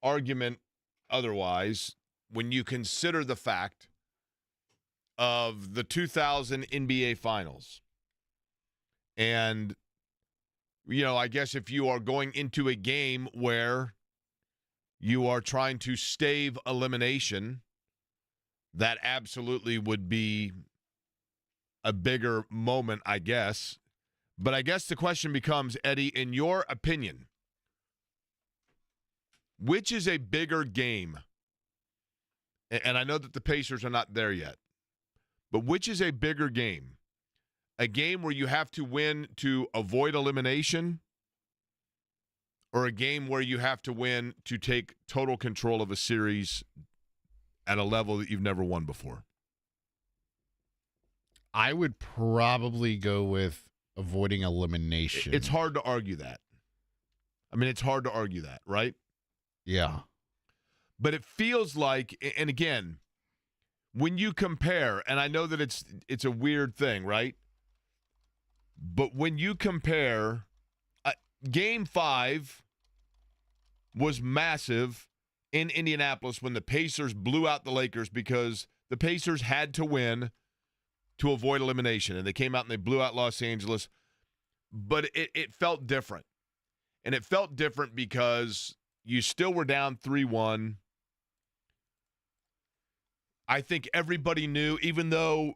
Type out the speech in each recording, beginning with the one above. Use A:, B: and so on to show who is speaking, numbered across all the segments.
A: argument otherwise when you consider the fact of the 2000 NBA Finals. And, I guess if you are going into a game where you are trying to stave elimination, that absolutely would be a bigger moment, I guess. But I guess the question becomes, Eddie, in your opinion, which is a bigger game? And I know that the Pacers are not there yet, but which is a bigger game? A game where you have to win to avoid elimination, or a game where you have to win to take total control of a series at a level that you've never won before?
B: I would probably go with avoiding elimination.
A: It's hard to argue that. I mean, it's hard to argue that, right?
B: Yeah.
A: But it feels like, and again, when you compare, and I know that it's a weird thing, right? But when you compare, Game 5 was massive in Indianapolis when the Pacers blew out the Lakers because the Pacers had to win to avoid elimination. And they came out and they blew out Los Angeles. But it felt different. And it felt different because you still were down 3-1. I think everybody knew, even though,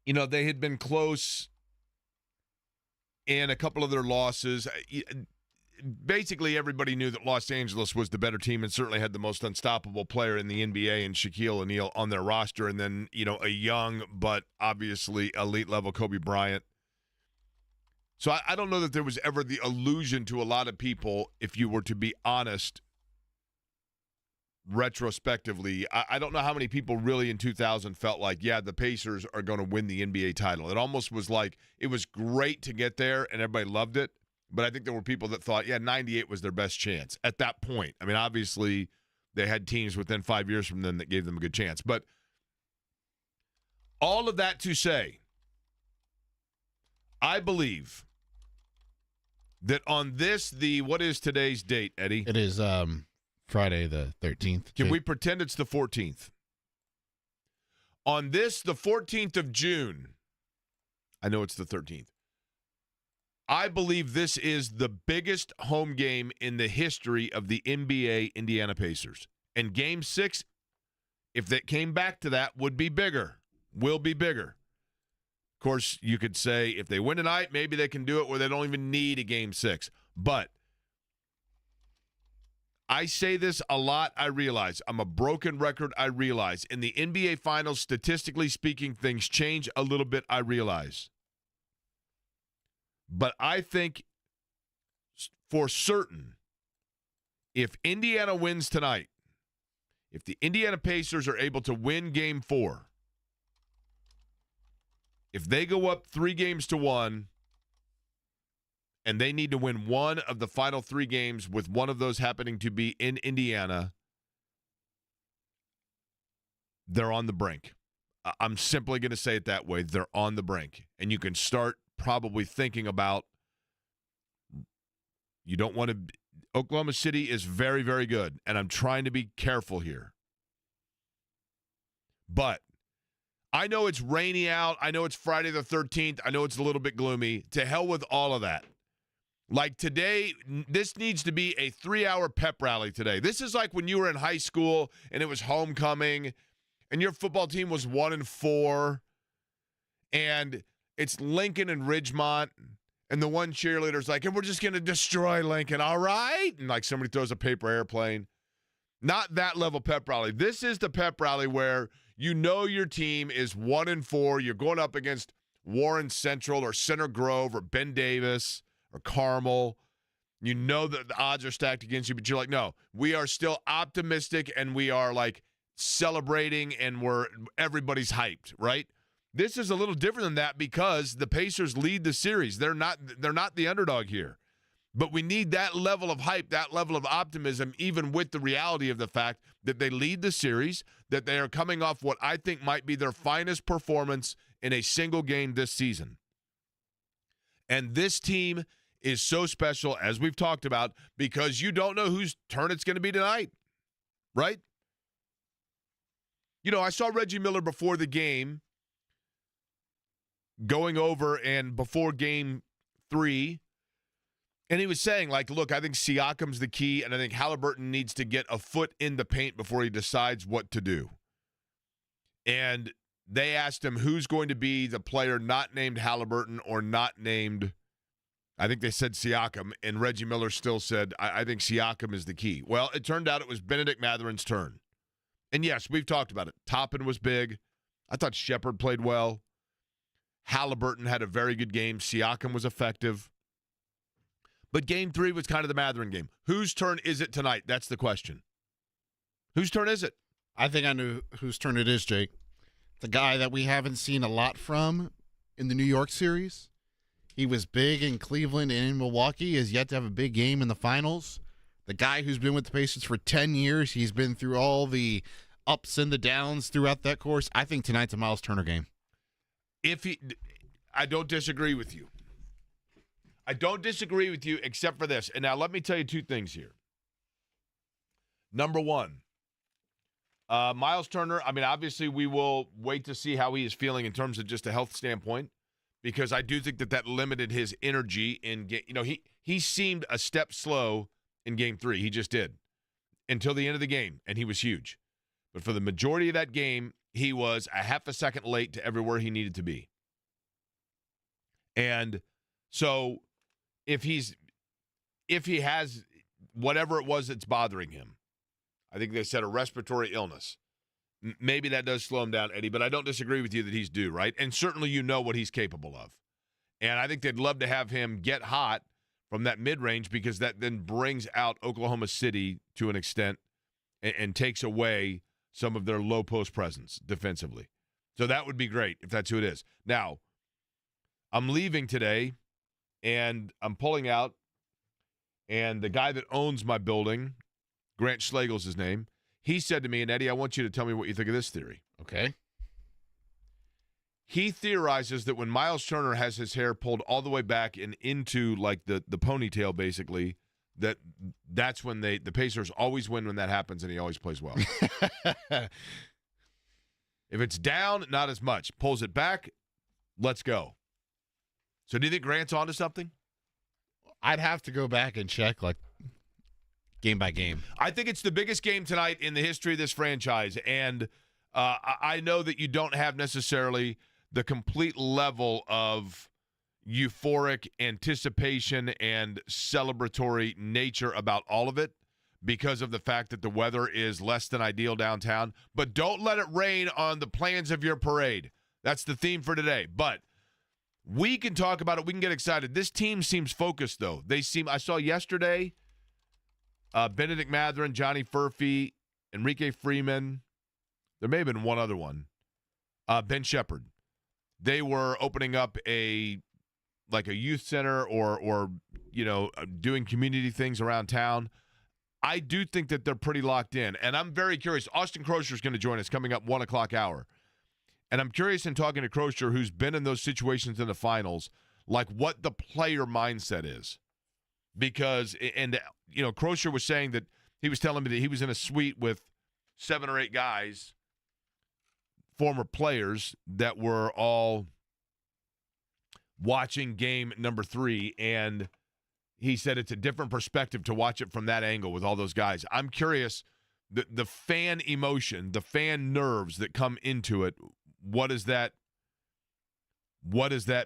A: they had been close in a couple of their losses. Basically, everybody knew that Los Angeles was the better team and certainly had the most unstoppable player in the NBA in Shaquille O'Neal on their roster. And then, a young but obviously elite-level Kobe Bryant. So I don't know that there was ever the illusion to a lot of people, if you were to be honest, retrospectively. I don't know how many people really in 2000 felt like, yeah, the Pacers are going to win the NBA title. It almost was like it was great to get there and everybody loved it. But I think there were people that thought, yeah, 98 was their best chance at that point. I mean, obviously, they had teams within 5 years from them that gave them a good chance. But all of that to say, I believe that on this, what is today's date, Eddie?
B: It is Friday the 13th.
A: Can we pretend it's the 14th? On this, the 14th of June, I know it's the 13th. I believe this is the biggest home game in the history of the NBA Indiana Pacers. And Game 6, if that came back to that, would be bigger, will be bigger. Of course, you could say if they win tonight, maybe they can do it where they don't even need a Game 6. But I say this a lot, I realize. I'm a broken record, I realize. In the NBA Finals, statistically speaking, things change a little bit, I realize. But I think for certain, if Indiana wins tonight, if the Indiana Pacers are able to win Game 4, if they go up 3-1, and they need to win one of the final 3 games, with one of those happening to be in Indiana, they're on the brink. I'm simply going to say it that way. They're on the brink. And you can start probably thinking about, you don't want to, Oklahoma City is very, very good, and I'm trying to be careful here. But I know it's rainy out. I know it's Friday the 13th. I know it's a little bit gloomy. To hell with all of that. Like today, this needs to be a 3-hour pep rally today. This is like when you were in high school and it was homecoming and your football team was 1-4 and it's Lincoln and Ridgemont, and the one cheerleader's like, and we're just going to destroy Lincoln, all right? And like somebody throws a paper airplane. Not that level pep rally. This is the pep rally where you know your team is 1-4. You're going up against Warren Central or Center Grove or Ben Davis or Carmel. You know that the odds are stacked against you, but you're like, no, we are still optimistic and we are like celebrating and everybody's hyped, right? This is a little different than that because the Pacers lead the series. They're not the underdog here. But we need that level of hype, that level of optimism, even with the reality of the fact that they lead the series, that they are coming off what I think might be their finest performance in a single game this season. And this team is so special, as we've talked about, because you don't know whose turn it's going to be tonight, right? You know, I saw Reggie Miller before the game going over and before game 3, and he was saying, like, look, I think Siakam's the key, and I think Halliburton needs to get a foot in the paint before he decides what to do. And they asked him who's going to be the player not named Halliburton or not named, I think they said Siakam, and Reggie Miller still said, I think Siakam is the key. Well, it turned out it was Bennedict Mathurin's turn. And yes, we've talked about it. Toppin was big. I thought Shepard played well. Halliburton had a very good game. Siakam was effective. But game 3 was kind of the Mathurin game. Whose turn is it tonight? That's the question. Whose turn is it?
B: I think I know whose turn it is, Jake. The guy that we haven't seen a lot from in the New York series. He was big in Cleveland and in Milwaukee, has yet to have a big game in the finals. The guy who's been with the Pacers for 10 years, he's been through all the ups and the downs throughout that course. I think tonight's a Miles Turner game.
A: I don't disagree with you. I don't disagree with you except for this. And now let me tell you 2 things here. Number 1, Miles Turner, I mean, obviously we will wait to see how he is feeling in terms of just a health standpoint, because I do think that limited his energy in game. You know, he seemed a step slow in game 3. He just did until the end of the game, and he was huge. But for the majority of that game, he was a half a second late to everywhere he needed to be. And so if he has whatever it was that's bothering him, I think they said a respiratory illness, maybe that does slow him down, Eddie, but I don't disagree with you that he's due, right? And certainly you know what he's capable of. And I think they'd love to have him get hot from that mid-range, because that then brings out Oklahoma City to an extent and takes away some of their low-post presence defensively. So that would be great if that's who it is. Now, I'm leaving today, and I'm pulling out, and the guy that owns my building, Grant Schlegel's his name, he said to me, and Eddie, I want you to tell me what you think of this theory.
B: Okay.
A: He theorizes that when Miles Turner has his hair pulled all the way back and into like the ponytail, basically, that's when the Pacers always win when that happens, and he always plays well. If it's down, not as much. Pulls it back, let's go. So do you think Grant's onto something?
B: I'd have to go back and check, like, game by game.
A: I think it's the biggest game tonight in the history of this franchise, and I know that you don't have necessarily the complete level of euphoric anticipation and celebratory nature about all of it because of the fact that the weather is less than ideal downtown. But don't let it rain on the plans of your parade. That's the theme for today. But we can talk about it. We can get excited. This team seems focused, though. I saw yesterday Bennedict Mathurin, Johnny Furphy, Enrique Freeman. There may have been one other one. Ben Shepard. They were opening up a youth center or doing community things around town. I do think that they're pretty locked in, and I'm very curious. Austin Crocher is going to join us coming up 1 o'clock hour. And I'm curious in talking to Croshere, who's been in those situations in the finals, like what the player mindset is. Because, Croshere was saying that he was telling me that he was in a suite with 7 or 8 guys, former players, that were all watching game number 3, and he said it's a different perspective to watch it from that angle with all those guys. I'm curious, the fan emotion, the fan nerves that come into it, what does that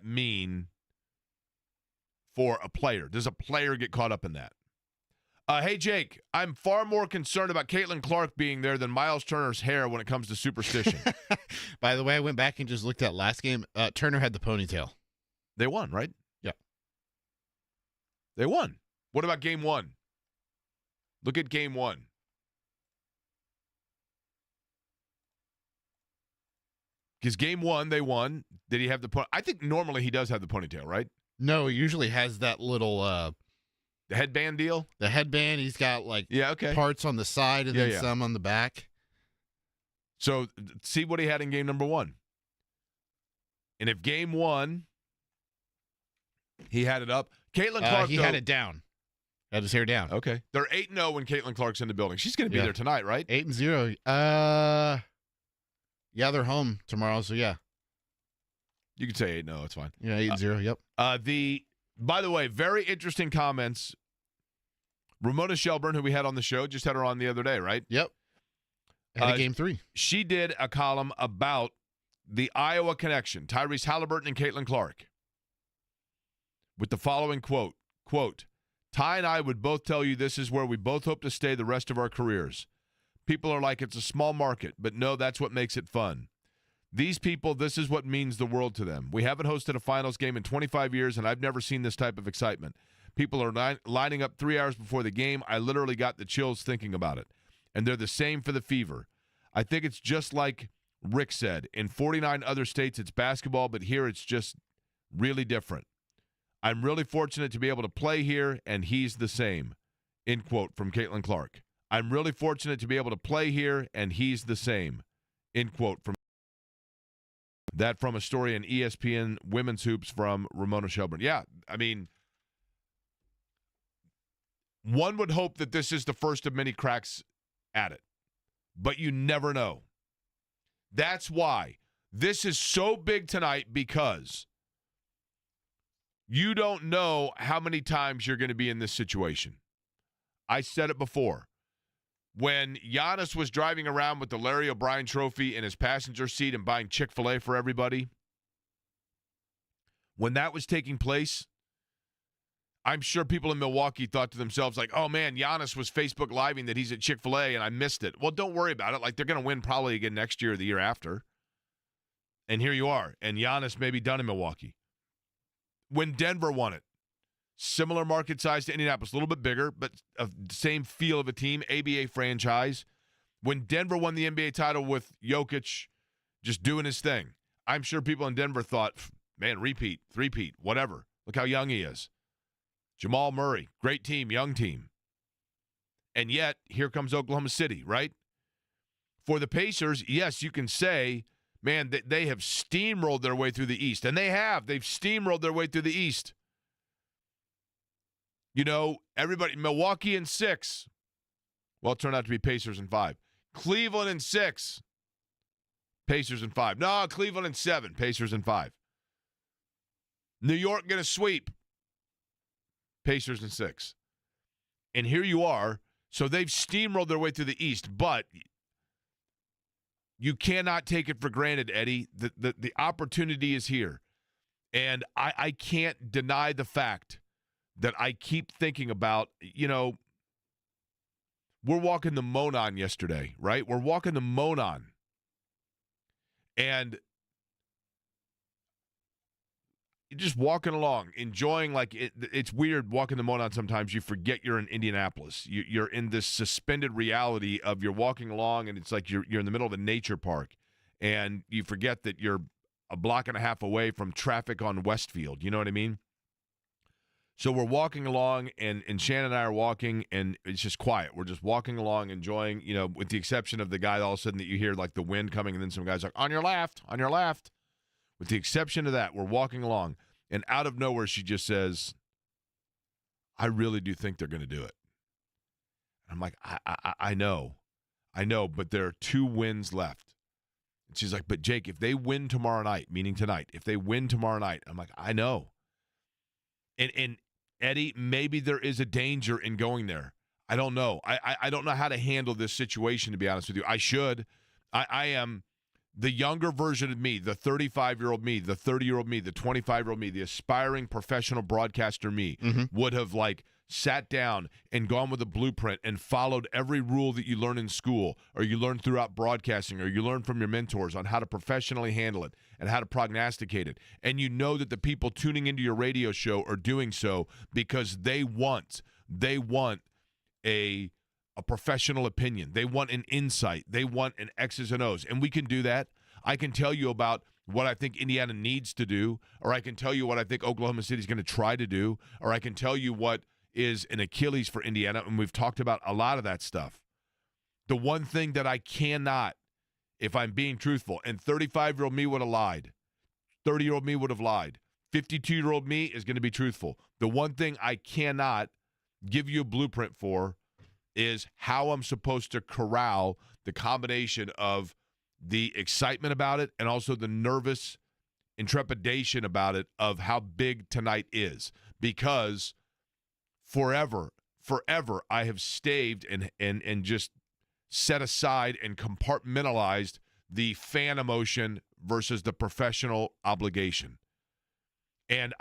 A: mean for a player? Does a player get caught up in that? Hey, Jake, I'm far more concerned about Caitlin Clark being there than Miles Turner's hair when it comes to superstition.
B: By the way, I went back and just looked at last game. Turner had the ponytail.
A: They won, right?
B: Yeah.
A: They won. What about game 1? Look at game 1. Because game 1, they won. Did he have the ponytail? I think normally he does have the ponytail, right?
B: No, he usually has that little
A: the headband deal?
B: The headband, he's got parts on the side and then some on the back.
A: So see what he had in game number 1. And if game 1 He had it up. Caitlin Clark,
B: he had it down. Had his hair down.
A: Okay. They're 8-0 when Caitlin Clark's in the building. She's going to be there tonight, right?
B: 8-0. Yeah, they're home tomorrow, so yeah.
A: You can say 8-0. It's fine.
B: Yeah, 8-0, yep.
A: By the way, very interesting comments. Ramona Shelburne, who we had on the show, just had her on the other day, right?
B: Yep. Ahead of game 3.
A: She did a column about the Iowa connection, Tyrese Halliburton and Caitlin Clark, with the following quote, Ty and I would both tell you this is where we both hope to stay the rest of our careers. People are like, it's a small market, but no, that's what makes it fun. These people, this is what means the world to them. We haven't hosted a finals game in 25 years, and I've never seen this type of excitement. People are lining up 3 hours before the game. I literally got the chills thinking about it. And they're the same for the Fever. I think it's just like Rick said. In 49 other states, it's basketball, but here it's just really different. I'm really fortunate to be able to play here, and he's the same. End quote from Caitlin Clark. I'm really fortunate to be able to play here, and he's the same. End quote from that from a story in ESPN Women's Hoops from Ramona Shelburne. Yeah, I mean, one would hope that this is the first of many cracks at it, but you never know. That's why this is so big tonight, because you don't know how many times you're going to be in this situation. I said it before. When Giannis was driving around with the Larry O'Brien trophy in his passenger seat and buying Chick-fil-A for everybody, when that was taking place, I'm sure people in Milwaukee thought to themselves, like, oh, man, Giannis was Facebook Living that he's at Chick-fil-A and I missed it. Well, don't worry about it. Like, they're going to win probably again next year or the year after. And here you are. And Giannis may be done in Milwaukee. When Denver won it, similar market size to Indianapolis, a little bit bigger, but same feel of a team, ABA franchise. When Denver won the NBA title with Jokic just doing his thing, I'm sure people in Denver thought, man, repeat, three-peat, whatever. Look how young he is. Jamal Murray, great team, young team. And yet, here comes Oklahoma City, right? For the Pacers, yes, you can say, man, they have steamrolled their way through the East. And they have. They've steamrolled their way through the East. You know, everybody, Milwaukee in 6. Well, it turned out to be Pacers in 5. Cleveland in 6. Pacers in 5. No, Cleveland in 7. Pacers in 5. New York going to sweep. Pacers in 6. And here you are. So they've steamrolled their way through the East, but you cannot take it for granted, Eddie. The opportunity is here. And I can't deny the fact that I keep thinking about, you know, we're walking the Monon yesterday, right? We're walking the Monon. And you're just walking along, enjoying, like, it's weird walking the Monon sometimes. You forget you're in Indianapolis. You're in this suspended reality of you're walking along, and it's like you're in the middle of a nature park. And you forget that you're a block and a half away from traffic on Westfield. You know what I mean? So we're walking along, and Shannon and I are walking, and it's just quiet. We're just walking along, enjoying, you know, with the exception of the guy all of a sudden that you hear, like, the wind coming, and then some guy's like, on your left, on your left. With the exception of that, we're walking along, and out of nowhere, she just says, I really do think they're going to do it. And I'm like, I know, but there are 2 wins left. And she's like, but Jake, if they win tomorrow night, meaning tonight, if they win tomorrow night, I'm like, I know. And Eddie, maybe there is a danger in going there. I don't know. I don't know how to handle this situation, to be honest with you. I should. I am the younger version of me, the 35-year-old me, the 30-year-old me, the 25-year-old me, the aspiring professional broadcaster me would have, like, sat down and gone with a blueprint and followed every rule that you learn in school or you learn throughout broadcasting or you learn from your mentors on how to professionally handle it and how to prognosticate it. And you know that the people tuning into your radio show are doing so because they want a professional opinion. They want an insight. They want an X's and O's. And we can do that. I can tell you about what I think Indiana needs to do, or I can tell you what I think Oklahoma City is going to try to do, or I can tell you what is an Achilles for Indiana, and we've talked about a lot of that stuff. The one thing that I cannot, if I'm being truthful, and 35-year-old me would have lied, 30-year-old me would have lied, 52-year-old me is going to be truthful. The one thing I cannot give you a blueprint for is how I'm supposed to corral the combination of the excitement about it and also the nervous intrepidation about it of how big tonight is. Because forever I have staved and just set aside and compartmentalized the fan emotion versus the professional obligation. And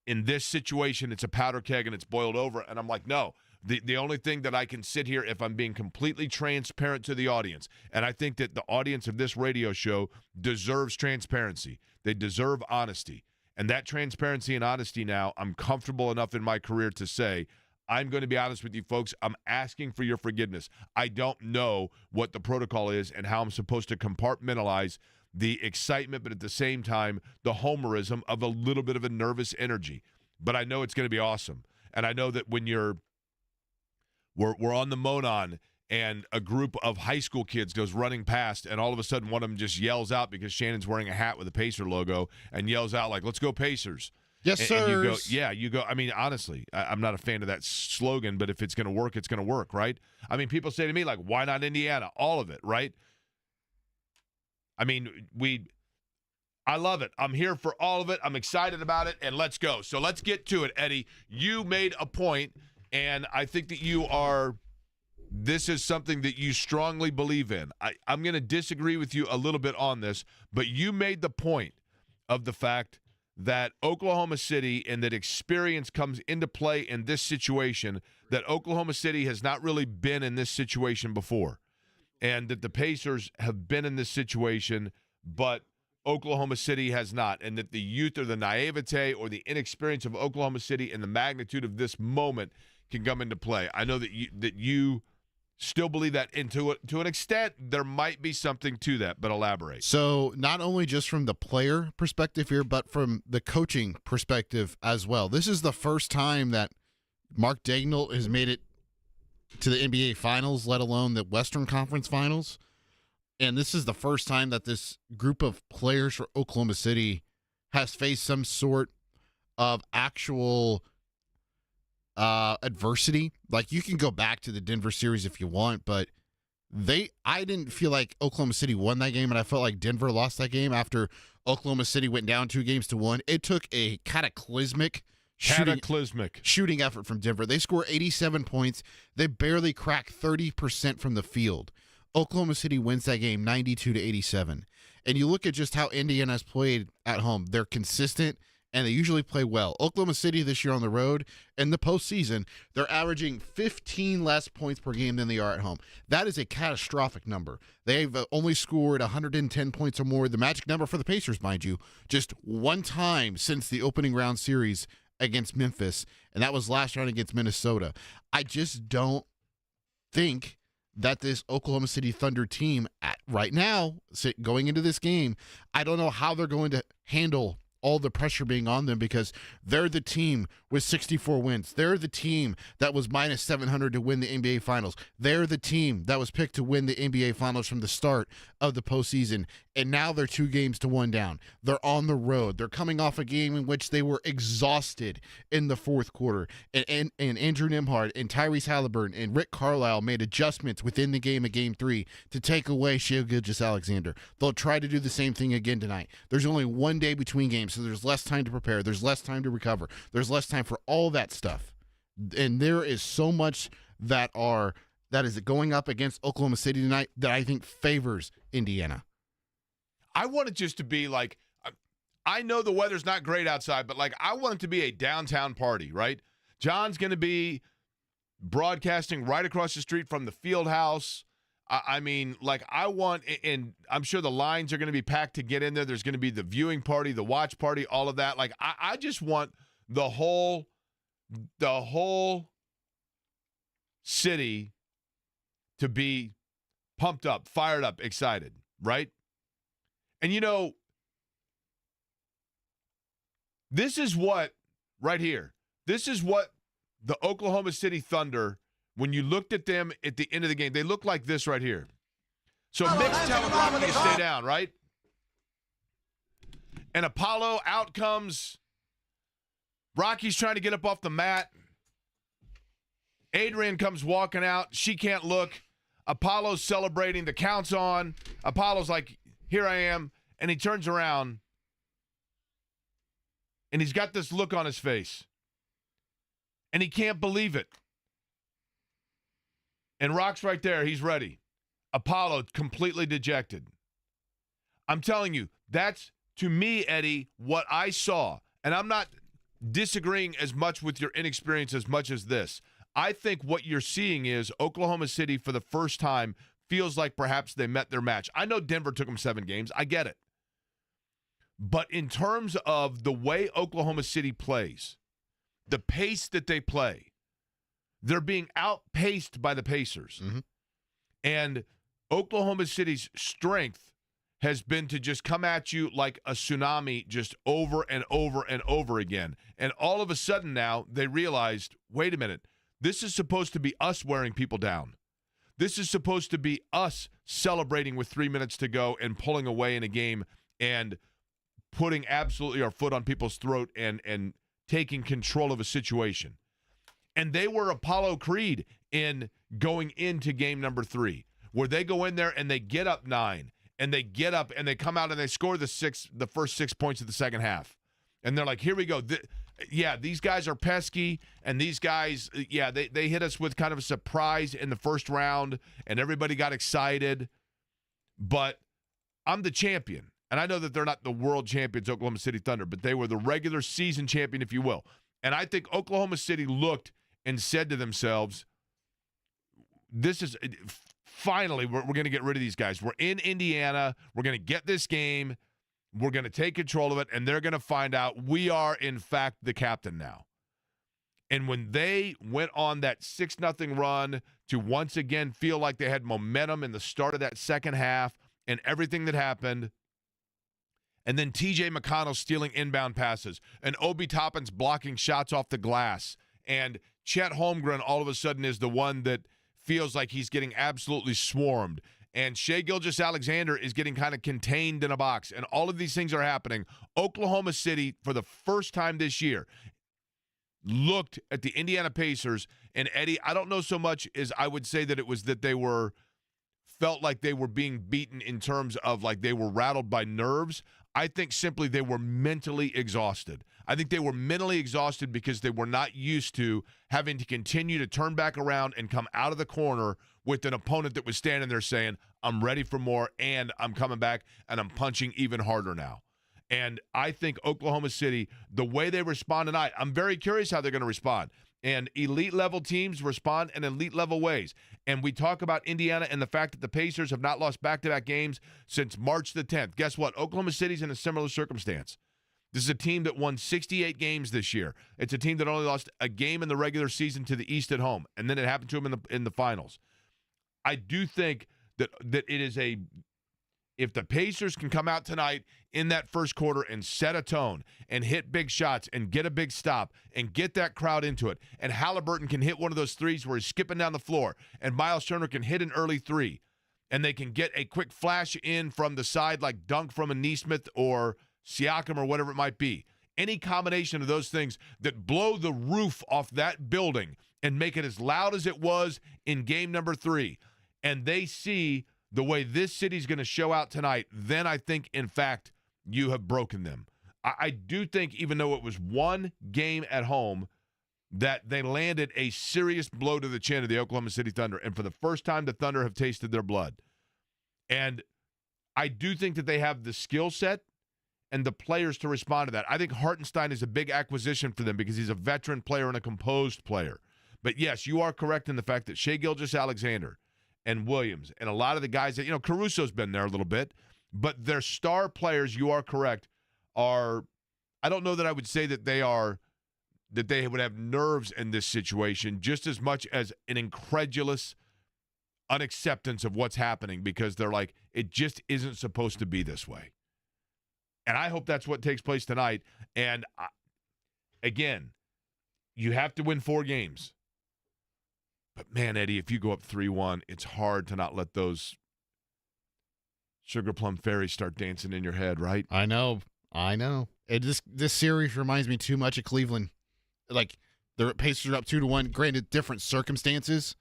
A: in this situation, it's a powder keg and it's boiled over. And I'm like, no, the only thing that I can sit here, if I'm being completely transparent to the audience, and I think that the audience of this radio show deserves transparency. They deserve honesty. And that transparency and honesty now, I'm comfortable enough in my career to say, I'm going to be honest with you folks. I'm asking for your forgiveness. I don't know what the protocol is and how I'm supposed to compartmentalize the excitement, but at the same time, the homerism of a little bit of a nervous energy. But I know it's going to be awesome. And I know that when we're on the Monon and a group of high school kids goes running past and all of a sudden one of them just yells out because Shannon's wearing a hat with a Pacer logo and yells out like, let's go Pacers.
B: Yes, sir.
A: And you go, I mean, honestly, I'm not a fan of that slogan, but if it's going to work, it's going to work, right? I mean, people say to me, like, why not Indiana? All of it, right? I mean, I love it. I'm here for all of it. I'm excited about it, and let's go. So let's get to it, Eddie. You made a point, and I think that this is something that you strongly believe in. I'm going to disagree with you a little bit on this, but you made the point of the fact that Oklahoma City and that experience comes into play in this situation, that Oklahoma City has not really been in this situation before, and that the Pacers have been in this situation, but Oklahoma City has not, and that the youth or the naivete or the inexperience of Oklahoma City and the magnitude of this moment can come into play. I know that you still believe that, and to an extent, there might be something to that, but elaborate.
B: So not only just from the player perspective here, but from the coaching perspective as well. This is the first time that Mark Daigneault has made it to the NBA Finals, let alone the Western Conference Finals. And this is the first time that this group of players for Oklahoma City has faced some sort of actual adversity. Like, you can go back to the Denver series if you want, but I didn't feel like Oklahoma City won that game, and I felt like Denver lost that game after Oklahoma City went down 2-1. It took a cataclysmic shooting effort from Denver. They score 87 points. They barely crack 30% from the field. Oklahoma City wins that game 92-87. And you look at just how Indiana has played at home. They're consistent, and they usually play well. Oklahoma City this year on the road, in the postseason, they're averaging 15 less points per game than they are at home. That is a catastrophic number. They've only scored 110 points or more, the magic number for the Pacers, mind you, just one time since the opening round series against Memphis, and that was last round against Minnesota. I just don't think that this Oklahoma City Thunder team right now, going into this game, I don't know how they're going to handle all the pressure being on them, because they're the team with 64 wins. They're the team that was minus 700 to win the NBA Finals. They're the team that was picked to win the NBA Finals from the start of the postseason, and now they're 2-1 down. They're on the road. They're coming off a game in which they were exhausted in the fourth quarter, and Andrew Nembhard and Tyrese Halliburton and Rick Carlisle made adjustments within the game of Game 3 to take away Shai Gilgeous-Alexander. They'll try to do the same thing again tonight. There's only one day between games, so there's less time to prepare. There's less time to recover. There's less time for all that stuff. And there is so much that is going up against Oklahoma City tonight that I think favors Indiana.
A: I want it just to be like, I know the weather's not great outside, but like, I want it to be a downtown party, right? John's going to be broadcasting right across the street from the field house. I mean, like, I want, and I'm sure the lines are going to be packed to get in there. There's going to be the viewing party, the watch party, all of that. Like, I just want the whole city to be pumped up, fired up, excited, right? And, you know, this is what, right here, this is what the Oklahoma City Thunder, when you looked at them at the end of the game, they look like this right here. So Mick's telling Rocky to stay down, right? And Apollo, out comes. Rocky's trying to get up off the mat. Adrian comes walking out. She can't look. Apollo's celebrating. The count's on. Apollo's like, here I am. And he turns around. And he's got this look on his face. And he can't believe it. And Rock's right there. He's ready. Apollo completely dejected. I'm telling you, that's, to me, Eddie, what I saw. And I'm not disagreeing as much with your inexperience as much as this. I think what you're seeing is Oklahoma City, for the first time, feels like perhaps they met their match. I know Denver took them 7 games. I get it. But in terms of the way Oklahoma City plays, the pace that they play, they're being outpaced by the Pacers.
B: Mm-hmm.
A: And Oklahoma City's strength has been to just come at you like a tsunami just over and over and over again. And all of a sudden now they realized, wait a minute, this is supposed to be us wearing people down. This is supposed to be us celebrating with 3 minutes to go and pulling away in a game and putting absolutely our foot on people's throat and taking control of a situation. And they were Apollo Creed in going into game number 3, where they go in there and they get up 9, and they get up and they come out and they score the first 6 points of the second half. And they're like, here we go. These guys are pesky, and these guys, they hit us with kind of a surprise in the first round, and everybody got excited. But I'm the champion. And I know that they're not the world champions, Oklahoma City Thunder, but they were the regular season champion, if you will. And I think Oklahoma City looked and said to themselves, this is finally, we're going to get rid of these guys. We're in Indiana. We're going to get this game. We're going to take control of it, and they're going to find out we are, in fact, the captain now. And when they went on that 6-0 run to once again feel like they had momentum in the start of that second half and everything that happened, and then T.J. McConnell stealing inbound passes, and Obi Toppin's blocking shots off the glass, and Chet Holmgren all of a sudden is the one that feels like he's getting absolutely swarmed, and Shai Gilgeous-Alexander is getting kind of contained in a box, and all of these things are happening. Oklahoma City, for the first time this year, looked at the Indiana Pacers, and Eddie, I don't know so much as I would say that it was that they felt like they were being beaten in terms of like they were rattled by nerves. I think simply they were mentally exhausted. I think they were mentally exhausted because they were not used to having to continue to turn back around and come out of the corner with an opponent that was standing there saying, I'm ready for more, and I'm coming back, and I'm punching even harder now. And I think Oklahoma City, the way they respond tonight, I'm very curious how they're going to respond. And elite-level teams respond in elite-level ways. And we talk about Indiana and the fact that the Pacers have not lost back-to-back games since March the 10th. Guess what? Oklahoma City's in a similar circumstance. This is a team that won 68 games this year. It's a team that only lost a game in the regular season to the East at home, and then it happened to them in the finals. I do think that it is if the Pacers can come out tonight in that first quarter and set a tone and hit big shots and get a big stop and get that crowd into it, and Halliburton can hit one of those threes where he's skipping down the floor, and Miles Turner can hit an early three, and they can get a quick flash in from the side like dunk from a Nesmith or Siakam or whatever it might be. Any combination of those things that blow the roof off that building and make it as loud as it was in game number 3, and they see the way this city's going to show out tonight, then I think, in fact, you have broken them. I do think, even though it was one game at home, that they landed a serious blow to the chin of the Oklahoma City Thunder. And for the first time, the Thunder have tasted their blood. And I do think that they have the skill set and the players to respond to that. I think Hartenstein is a big acquisition for them because he's a veteran player and a composed player. But, yes, you are correct in the fact that Shai Gilgeous-Alexander and Williams and a lot of the guys that, Caruso's been there a little bit, but their star players, you are correct, I don't know that I would say that they would have nerves in this situation just as much as an incredulous unacceptance of what's happening because they're like, it just isn't supposed to be this way. And I hope that's what takes place tonight. And again, you have to win 4 games. But, man, Eddie, if you go up 3-1, it's hard to not let those Sugar Plum Fairies start dancing in your head, right?
B: I know. I know. This series reminds me too much of Cleveland. Like the Pacers are up 2-1. Granted, different circumstances,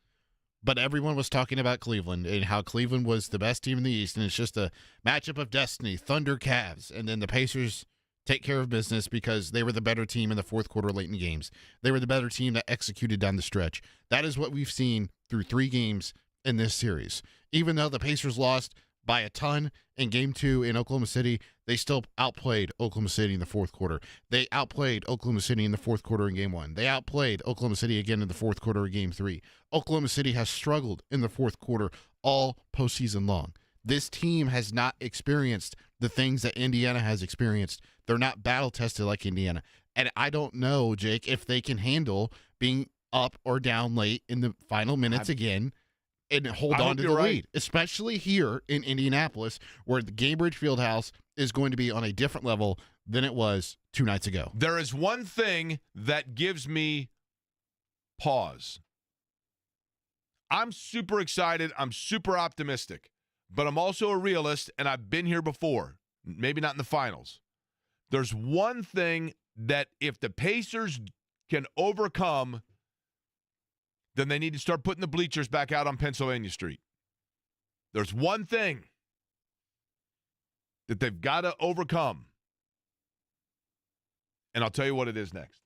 B: but everyone was talking about Cleveland and how Cleveland was the best team in the East, and it's just a matchup of destiny. Thunder, Cavs, and then the Pacers take care of business because they were the better team in the fourth quarter late in games. They were the better team that executed down the stretch. That is what we've seen through 3 games in this series. Even though the Pacers lost by a ton in Game 2 in Oklahoma City, they still outplayed Oklahoma City in the fourth quarter. They outplayed Oklahoma City in the fourth quarter in Game 1. They outplayed Oklahoma City again in the fourth quarter of Game 3. Oklahoma City has struggled in the fourth quarter all postseason long. This team has not experienced the things that Indiana has experienced. They're not battle-tested like Indiana. And I don't know, Jake, if they can handle being up or down late in the final minutes again and hold on to the lead, especially here in Indianapolis, where the Gainbridge Fieldhouse is going to be on a different level than it was 2 nights ago.
A: There is one thing that gives me pause. I'm super excited. I'm super optimistic, but I'm also a realist, and I've been here before, maybe not in the finals. There's one thing that if the Pacers can overcome, then they need to start putting the bleachers back out on Pennsylvania Street. There's one thing that they've got to overcome, and I'll tell you what it is next.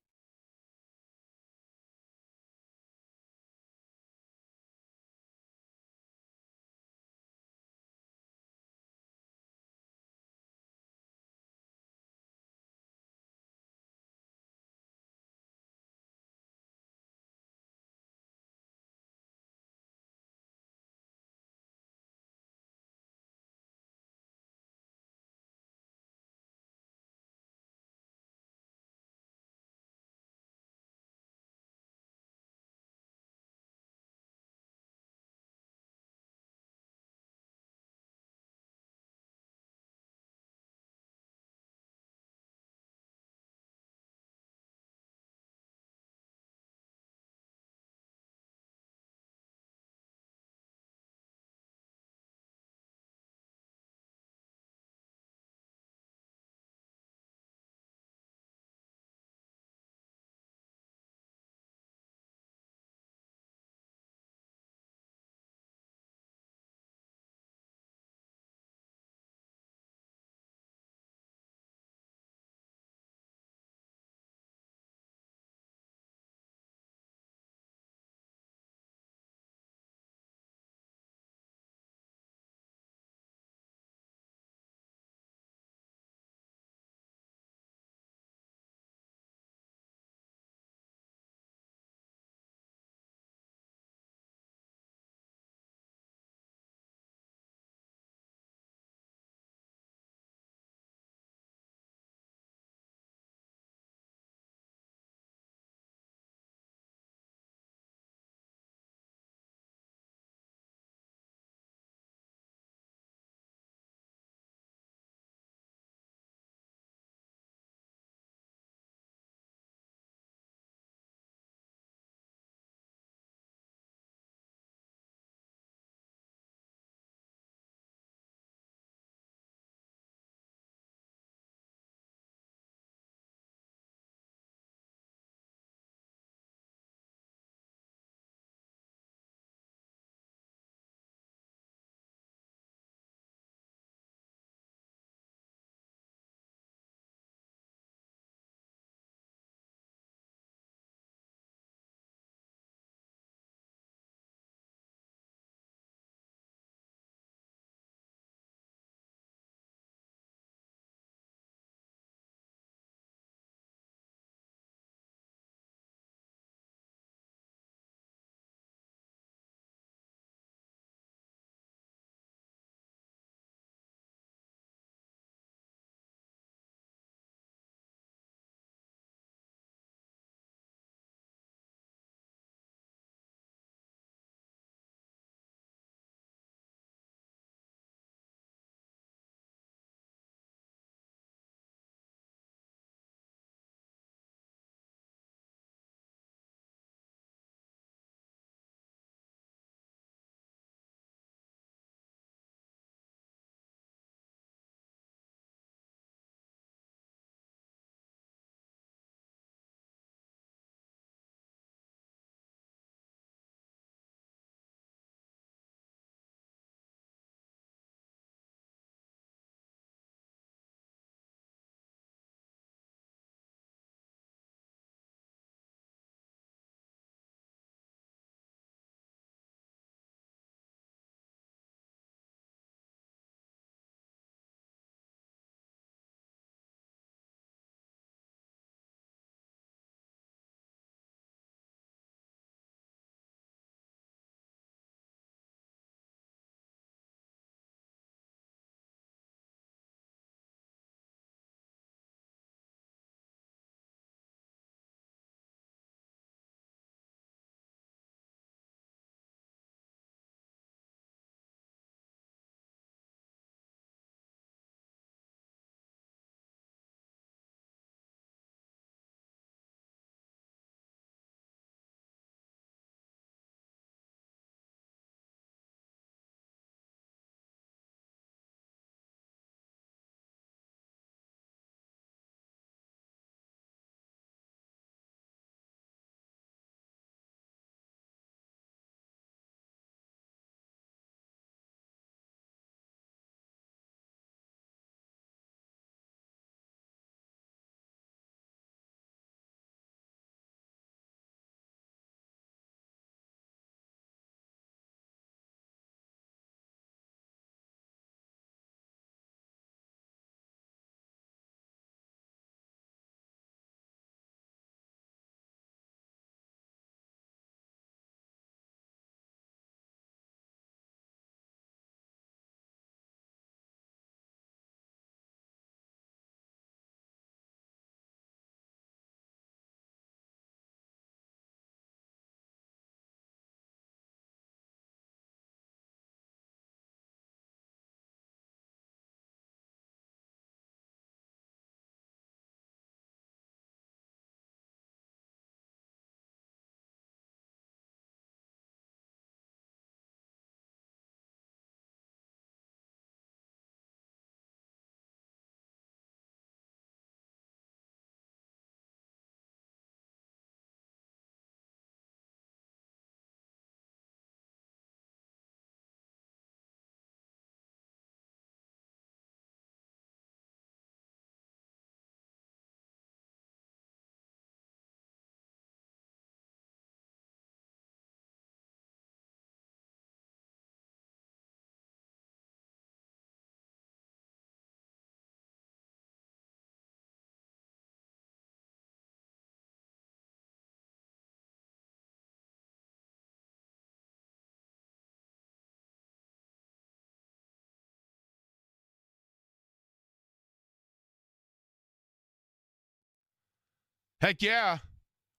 A: Heck yeah.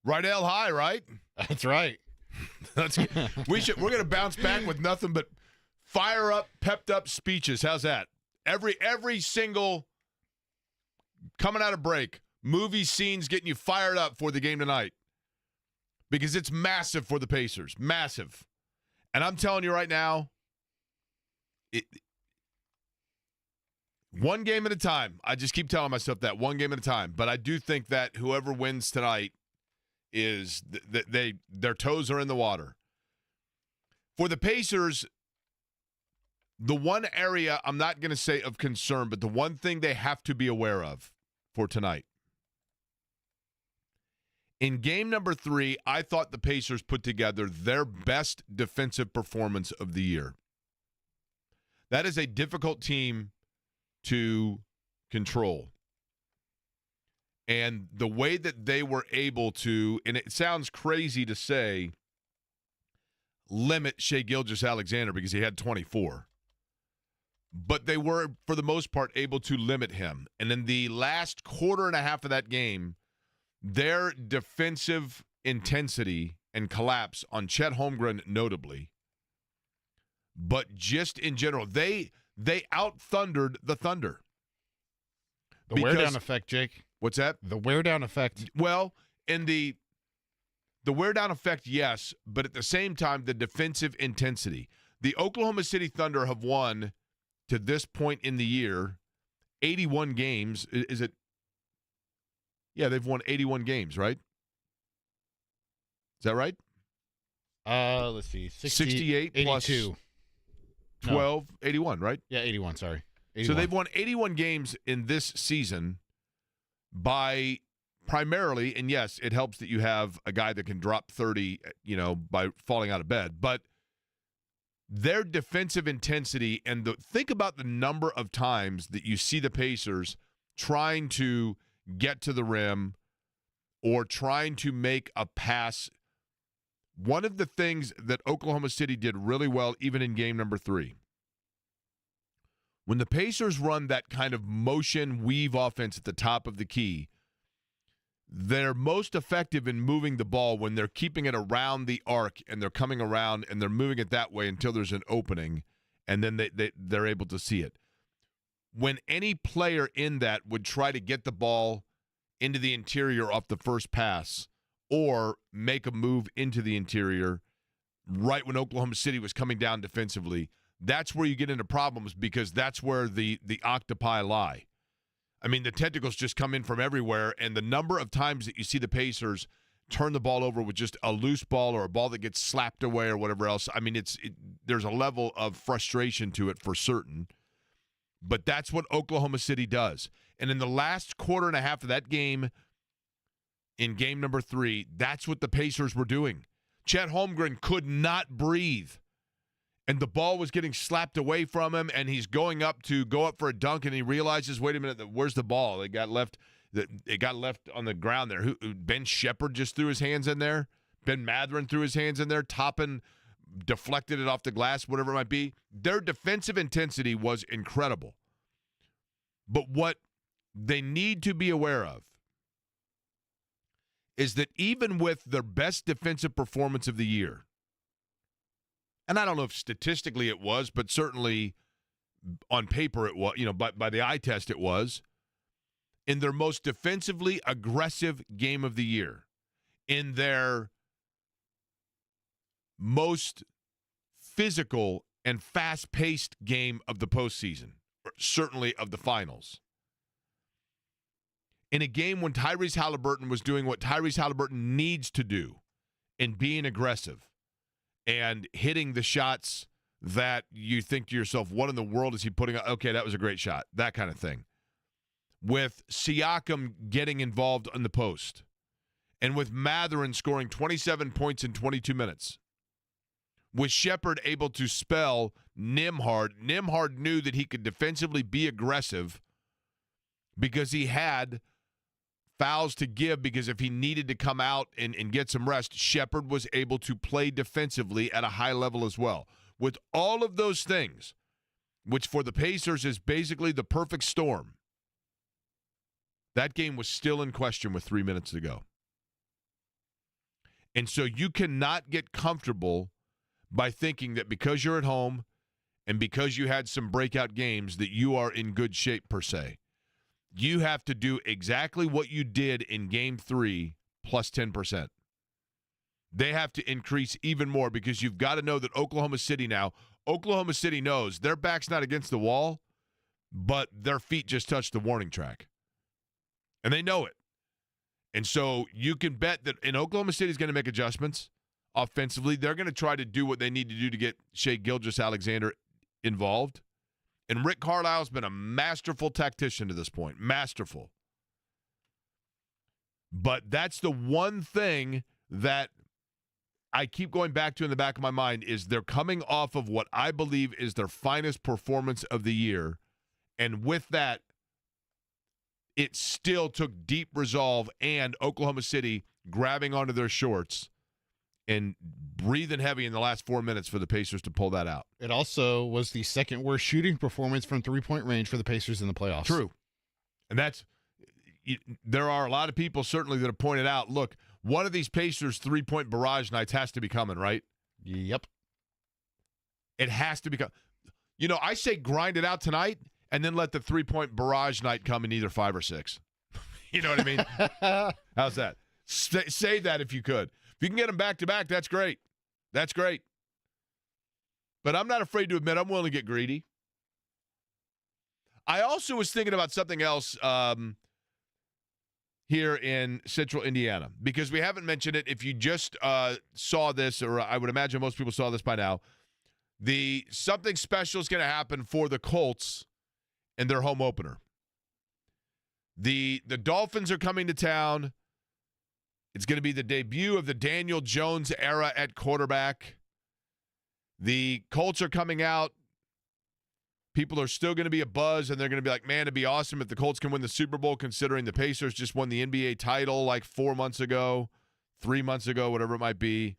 A: Rydell high, right?
B: That's right.
A: We're going to bounce back with nothing but fire up, pepped up speeches. How's that? Every single coming out of break, movie scenes getting you fired up for the game tonight. Because it's massive for the Pacers. Massive. And I'm telling you right now, one game at a time. I just keep telling myself that, one game at a time. But I do think that whoever wins tonight is their toes are in the water. For the Pacers, the one area I'm not going to say of concern, but the one thing they have to be aware of for tonight. In game number 3, I thought the Pacers put together their best defensive performance of the year. That is a difficult team to control. And the way that they were able to, and it sounds crazy to say, limit Shai Gilgeous-Alexander because he had 24. But they were, for the most part, able to limit him. And in the last quarter and a half of that game, their defensive intensity and collapse on Chet Holmgren notably, but just in general, they out-thundered the Thunder.
B: The wear-down effect, Jake.
A: What's that?
B: The wear-down effect.
A: Well, in the wear-down effect, yes, but at the same time, the defensive intensity. The Oklahoma City Thunder have won, to this point in the year, 81 games. Is it? Yeah, they've won 81 games, right? Is that right?
B: Let's see.
A: 68 plus
B: 82.
A: 12, no. 81, right?
B: Yeah, 81, sorry. 81.
A: So they've won 81 games in this season by primarily, and yes, it helps that you have a guy that can drop 30, by falling out of bed, but their defensive intensity and think about the number of times that you see the Pacers trying to get to the rim or trying to make a pass. One of the things that Oklahoma City did really well, even in game number 3, when the Pacers run that kind of motion weave offense at the top of the key, they're most effective in moving the ball when they're keeping it around the arc and they're coming around and they're moving it that way until there's an opening, and then they're able to see it. When any player in that would try to get the ball into the interior off the first pass or make a move into the interior right when Oklahoma City was coming down defensively, that's where you get into problems because that's where the octopi lie. I mean, the tentacles just come in from everywhere, and the number of times that you see the Pacers turn the ball over with just a loose ball or a ball that gets slapped away or whatever else, I mean, there's a level of frustration to it for certain. But that's what Oklahoma City does. And in the last quarter and a half of that game, in game number 3, that's what the Pacers were doing. Chet Holmgren could not breathe. And the ball was getting slapped away from him, and he's go up for a dunk, and he realizes, wait a minute, where's the ball? It got left on the ground there. Ben Shepherd just threw his hands in there. Ben Mathurin threw his hands in there. Toppin deflected it off the glass, whatever it might be. Their defensive intensity was incredible. But what they need to be aware of is that even with their best defensive performance of the year, and I don't know if statistically it was, but certainly on paper it was, by the eye test it was, in their most defensively aggressive game of the year, in their most physical and fast-paced game of the postseason, or certainly of the finals. In a game when Tyrese Halliburton was doing what Tyrese Halliburton needs to do in being aggressive and hitting the shots that you think to yourself, what in the world is he putting up? Okay, that was a great shot, that kind of thing. With Siakam getting involved in the post, and with Mathurin scoring 27 points in 22 minutes, with Shepherd able to spell Nembhard. Nembhard knew that he could defensively be aggressive because he had fouls to give, because if he needed to come out and get some rest, Shepherd was able to play defensively at a high level as well. With all of those things, which for the Pacers is basically the perfect storm, that game was still in question with 3 minutes to go. And so you cannot get comfortable by thinking that because you're at home and because you had some breakout games that you are in good shape per se. You have to do exactly what you did in Game 3 plus 10%. They have to increase even more because you've got to know that Oklahoma City knows their back's not against the wall, but their feet just touched the warning track. And they know it. And so you can bet that Oklahoma City is going to make adjustments offensively. They're going to try to do what they need to do to get Shai Gilgeous-Alexander involved. And Rick Carlisle's been a masterful tactician to this point. Masterful. But that's the one thing that I keep going back to in the back of my mind is they're coming off of what I believe is their finest performance of the year. And with that, it still took deep resolve and Oklahoma City grabbing onto their shorts and breathing heavy in the last 4 minutes for the Pacers to pull that out.
B: It also was the second worst shooting performance from three-point range for the Pacers in the playoffs.
A: True. And there are a lot of people certainly that have pointed out, look, one of these Pacers three-point barrage nights has to be coming, right?
B: Yep.
A: It has to become. I say grind it out tonight and then let the three-point barrage night come in either 5 or 6. You know what I mean? How's that? Say that if you could. If you can get them back-to-back, that's great. That's great. But I'm not afraid to admit I'm willing to get greedy. I also was thinking about something else here in Central Indiana because we haven't mentioned it. If you just saw this, or I would imagine most people saw this by now, something special is going to happen for the Colts in their home opener. The Dolphins are coming to town. It's going to be the debut of the Daniel Jones era at quarterback. The Colts are coming out. People are still going to be abuzz, and they're going to be like, man, it'd be awesome if the Colts can win the Super Bowl, considering the Pacers just won the NBA title like 4 months ago, 3 months ago, whatever it might be.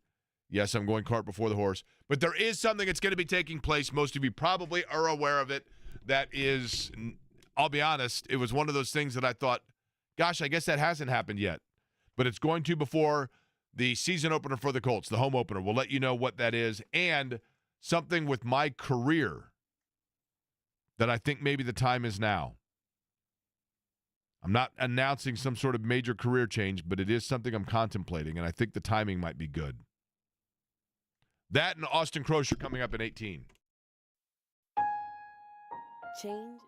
A: Yes, I'm going cart before the horse. But there is something that's going to be taking place. Most of you probably are aware of it. That is, I'll be honest, it was one of those things that I thought, gosh, I guess that hasn't happened yet. But it's going to before the season opener for the Colts, the home opener. We'll let you know what that is. And something with my career that I think maybe the time is now. I'm not announcing some sort of major career change, but it is something I'm contemplating, and I think the timing might be good. That and Austin Crocher coming up in 18.
C: Change.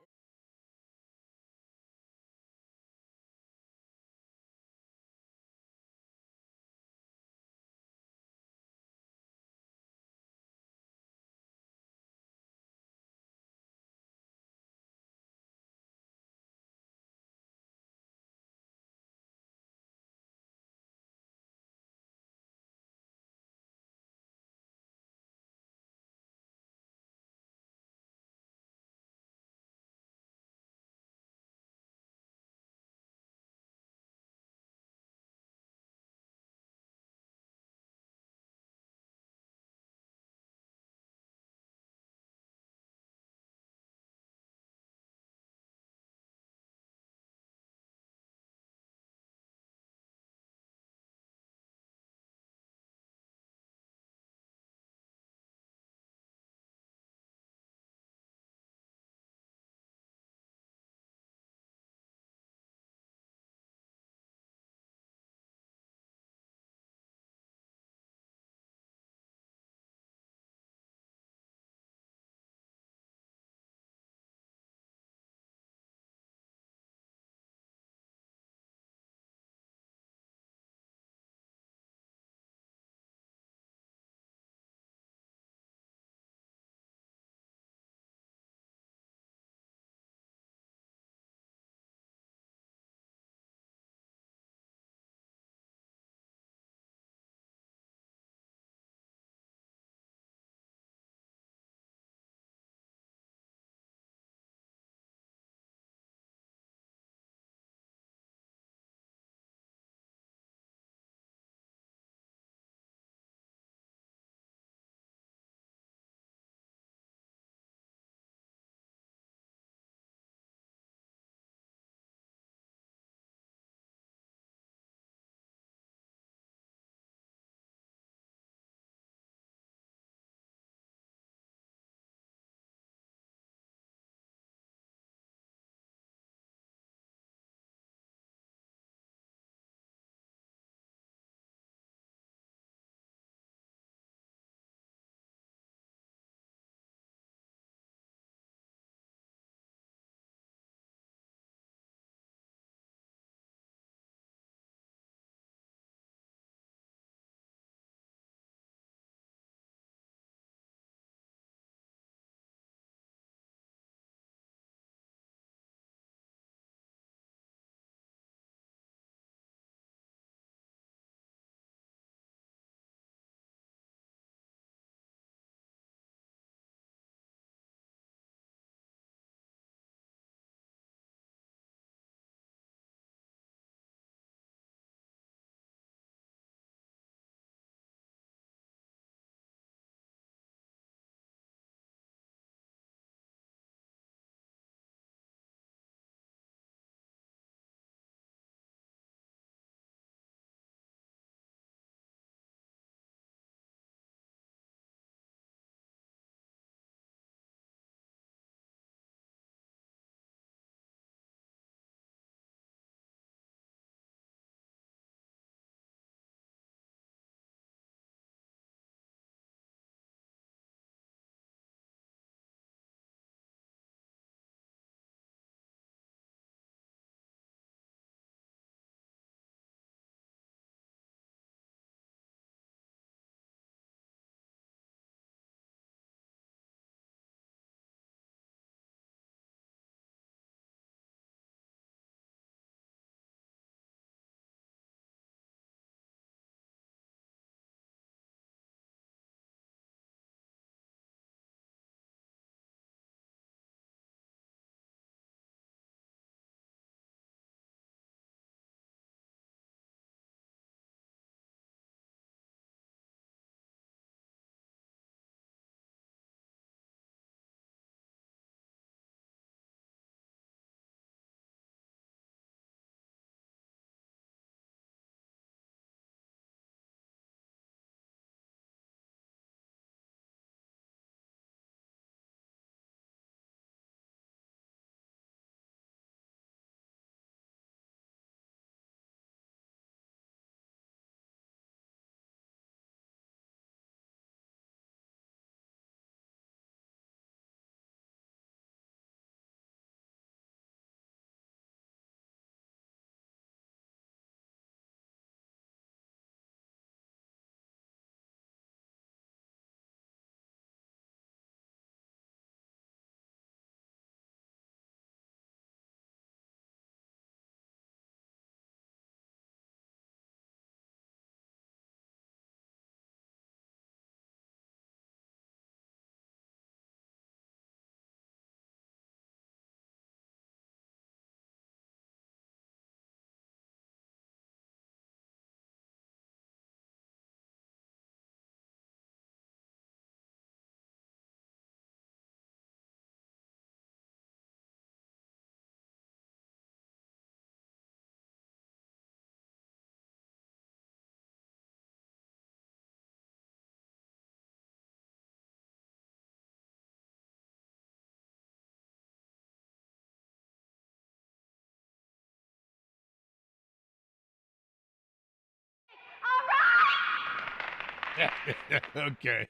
A: Okay.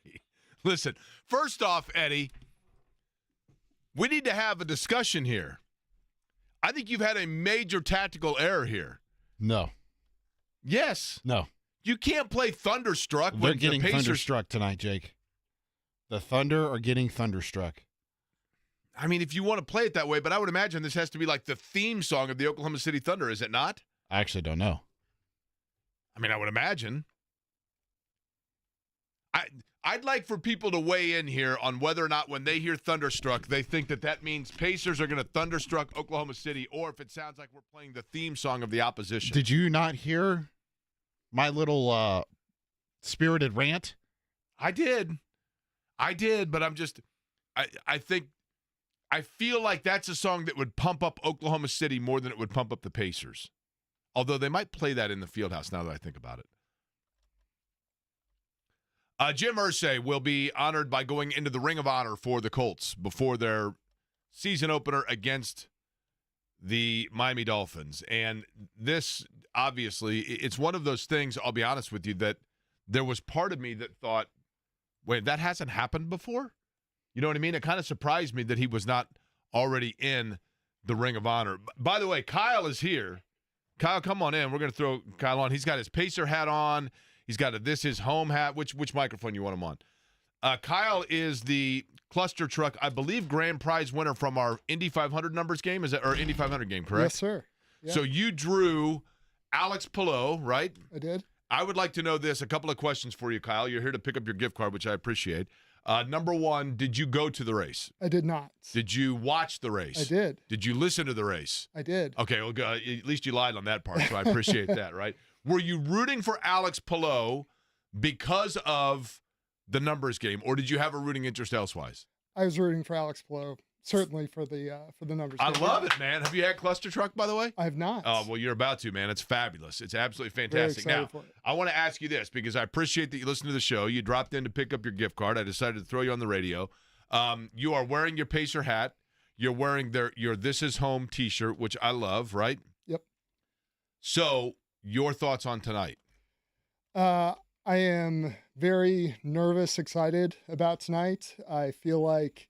A: Listen, first off, Eddie, we need to have a discussion here. I think you've had a major tactical error here.
B: No.
A: Yes.
B: No.
A: You can't play Thunderstruck
B: They're
A: when
B: getting
A: the Pacers...
B: thunderstruck tonight, Jake. The Thunder are getting thunderstruck.
A: I mean, if you want to play it that way, but I would imagine this has to be like the theme song of the Oklahoma City Thunder, is it not?
B: I actually don't know.
A: I mean, I would imagine. I'd like for people to weigh in here on whether or not when they hear Thunderstruck, they think that that means Pacers are going to Thunderstruck Oklahoma City, or if it sounds like we're playing the theme song of the opposition.
B: Did you not hear my little spirited rant?
A: I did, but I'm just I feel like that's a song that would pump up Oklahoma City more than it would pump up the Pacers. Although they might play that in the Fieldhouse now that I think about it. Jim Irsay will be honored by going into the Ring of Honor for the Colts before their season opener against the Miami Dolphins. And this, obviously, it's one of those things, I'll be honest with you, that there was part of me that thought, wait, that hasn't happened before? You know what I mean? It kind of surprised me that he was not already in the Ring of Honor. By the way, Kyle is here. Kyle, come on in. We're going to throw Kyle on. He's got his Pacer hat on. He's got a This Is Home hat. Which microphone you want him on? Kyle is the cluster truck, I believe, grand prize winner from our Indy 500 numbers game, or Indy 500 game, correct?
C: Yes, sir. Yeah.
A: So you drew Alex Pillow, right?
C: I did.
A: I would like to know this. A couple of questions for you, Kyle. You're here to pick up your gift card, which I appreciate. Number one, did you go to the race?
C: I did not.
A: Did you watch the race?
C: I did.
A: Did you listen to the race?
C: I did.
A: Okay, well, at least you lied on that part, so I appreciate that, right? Were you rooting for Alex Pillow because of the numbers game, or did you have a rooting interest elsewise?
C: I was rooting for Alex Pillow, certainly for the numbers
A: I
C: game.
A: love it, man. Have you had Cluster Truck, by the way?
C: I have not.
A: Oh, well, you're about to, man. It's fabulous. It's absolutely
C: Very
A: fantastic.
C: excited
A: Now,
C: for it.
A: I want to ask you this because I appreciate that you listen to the show. You dropped in to pick up your gift card. I decided to throw you on the radio. You are wearing your Pacer hat. You're wearing your This Is Home t-shirt, which I love, right?
C: Yep.
A: So, your thoughts on tonight?
C: I am very nervous, excited about tonight. I feel like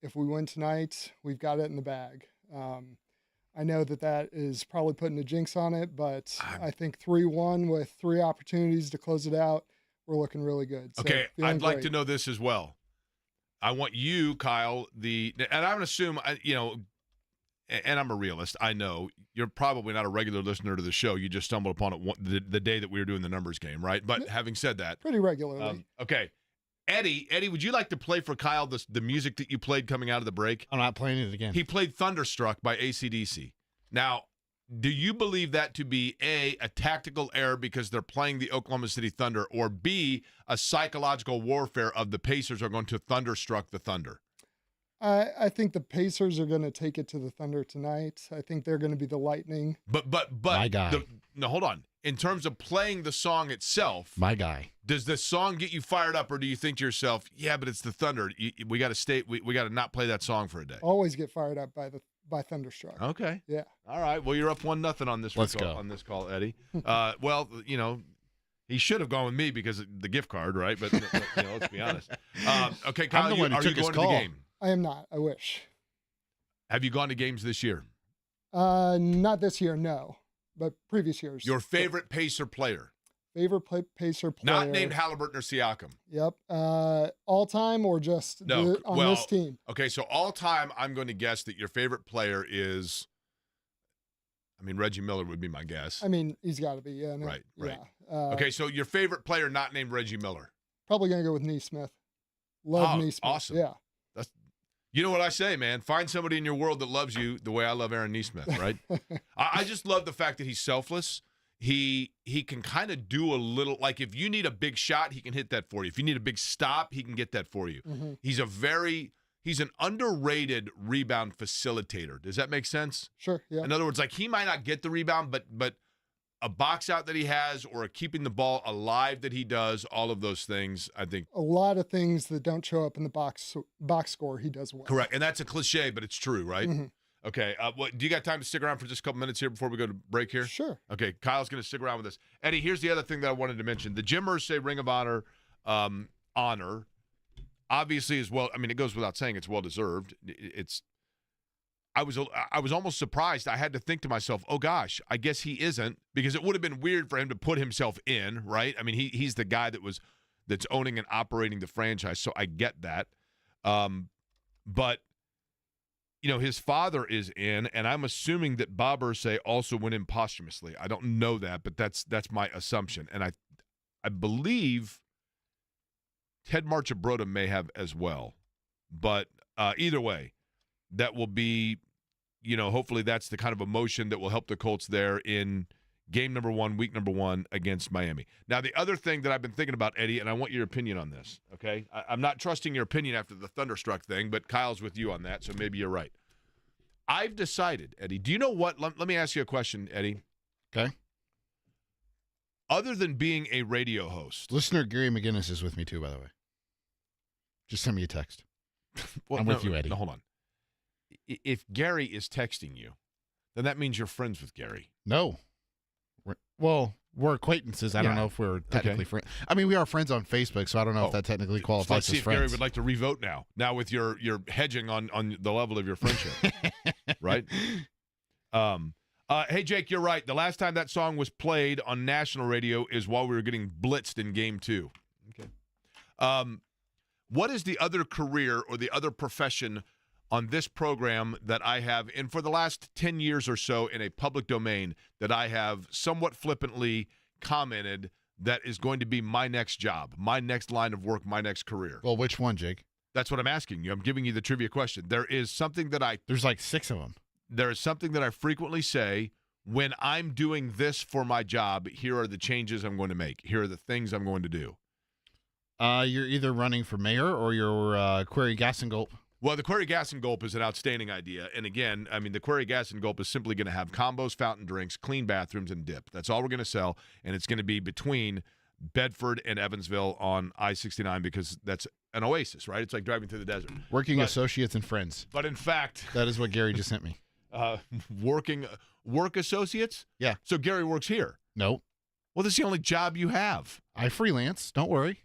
C: if we win tonight, we've got it in the bag. I know that is probably putting a jinx on it, but I think 3-1 with 3 opportunities to close it out, we're looking really good. So
A: Okay,
C: feeling
A: I'd like
C: great.
A: to know this as well. I want you, Kyle, and I'm going to assume, and I'm a realist. I know you're probably not a regular listener to the show. You just stumbled upon it the day that we were doing the numbers game, right? But having said that,
C: Pretty regularly.
A: okay. Eddie, would you like to play for Kyle the music that you played coming out of the break?
B: I'm not playing it again.
A: He played Thunderstruck by AC/DC. Now, do you believe that to be A, a tactical error because they're playing the Oklahoma City Thunder, or B, a psychological warfare of the Pacers are going to Thunderstruck the Thunder?
C: I think the Pacers are going to take it to the Thunder tonight. I think they're going to be the Lightning.
A: But
B: My guy.
A: No, hold on. In terms of playing the song itself,
B: My guy.
A: does the song get you fired up, or do you think to yourself, yeah, but it's the Thunder. We got to stay. We got to not play that song for a day.
C: Always get fired up by Thunderstruck.
A: Okay.
C: Yeah.
A: All right. Well, you're up 1-0 on this.
B: Let's
A: call,
B: go.
A: on this call, Eddie. Well, he should have gone with me because of the gift card, right? But let's be honest. Okay, Kyle,
B: I'm the one who
A: are
B: took
A: you
B: his
A: going to
B: call.
A: the game?
C: I am not. I wish.
A: Have you gone to games this year?
C: Not this year, no. But previous years.
A: Your favorite Pacer player?
C: Favorite Pacer player.
A: Not named Halliburton or Siakam.
C: Yep. All time or just
A: No.
C: on
A: well,
C: this team?
A: Okay, so all time, I'm going to guess that your favorite player is, Reggie Miller would be my guess.
C: He's got to be. Yeah. No,
A: Right.
C: Yeah.
A: Okay, so your favorite player not named Reggie Miller.
C: Probably going to go with Neesmith. Love Neesmith.
A: Awesome.
C: Yeah.
A: You know what I say, man? Find somebody in your world that loves you the way I love Aaron Neesmith, right? I just love the fact that he's selfless. He can kind of do a little, like if you need a big shot, he can hit that for you. If you need a big stop, he can get that for you.
C: Mm-hmm.
A: He's an underrated rebound facilitator. Does that make sense?
C: Sure. Yeah.
A: In other words, like he might not get the rebound, but a box out that he has or a keeping the ball alive that he does, all of those things, I think.
C: A lot of things that don't show up in the box score, he does well.
A: Correct. And that's a cliche, but it's true, right?
C: Mm-hmm.
A: Okay. Do you got time to stick around for just a couple minutes here before we go to break here?
C: Sure.
A: Okay. Kyle's going to stick around with us. Eddie, here's the other thing that I wanted to mention. The Jim Irsay Ring of Honor honor. Obviously, as well. I mean, it goes without saying it's well deserved. I was almost surprised. I had to think to myself, oh gosh, I guess he isn't, because it would have been weird for him to put himself in, right? I mean, he's the guy that's owning and operating the franchise, so I get that. But his father is in, and I'm assuming that Bob Irsay also went in posthumously. I don't know that, but that's my assumption, and I believe Ted Marchibroda may have as well. But either way, that will be, hopefully that's the kind of emotion that will help the Colts there in game number 1, week number 1 against Miami. Now, the other thing that I've been thinking about, Eddie, and I want your opinion on this, okay? I'm not trusting your opinion after the Thunderstruck thing, but Kyle's with you on that, so maybe you're right. I've decided, Eddie, do you know what? Let me ask you a question, Eddie.
B: Okay.
A: Other than being a radio host.
B: Listener Gary McGinnis is with me too, by the way. Just send me a text.
A: Well,
B: I'm with you, Eddie.
A: No, hold on. If Gary is texting you, then that means you're friends with Gary.
B: No. We're acquaintances. I don't know if we're technically friends. I mean, we are friends on Facebook, so I don't know if that technically qualifies
A: let's see
B: as
A: if
B: friends.
A: Gary would like to revote now. Now with your hedging on the level of your friendship, right? Hey, Jake, you're right. The last time that song was played on national radio is while we were getting blitzed in Game 2. Okay. What is the other career or the other profession on this program that I have, and for the last 10 years or so in a public domain, that I have somewhat flippantly commented that is going to be my next job, my next line of work, my next career?
B: Well, which one, Jake?
A: That's what I'm asking you. I'm giving you the trivia question. There is something that
B: There's like 6 of them.
A: There is something that I frequently say when I'm doing this for my job. Here are the changes I'm going to make. Here are the things I'm going to do.
B: You're either running for mayor or you're Query Gas and Gulp.
A: Well, the Query Gas and Gulp is an outstanding idea. And again, I mean, the Query Gas and Gulp is simply going to have combos, fountain drinks, clean bathrooms, and dip. That's all we're going to sell. And it's going to be between Bedford and Evansville on I-69, because that's an oasis, right? It's like driving through the desert.
B: Working associates and friends.
A: But in fact,
B: that is what Gary just sent me.
A: Work associates?
B: Yeah.
A: So Gary works here?
B: No.
A: Well, this is the only job you have.
B: I freelance. Don't worry.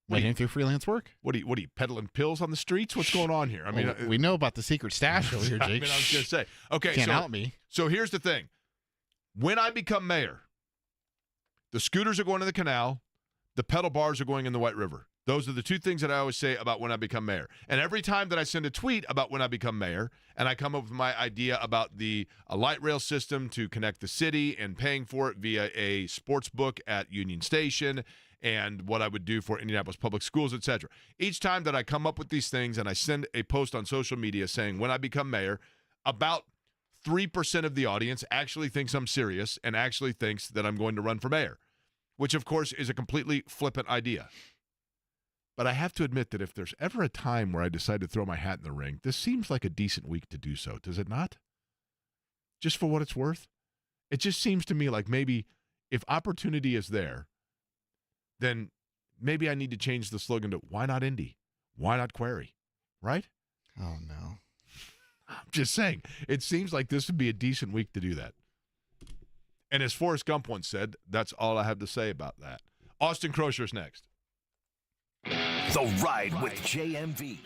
B: Making through freelance work.
A: What are you peddling pills on the streets? What's going on here? I mean,
B: we know about the secret stash over here, Jake.
A: I mean, I was going to say. Okay,
B: Can't out me.
A: So here's the thing. When I become mayor, the scooters are going to the canal, the pedal bars are going in the White River. Those are the two things that I always say about when I become mayor. And every time that I send a tweet about when I become mayor, and I come up with my idea about a light rail system to connect the city and paying for it via a sports book at Union Station, and what I would do for Indianapolis Public Schools, etc. Each time that I come up with these things and I send a post on social media saying when I become mayor, about 3% of the audience actually thinks I'm serious and actually thinks that I'm going to run for mayor, which of course is a completely flippant idea. But I have to admit that if there's ever a time where I decide to throw my hat in the ring, this seems like a decent week to do so, does it not? Just for what it's worth? It just seems to me like maybe if opportunity is there, then maybe I need to change the slogan to why not Indy? Why not Query? Right?
B: Oh, no.
A: I'm just saying, it seems like this would be a decent week to do that. And as Forrest Gump once said, that's all I have to say about that. Austin Crocher's next.
D: The Ride with JMV.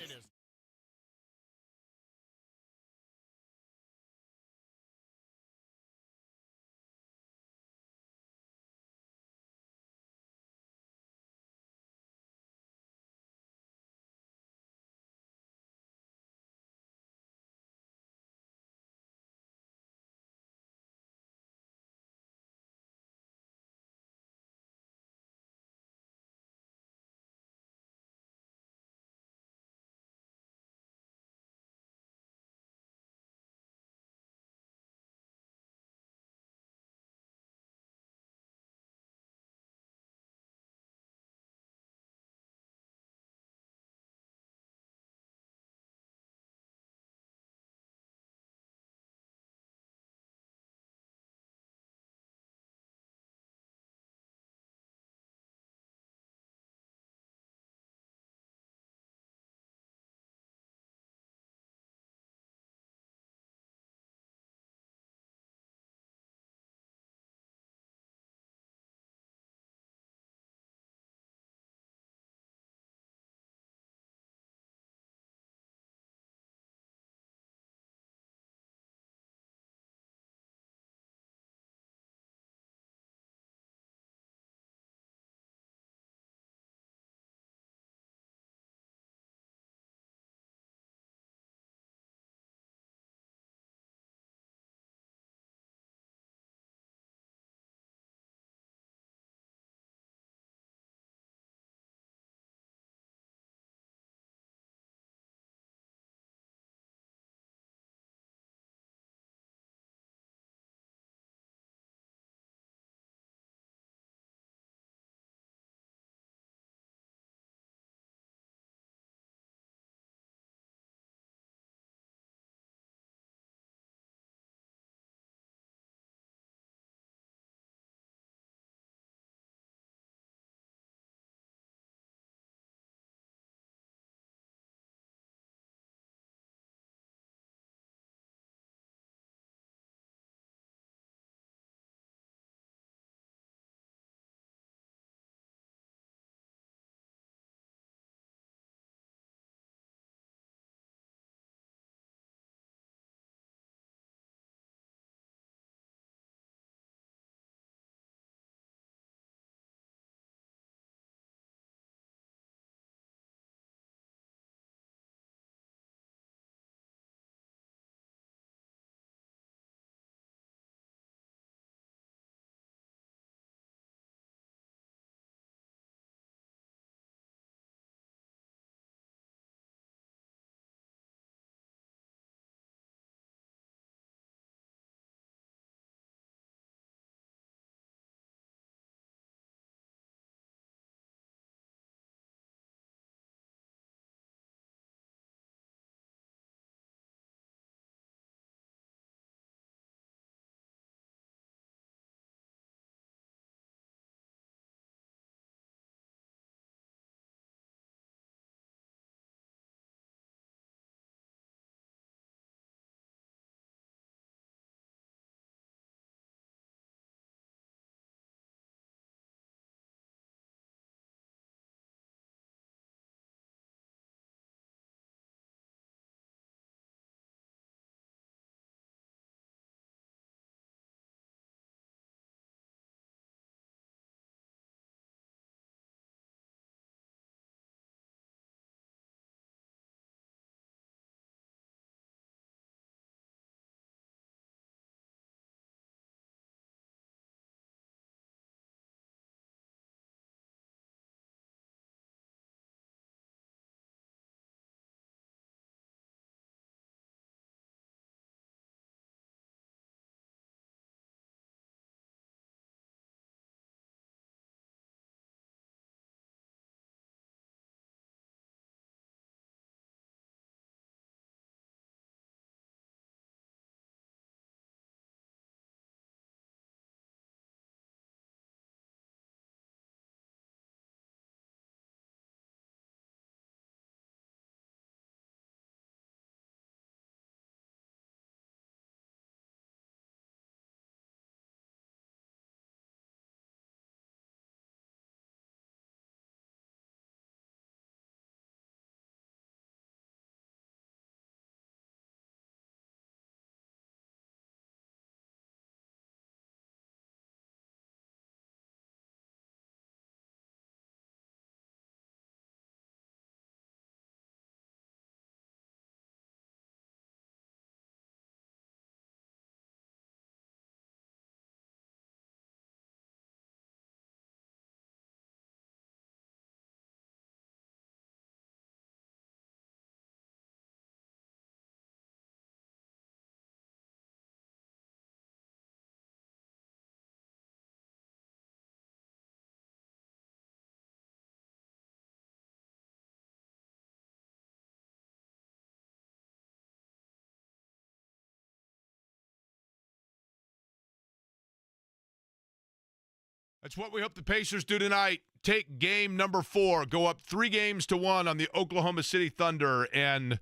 A: That's what we hope the Pacers do tonight. Take game number 4, go up 3-1 on the Oklahoma City Thunder, and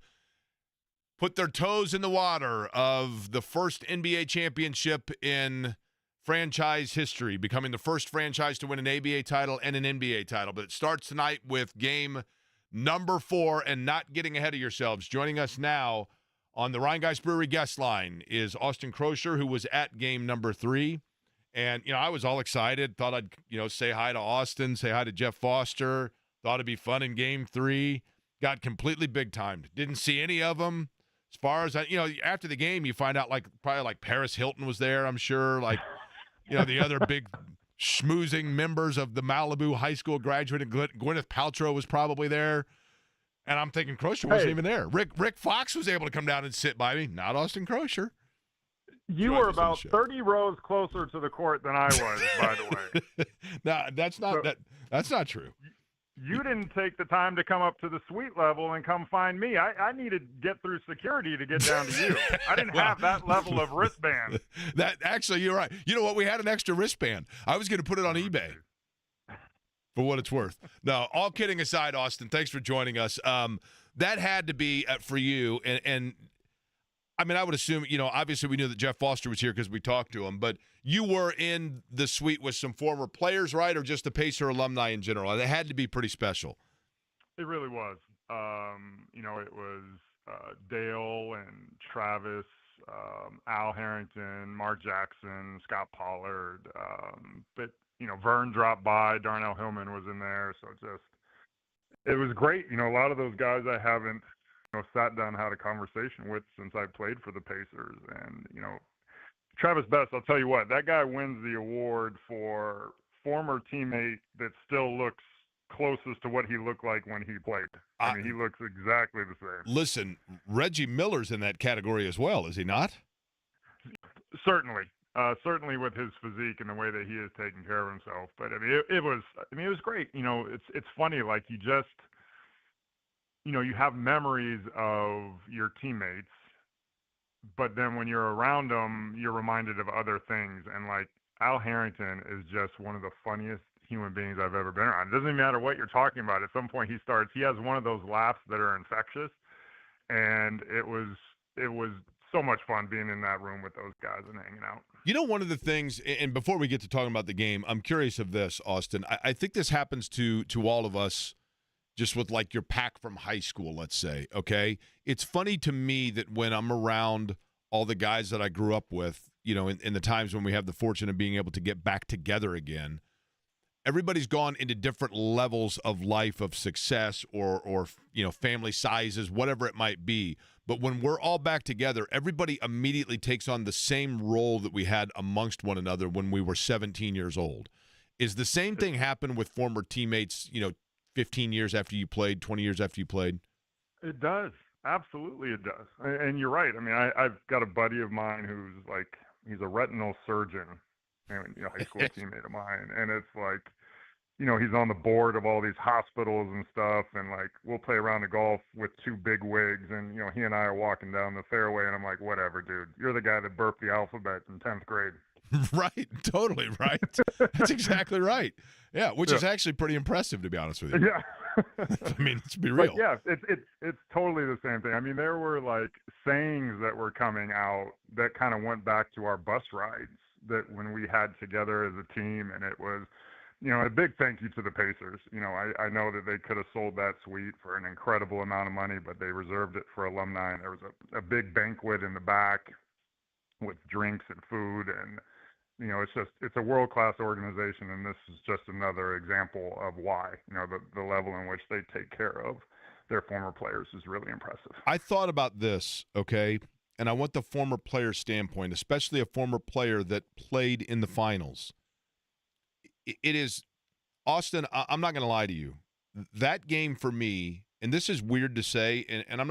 A: put their toes in the water of the first NBA championship in franchise history, becoming the first franchise to win an ABA title and an NBA title. But it starts tonight with game number 4, and not getting ahead of yourselves. Joining us now on the Rhinegeist Brewery guest line is Austin Crocher, who was at game number 3. And, I was all excited, thought I'd, say hi to Austin, say hi to Jeff Foster, thought it'd be fun in game 3. Got completely big-timed. Didn't see any of them. As far as, after the game, you find out, probably Paris Hilton was there, I'm sure. The other big schmoozing members of the Malibu high school graduate, and Gwyneth Paltrow was probably there. And I'm thinking Crocher wasn't even there. Rick Fox was able to come down and sit by me, not Austin Crocher.
E: You were about 30 rows closer to the court than I was, by the way.
A: No, that's not true.
E: You didn't take the time to come up to the suite level and come find me. I needed to get through security to get down to you. I didn't have that level of wristband.
A: Actually, you're right. You know what? We had an extra wristband. I was going to put it on eBay for what it's worth. No, all kidding aside, Austin, thanks for joining us. That had to be for you, and I mean, I would assume, obviously we knew that Jeff Foster was here because we talked to him, but you were in the suite with some former players, right, or just the Pacer alumni in general? It had to be pretty special.
E: It really was. It was Dale and Travis, Al Harrington, Mark Jackson, Scott Pollard. But Vern dropped by. Darnell Hillman was in there. So it was great. A lot of those guys I haven't sat down and had a conversation with since I played for the Pacers. And, Travis Best, I'll tell you what, that guy wins the award for former teammate that still looks closest to what he looked like when he played. I mean, he looks exactly the same.
A: Listen, Reggie Miller's in that category as well, is he not?
E: Certainly. Certainly with his physique and the way that he is taking care of himself. But I mean, it was great. It's funny, you have memories of your teammates, but then when you're around them, you're reminded of other things. And Al Harrington is just one of the funniest human beings I've ever been around. It doesn't matter what you're talking about. At some point he has one of those laughs that are infectious. And it was so much fun being in that room with those guys and hanging out.
A: One of the things, and before we get to talking about the game, I'm curious of this, Austin. I think this happens to all of us, just with your pack from high school, let's say, okay? It's funny to me that when I'm around all the guys that I grew up with, in the times when we have the fortune of being able to get back together again, everybody's gone into different levels of life, of success or family sizes, whatever it might be. But when we're all back together, everybody immediately takes on the same role that we had amongst one another when we were 17 years old. Is the same thing happen with former teammates, 15 years after you played, 20 years after you played?
E: It does. Absolutely it does. And you're right. I mean, I've got a buddy of mine who's he's a retinal surgeon, high school teammate of mine. And it's he's on the board of all these hospitals and stuff. And we'll play around the golf with 2 big wigs. And, he and I are walking down the fairway and I'm like, whatever, dude, you're the guy that burped the alphabet in 10th grade.
A: Right. Totally right. That's exactly right. Yeah. Which is actually pretty impressive, to be honest with you.
E: Yeah.
A: I mean, let's be real.
E: But yeah, it's totally the same thing. I mean, there were sayings that were coming out that kind of went back to our bus rides that when we had together as a team, and it was, a big thank you to the Pacers. I know that they could have sold that suite for an incredible amount of money, but they reserved it for alumni. And there was a big banquet in the back with drinks and food, and it's a world-class organization, and this is just another example of why, the level in which they take care of their former players is really impressive.
A: I thought about this, okay, and I want the former player standpoint, especially a former player that played in the finals. It is, Austin, I'm not going to lie to you. That game for me, and this is weird to say, and I'm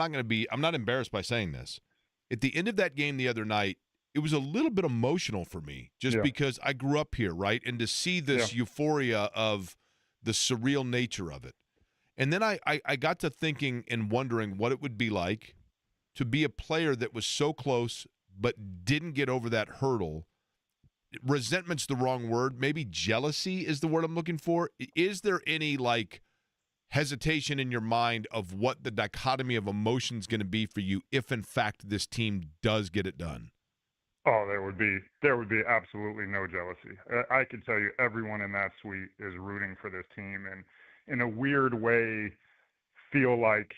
A: not embarrassed by saying this. At the end of that game the other night, it was a little bit emotional for me just because I grew up here, right? And to see this euphoria of the surreal nature of it. And then I got to thinking and wondering what it would be like to be a player that was so close but didn't get over that hurdle resentment's the wrong word. Maybe jealousy is the word I'm looking for. Is there any like hesitation in your mind of what the dichotomy of emotions going to be for you if in fact this team does get it done?
E: Oh, there would be absolutely no jealousy. I can tell you, everyone in that suite is rooting for this team, and in a weird way, feel like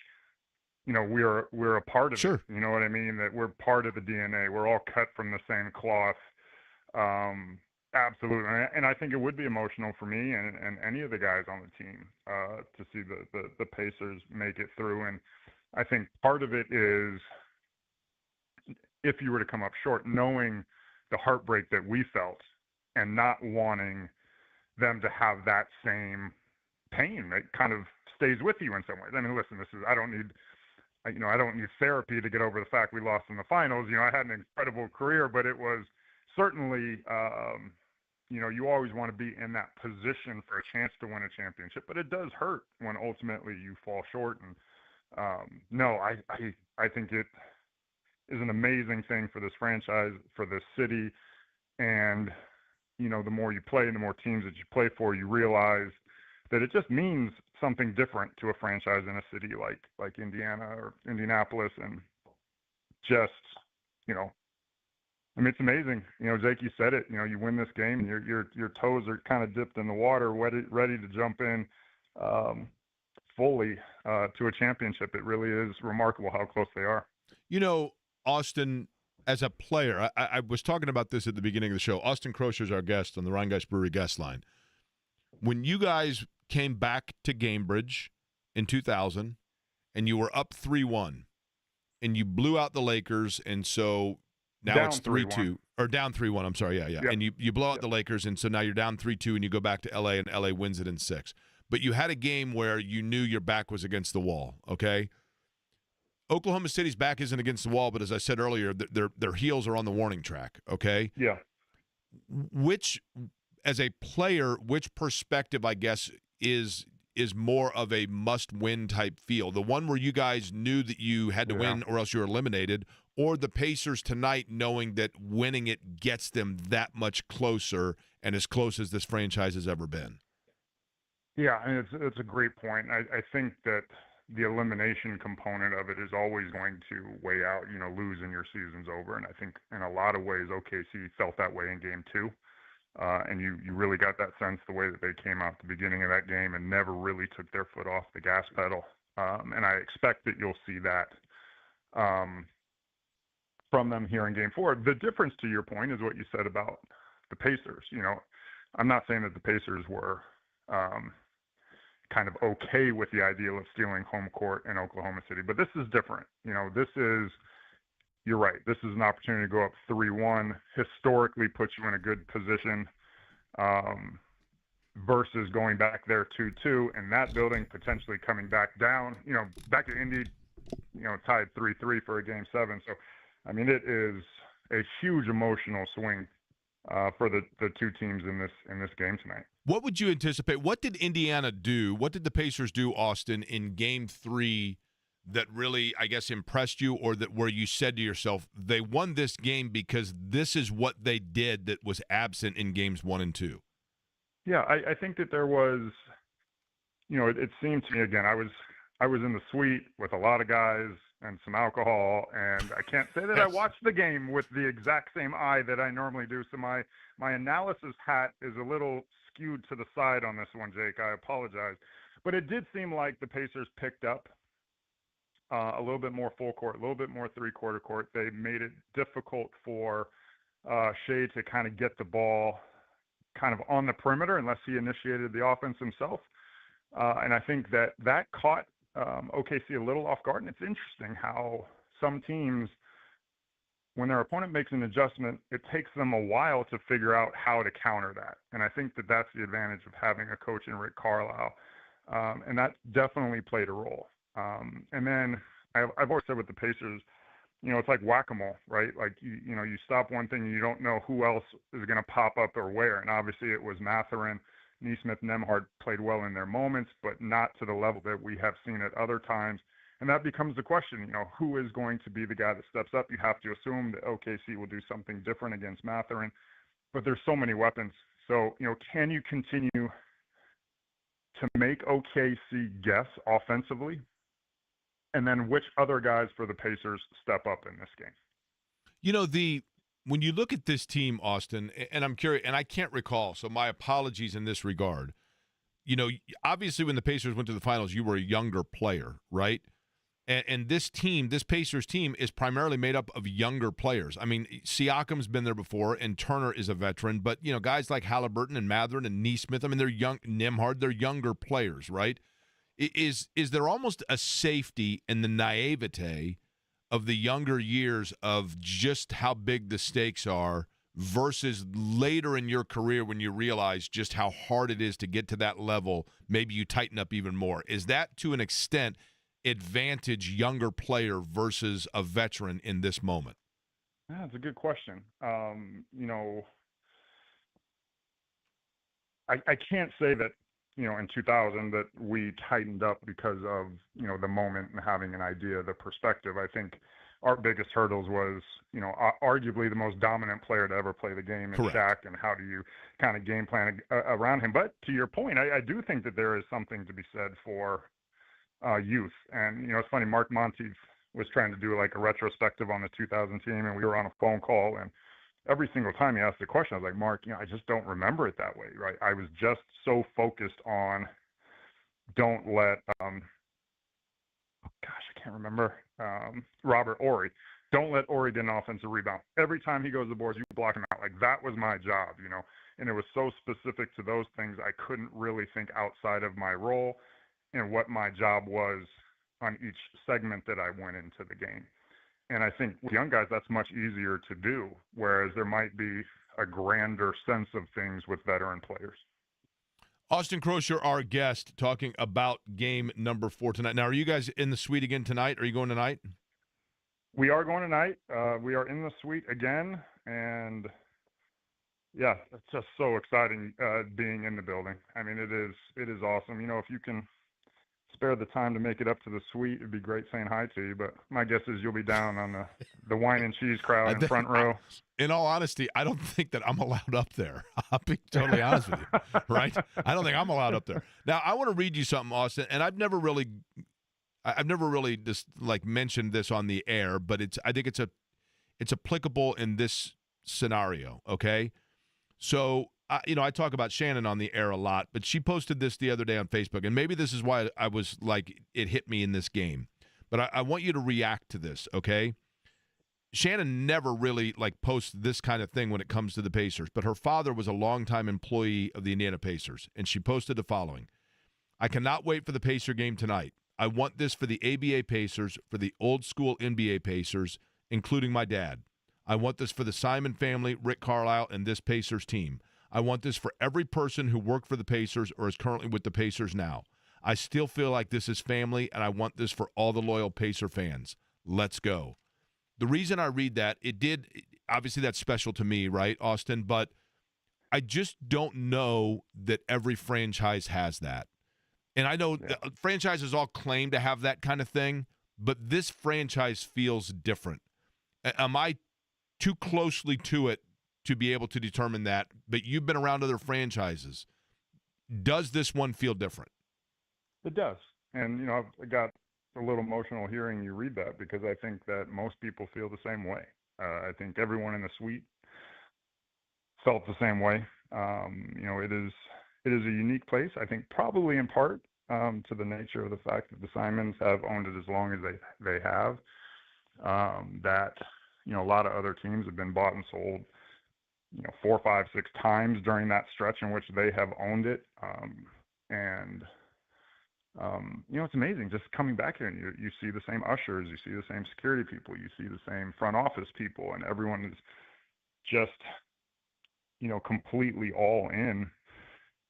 E: we're a part of
A: Sure.
E: it. You know what I mean? That we're part of the DNA. We're all cut from the same cloth. Absolutely, and I think it would be emotional for me and any of the guys on the team to see the Pacers make it through. And I think part of it is, if you were to come up short, knowing the heartbreak that we felt and not wanting them to have that same pain that kind of stays with you in some ways. I mean, listen, I don't need therapy to get over the fact we lost in the finals. I had an incredible career, but it was certainly, you always want to be in that position for a chance to win a championship, but it does hurt when ultimately you fall short. And no, I think it is an amazing thing for this franchise, for this city. And, the more you play and the more teams that you play for, you realize that it just means something different to a franchise in a city like Indiana or Indianapolis. And just, I mean, it's amazing. Jake, you said it. You win this game, and your toes are kind of dipped in the water, ready to jump in fully to a championship. It really is remarkable how close they are.
A: Austin, as a player, I was talking about this at the beginning of the show. Austin Crocher is our guest on the Rhinegeist Brewery guest line. When you guys came back to Gamebridge in 2000, and you were up 3-1, and you blew out the Lakers, and so now
E: down
A: it's 3-2 or down 3-1. I'm sorry, yeah.
E: Yep.
A: And you blow out the Lakers, and so now you're down 3-2, and you go back to LA, and LA wins it in 6. But you had a game where you knew your back was against the wall. Okay. Oklahoma City's back isn't against the wall, but as I said earlier, their heels are on the warning track. Okay.
E: Yeah.
A: As a player, which perspective, I guess, is more of a must-win type feel? The one where you guys knew that you had to win or else you were eliminated, or the Pacers tonight knowing that winning it gets them that much closer and as close as this franchise has ever been?
E: Yeah, I mean, it's a great point. I think that the elimination component of it is always going to weigh out, losing your season's over. And I think in a lot of ways, OKC felt that way in game 2. And you really got that sense the way that they came out at the beginning of that game and never really took their foot off the gas pedal. And I expect that you'll see that from them here in game 4. The difference, to your point, is what you said about the Pacers. I'm not saying that the Pacers were kind of okay with the idea of stealing home court in Oklahoma City, but this is different. You're right. This is an opportunity to go up 3-1, historically puts you in a good position versus going back there 2-2 and that building potentially coming back down, back to Indy, tied 3-3 for a game 7. So, I mean, it is a huge emotional swing for the two teams in this game tonight.
A: What would you anticipate? What did Indiana do? What did the Pacers do, Austin, in game 3 that really, I guess, impressed you, or that where you said to yourself, they won this game because this is what they did that was absent in games 1 and 2?
E: Yeah, I think that there was, it seemed to me, again, I was in the suite with a lot of guys and some alcohol, and I can't say that I watched the game with the exact same eye that I normally do. So my analysis hat is a little skewed to the side on this one, Jake. I apologize. But it did seem like the Pacers picked up a little bit more full court, a little bit more three-quarter court. They made it difficult for Shea to kind of get the ball kind of on the perimeter unless he initiated the offense himself. And I think that caught OKC a little off guard. And it's interesting how some teams, when their opponent makes an adjustment, it takes them a while to figure out how to counter that. And I think that that's the advantage of having a coach in Rick Carlisle. And that definitely played a role. And then I've always said with the Pacers, it's like whack-a-mole, right? Like, you stop one thing and you don't know who else is going to pop up or where. And obviously it was Mathurin, Nesmith, Nembhard played well in their moments, but not to the level that we have seen at other times. And that becomes the question, who is going to be the guy that steps up? You have to assume that OKC will do something different against Mathurin. but there's so many weapons. So, can you continue to make OKC guess offensively? And then which other guys for the Pacers step up in this game?
A: When you look at this team, Austin, and I'm curious, and I can't recall, so my apologies in this regard. Obviously when the Pacers went to the finals, you were a younger player, right? And this Pacers team is primarily made up of younger players. I mean, Siakam's been there before, and Turner is a veteran. But, guys like Halliburton and Mathurin and Nesmith, I mean, they're young. Nembhard, they're younger players, right? Is there almost a safety in the naivete of the younger years of just how big the stakes are versus later in your career when you realize just how hard it is to get to that level, maybe you tighten up even more? Is that, to an extent, advantage younger player versus a veteran in this moment?
E: Yeah, that's a good question. I can't say that, in 2000 that we tightened up because of, the moment and having an idea, the perspective. I think our biggest hurdles was, arguably the most dominant player to ever play the game in Shaq, and how do you kind of game plan around him. But to your point, I do think that there is something to be said for youth. And, it's funny, Mark Monteith was trying to do like a retrospective on the 2000 team, and we were on a phone call, and every single time he asked the question, I was like, Mark, I just don't remember it that way, right? I was just so focused on don't let, I can't remember, Robert Horry. Don't let Horry get an offensive rebound. Every time he goes to the boards, you block him out. Like, that was my job, and it was so specific to those things, I couldn't really think outside of my role and what my job was on each segment that I went into the game. And I think with young guys, that's much easier to do, whereas there might be a grander sense of things with veteran players.
A: Austin Crocher, our guest, talking about game number 4 tonight. Now, are you guys in the suite again tonight? Are you going tonight?
E: We are going tonight. We are in the suite again, and yeah, it's just so exciting being in the building. I mean, it is awesome. If you can spare the time to make it up to the suite, it'd be great saying hi to you, but my guess is you'll be down on the wine and cheese crowd in front row.
A: In all honesty, I don't think that I'm allowed up there. I'll be totally honest with you, right? I don't think I'm allowed up there. Now, I want to read you something, Austin, and I've never really just like mentioned this on the air, but I think it's applicable in this scenario, okay? So, I talk about Shannon on the air a lot, but she posted this the other day on Facebook, and maybe this is why I was like, it hit me in this game. But I want you to react to this, okay? Shannon never really posts this kind of thing when it comes to the Pacers, but her father was a longtime employee of the Indiana Pacers, and she posted the following: I cannot wait for the Pacer game tonight. I want this for the ABA Pacers, for the old school NBA Pacers, including my dad. I want this for the Simon family, Rick Carlisle, and this Pacers team. I want this for every person who worked for the Pacers or is currently with the Pacers now. I still feel like this is family, and I want this for all the loyal Pacer fans. Let's go. The reason I read that, obviously that's special to me, right, Austin? But I just don't know that every franchise has that. And I know franchises all claim to have that kind of thing, but this franchise feels different. Am I too closely to it to be able to determine that? But you've been around other franchises. Does this one feel different?
E: It does. And, I got a little emotional hearing you read that, because I think that most people feel the same way. I think everyone in the suite felt the same way. It is a unique place, I think, probably in part to the nature of the fact that the Simons have owned it as long as they have. That, a lot of other teams have been bought and sold, 4, 5, 6 times during that stretch in which they have owned it. It's amazing just coming back here, and you see the same ushers, you see the same security people, you see the same front office people, and everyone is just, completely all in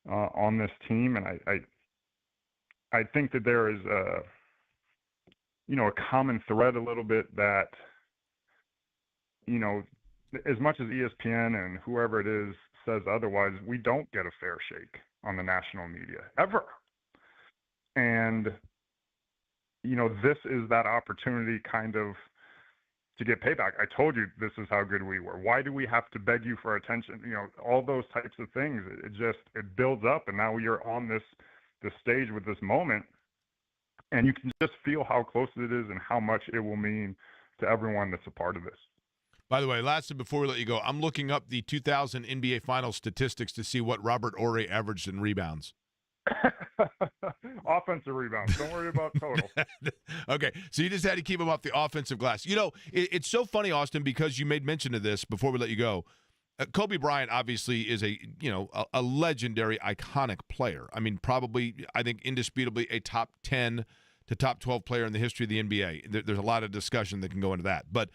E: on this team. And I think that there is a common thread a little bit that, as much as ESPN and whoever it is says otherwise, we don't get a fair shake on the national media ever. And, this is that opportunity kind of to get payback. I told you this is how good we were. Why do we have to beg you for attention? All those types of things. It builds up, and now you're on this stage with this moment, and you can just feel how close it is and how much it will mean to everyone that's a part of this.
A: By the way, lastly, before we let you go, I'm looking up the 2000 NBA Finals statistics to see what Robert Horry averaged in rebounds.
E: Offensive rebounds. Don't worry about total.
A: Okay, so you just had to keep him off the offensive glass. It's so funny, Austin, because you made mention of this before we let you go. Kobe Bryant obviously is a legendary, iconic player. I mean, probably, I think, indisputably a top 10 to top 12 player in the history of the NBA. There's a lot of discussion that can go into that. But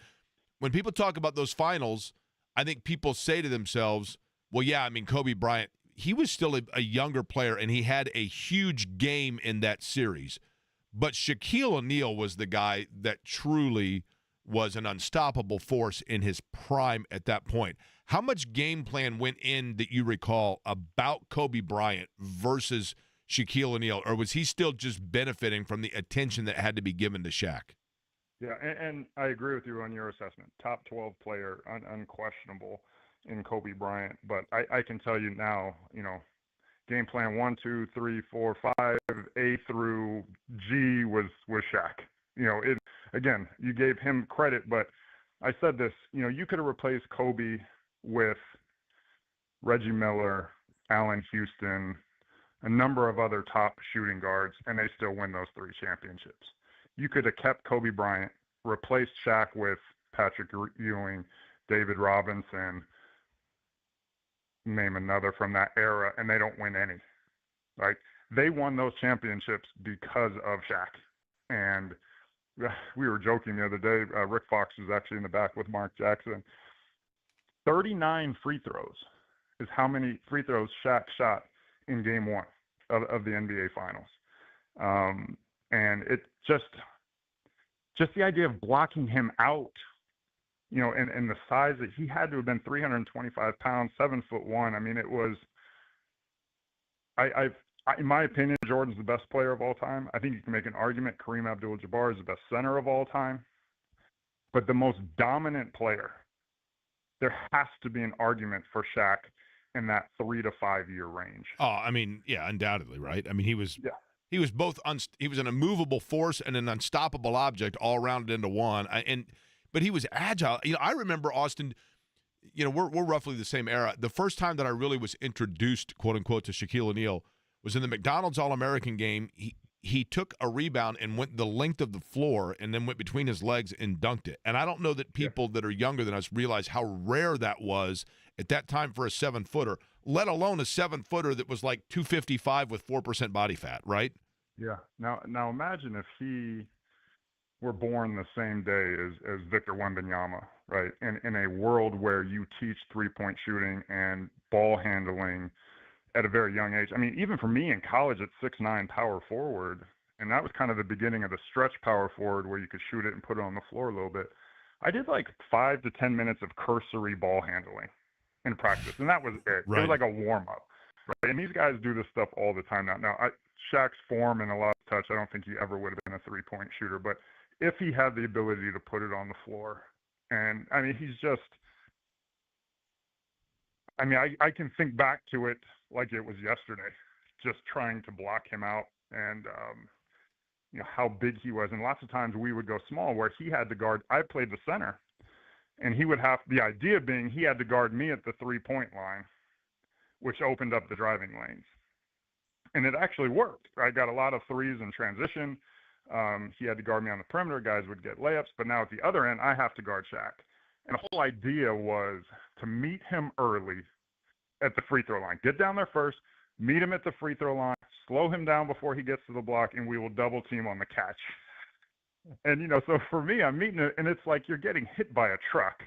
A: when people talk about those finals, I think people say to themselves, well, yeah, I mean, Kobe Bryant, he was still a younger player, and he had a huge game in that series. But Shaquille O'Neal was the guy that truly was an unstoppable force in his prime at that point. How much game plan went in that you recall about Kobe Bryant versus Shaquille O'Neal, or was he still just benefiting from the attention that had to be given to Shaq?
E: Yeah, and I agree with you on your assessment. Top 12 player, unquestionable in Kobe Bryant. But I can tell you now, game plan 1, 2, 3, 4, 5, A through G was Shaq. Again, you gave him credit, but I said this, you could have replaced Kobe with Reggie Miller, Allen Houston, a number of other top shooting guards, and they still win those 3 championships. You could have kept Kobe Bryant, replaced Shaq with Patrick Ewing, David Robinson, name another from that era, and they don't win any, right? They won those championships because of Shaq. And we were joking the other day, Rick Fox was actually in the back with Mark Jackson. 39 free throws is how many free throws Shaq shot in game 1 of the NBA Finals. And it just the idea of blocking him out, and the size that he had to have been 325 pounds, 7'1". I mean, it was, in my opinion, Jordan's the best player of all time. I think you can make an argument Kareem Abdul-Jabbar is the best center of all time. But the most dominant player, there has to be an argument for Shaq in that 3 to 5 year range.
A: Oh, I mean, yeah, undoubtedly, right? I mean, he was both he was an immovable force and an unstoppable object all rounded into one. But he was agile. I remember, Austin, we're roughly the same era. The first time that I really was introduced, quote unquote, to Shaquille O'Neal was in the McDonald's All-American game. He took a rebound and went the length of the floor and then went between his legs and dunked it. And I don't know that people that are younger than us realize how rare that was at that time for a 7-footer, let alone a 7-footer that was like 255 with 4% body fat, right?
E: Yeah. Now imagine if he were born the same day as Victor Wembanyama, right? In a world where you teach 3-point shooting and ball handling at a very young age. I mean, even for me in college at 6'9", power forward, and that was kind of the beginning of the stretch power forward where you could shoot it and put it on the floor a little bit. I did like 5 to 10 minutes of cursory ball handling in practice, and that was it.
A: Right.
E: It was like a warm-up. Right? And these guys do this stuff all the time now. Shaq's form and a lot of touch, I don't think he ever would have been a 3-point shooter, but if he had the ability to put it on the floor, and I mean, he's just, I mean, I can think back to it like it was yesterday, just trying to block him out and, how big he was. And lots of times we would go small where he had to guard, I played the center, and he would have, the idea being he had to guard me at the 3-point line, which opened up the driving lanes. And it actually worked. I got a lot of threes in transition. He had to guard me on the perimeter. Guys would get layups. But now at the other end, I have to guard Shaq. And the whole idea was to meet him early at the free throw line. Get down there first, meet him at the free throw line, slow him down before he gets to the block, and we will double team on the catch. And, so for me, I'm meeting it, and it's like you're getting hit by a truck.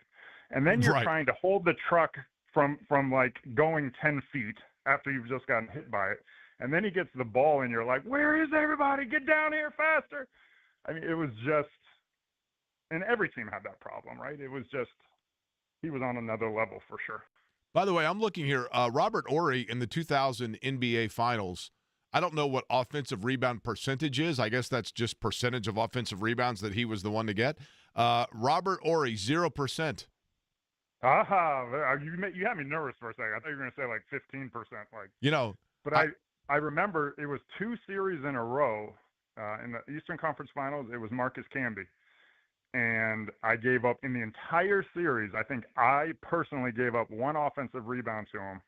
E: And then you're trying to hold the truck from like going 10 feet after you've just gotten hit by it. And then he gets the ball, and you're like, where is everybody? Get down here faster. I mean, it was just, and every team had that problem, right? It was just, he was on another level for sure.
A: By the way, I'm looking here. Robert Horry in the 2000 NBA Finals, I don't know what offensive rebound percentage is. I guess that's just percentage of offensive rebounds that he was the one to get. Robert Horry, 0%.
E: You had me nervous for a second. I thought you were going to say like 15%. But I remember it was 2 series in a row in the Eastern Conference Finals. It was Marcus Camby. And I gave up in the entire series. I think I personally gave up 1 offensive rebound to him.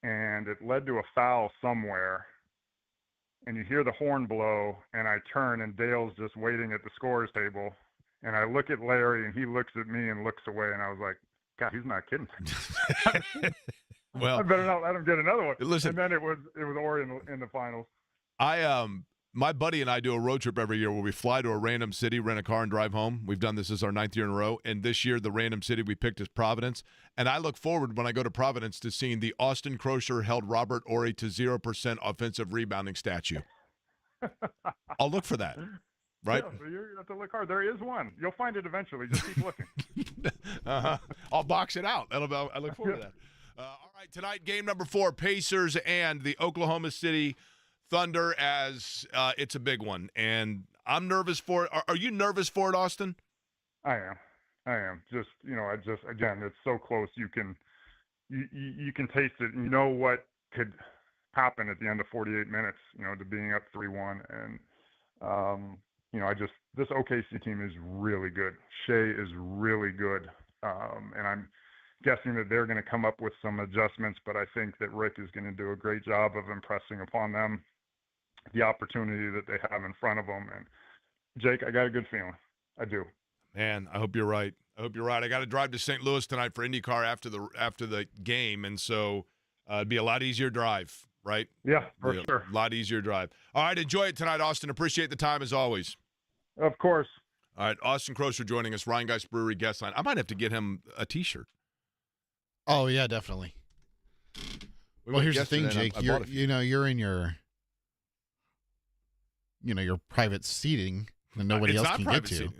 E: And it led to a foul somewhere. And you hear the horn blow, and I turn, and Dale's just waiting at the scorer's table. And I look at Larry, and he looks at me and looks away. And I was like, God, he's not kidding.
A: Well,
E: I better not let him get another one.
A: Listen,
E: and then it was Horry in the finals.
A: My buddy and I do a road trip every year where we fly to a random city, rent a car, and drive home. We've done this as our 9th year in a row. And this year, the random city we picked is Providence. And I look forward when I go to Providence to seeing the Austin Crocher held Robert Horry to 0% offensive rebounding statue. I'll look for that. Right?
E: Yeah, so you have to look hard. There is one. You'll find it eventually. Just keep looking.
A: I'll box it out. I look forward to that. All right, tonight, game number 4, Pacers and the Oklahoma City Thunder, as it's a big one. And I'm nervous for it. Are you nervous for it, Austin?
E: I am. Again, it's so close. You can taste it. And you know what could happen at the end of 48 minutes, to being up 3-1. And, this OKC team is really good. Shea is really good. And I'm guessing that they're going to come up with some adjustments, but I think that Rick is going to do a great job of impressing upon them the opportunity that they have in front of them. And Jake, I got a good feeling. I do.
A: Man, I hope you're right. I got to drive to St. Louis tonight for IndyCar after the game, and so it'd be a lot easier drive, right?
E: Yeah, for sure.
A: A lot easier drive. All right, enjoy it tonight, Austin. Appreciate the time as always.
E: Of course.
A: All right, Austin Crocher joining us, Ryan Geist Brewery guest line. I might have to get him a T-shirt.
B: Oh yeah, definitely. Well, here's the thing, Jake. You're in your private seating that nobody else can get to.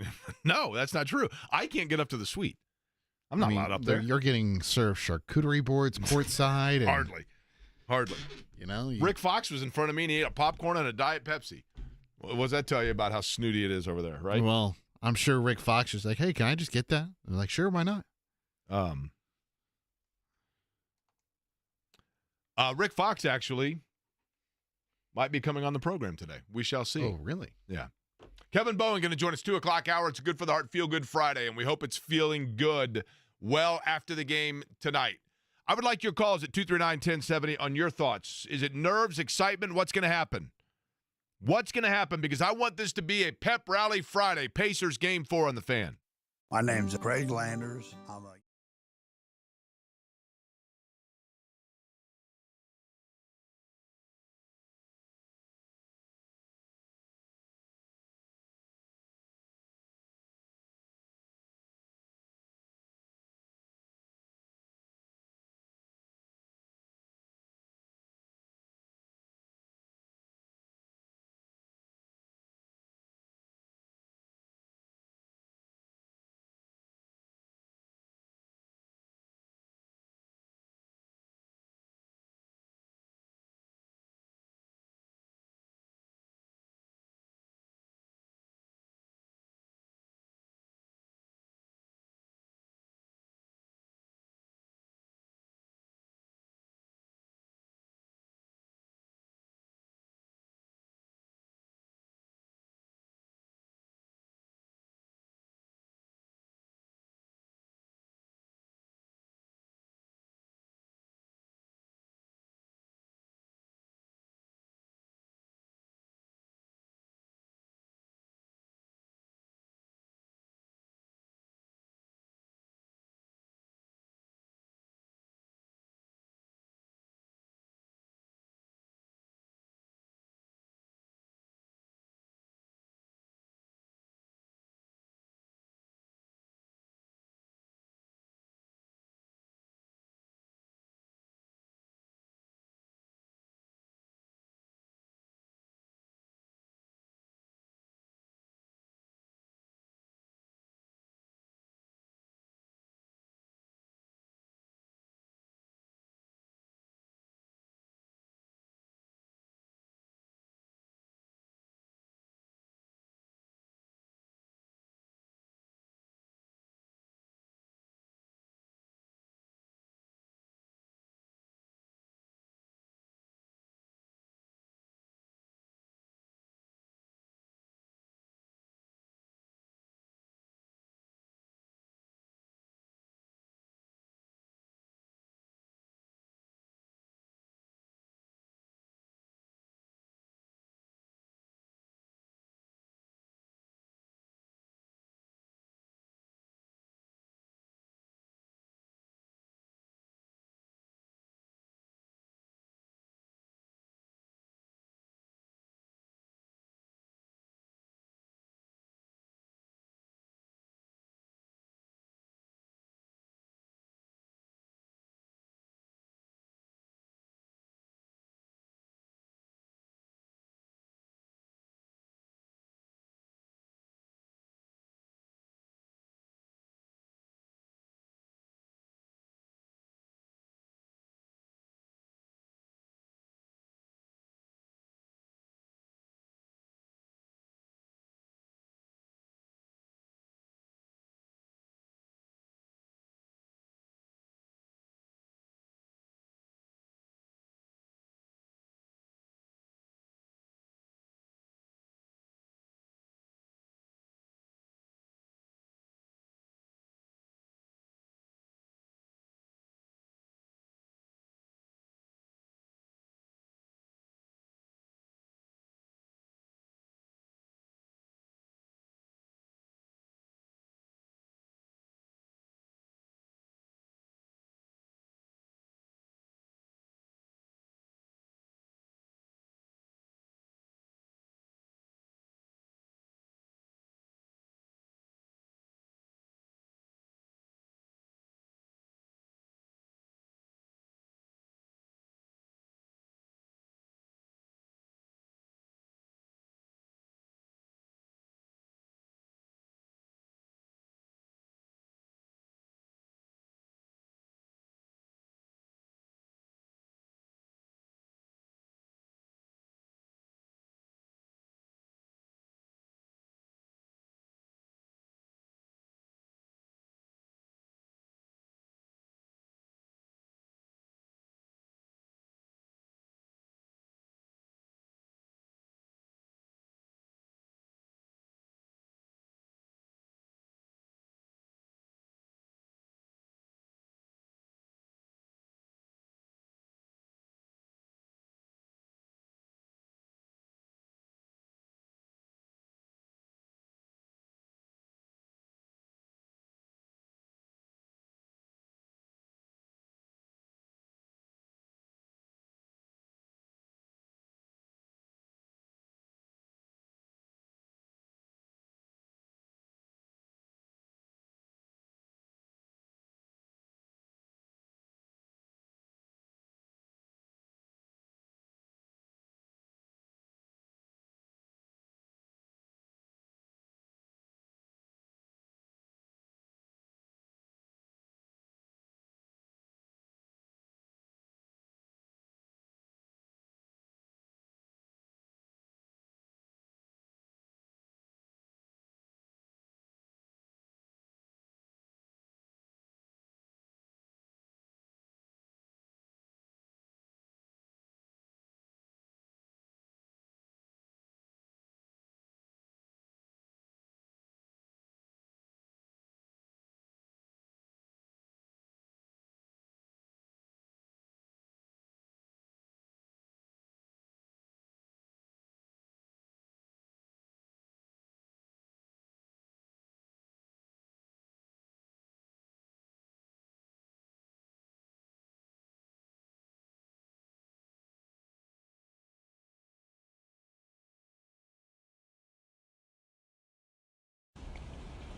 A: No, that's not true. I can't get up to the suite. I'm not allowed up there.
B: You're getting served charcuterie boards courtside.
A: Hardly. Rick Fox was in front of me and he ate a popcorn and a Diet Pepsi. What does that tell you about how snooty it is over there, right?
B: Well, I'm sure Rick Fox was like, hey, can I just get that? And they're like, sure, why not?
A: Rick Fox actually might be coming on the program today. We shall see.
B: Oh, really?
A: Yeah. Kevin Bowen going to join us 2 o'clock hour. It's a Good for the Heart Feel Good Friday, and we hope it's feeling good well after the game tonight. I would like your calls at 239-1070 on your thoughts. Is it nerves, excitement? What's going to happen? What's going to happen? Because I want this to be a pep rally Friday. Pacers game 4 on the Fan.
F: My name's Craig Landers. I'm a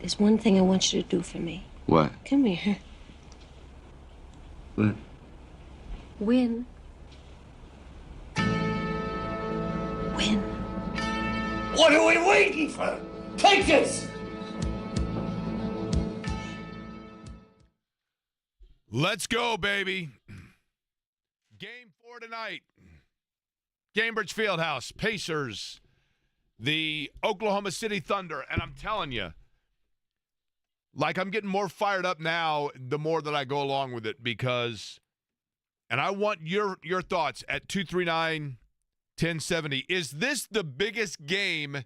G: There's one thing I want you to do for me.
H: What?
G: Come here.
H: What?
G: Win. Win.
D: What are we waiting for? Take this!
A: Let's go, baby. Game 4 tonight. Cambridge Fieldhouse, Pacers, the Oklahoma City Thunder. And I'm telling you, like, I'm getting more fired up now the more that I go along with it because, and I want your thoughts at 239-1070. Is this the biggest game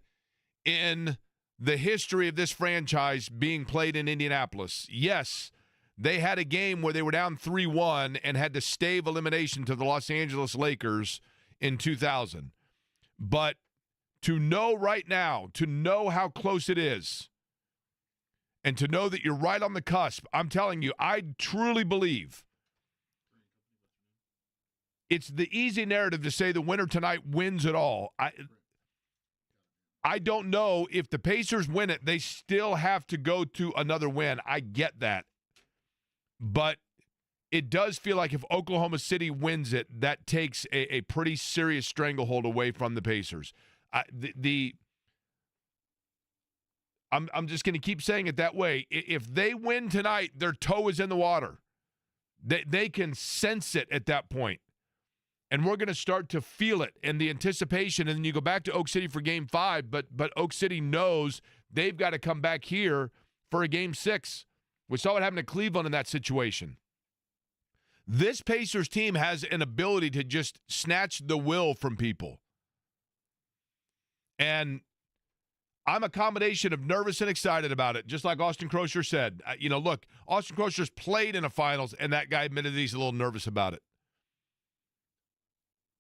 A: in the history of this franchise being played in Indianapolis? Yes. They had a game where they were down 3-1 and had to stave elimination to the Los Angeles Lakers in 2000. But to know right now, to know how close it is, and to know that you're right on the cusp, I'm telling you, I truly believe it's the easy narrative to say the winner tonight wins it all. I don't know if the Pacers win it, they still have to go to another win. I get that. But it does feel like if Oklahoma City wins it, that takes a pretty serious stranglehold away from the Pacers. I'm just going to keep saying it that way. If they win tonight, their toe is in the water. They can sense it at that point. And we're going to start to feel it and the anticipation. And then you go back to Oak City for Game 5, but Oak City knows they've got to come back here for a Game 6. We saw what happened to Cleveland in that situation. This Pacers team has an ability to just snatch the will from people. And I'm a combination of nervous and excited about it, just like Austin Crocher said. Look, Austin Crocher's played in a finals, and that guy admitted that he's a little nervous about it.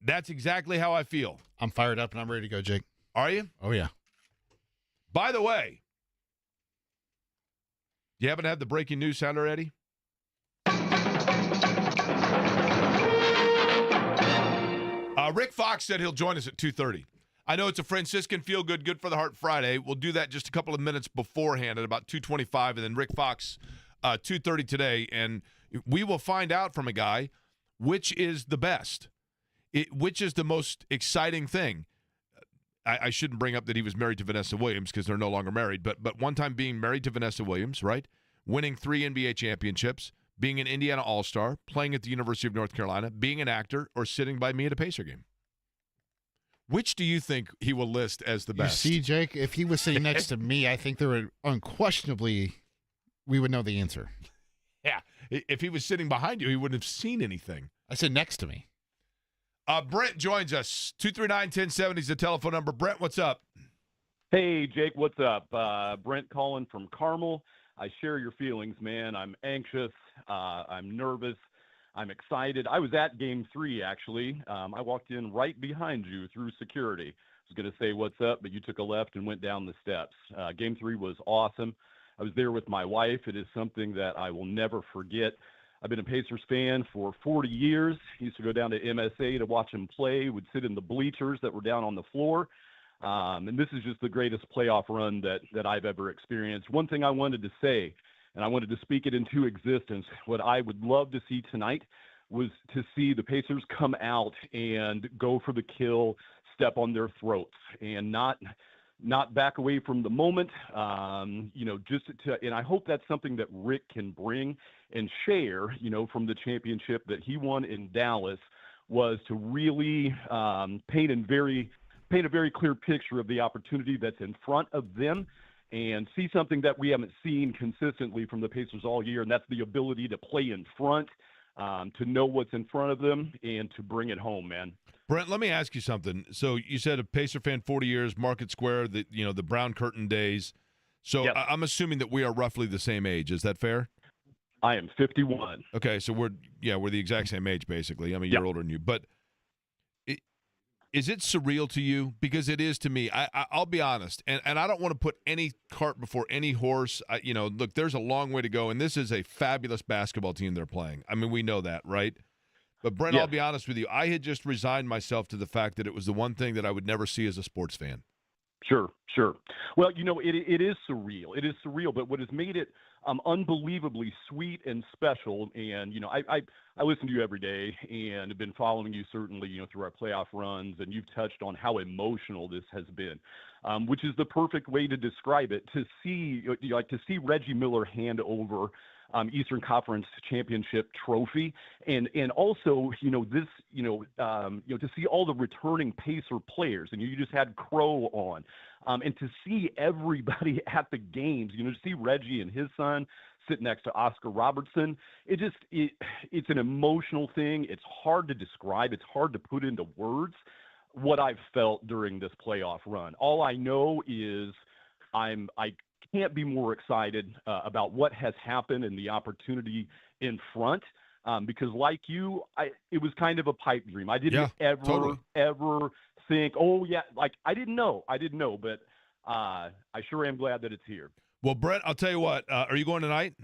A: That's exactly how I feel.
B: I'm fired up and I'm ready to go, Jake.
A: Are you?
B: Oh, yeah.
A: By the way, do you happen to have the breaking news sound already? Rick Fox said he'll join us at 2:30. I know it's a Franciscan feel-good, good for the heart Friday. We'll do that just a couple of minutes beforehand at about 2:25, and then Rick Fox, 2:30 today, and we will find out from a guy which is the best, which is the most exciting thing. I shouldn't bring up that he was married to Vanessa Williams because they're no longer married, but one time being married to Vanessa Williams, right? Winning 3 NBA championships, being an Indiana All-Star, playing at the University of North Carolina, being an actor, or sitting by me at a Pacer game. Which do you think he will list as the best?
B: You see, Jake, if he was sitting next to me, I think there would unquestionably, we would know the answer.
A: Yeah. If he was sitting behind you, he wouldn't have seen anything.
B: I said next to me.
A: Brent joins us. 239-1070 is the telephone number. Brent, what's up?
I: Hey, Jake, what's up? Brent calling from Carmel. I share your feelings, man. I'm anxious. I'm nervous. I'm excited. I was at Game 3, actually. I walked in right behind you through security. I was going to say what's up, but you took a left and went down the steps. Game 3 was awesome. I was there with my wife. It is something that I will never forget. I've been a Pacers fan for 40 years. Used to go down to MSA to watch them play, would sit in the bleachers that were down on the floor. And this is just the greatest playoff run that I've ever experienced. One thing I wanted to say, and I wanted to speak it into existence, what I would love to see tonight was to see the Pacers come out and go for the kill, step on their throats, and not back away from the moment, and I hope that's something that Rick can bring and share, from the championship that he won in Dallas, was to really paint a very clear picture of the opportunity that's in front of them and see something that we haven't seen consistently from the Pacers all year, and that's the ability to play in front, to know what's in front of them, and to bring it home, man.
A: Brent, let me ask you something. So you said a Pacer fan, 40 years, Market Square, the Brown Curtain days. So
I: Yep.
A: I'm assuming that we are roughly the same age. Is that fair?
I: I am 51.
A: Okay, so we're the exact same age, basically. I'm a year older than you. But is it surreal to you? Because it is to me. I'll be honest, and I don't want to put any cart before any horse. Look, there's a long way to go, and this is a fabulous basketball team they're playing. I mean, we know that, right? But, Brent,
I: Yes.
A: I'll be honest with you. I had just resigned myself to the fact that it was the one thing that I would never see as a sports fan.
I: Sure. Well, it is surreal. It is surreal, but what has made it unbelievably sweet and special, and I listen to you every day and have been following you certainly, through our playoff runs, and you've touched on how emotional this has been, which is the perfect way to describe it. To see Reggie Miller hand over Eastern Conference Championship trophy, and also to see all the returning Pacer players, and you just had Crow on, and to see everybody at the games, to see Reggie and his son sit next to Oscar Robertson, it's an emotional thing. It's hard to describe. It's hard to put into words what I've felt during this playoff run. All I know is I can't be more excited about what has happened and the opportunity in front, because like you, it was kind of a pipe dream. I didn't ever think, I didn't know, but I sure am glad that it's here.
A: Well, Brett, I'll tell you what, are you going tonight?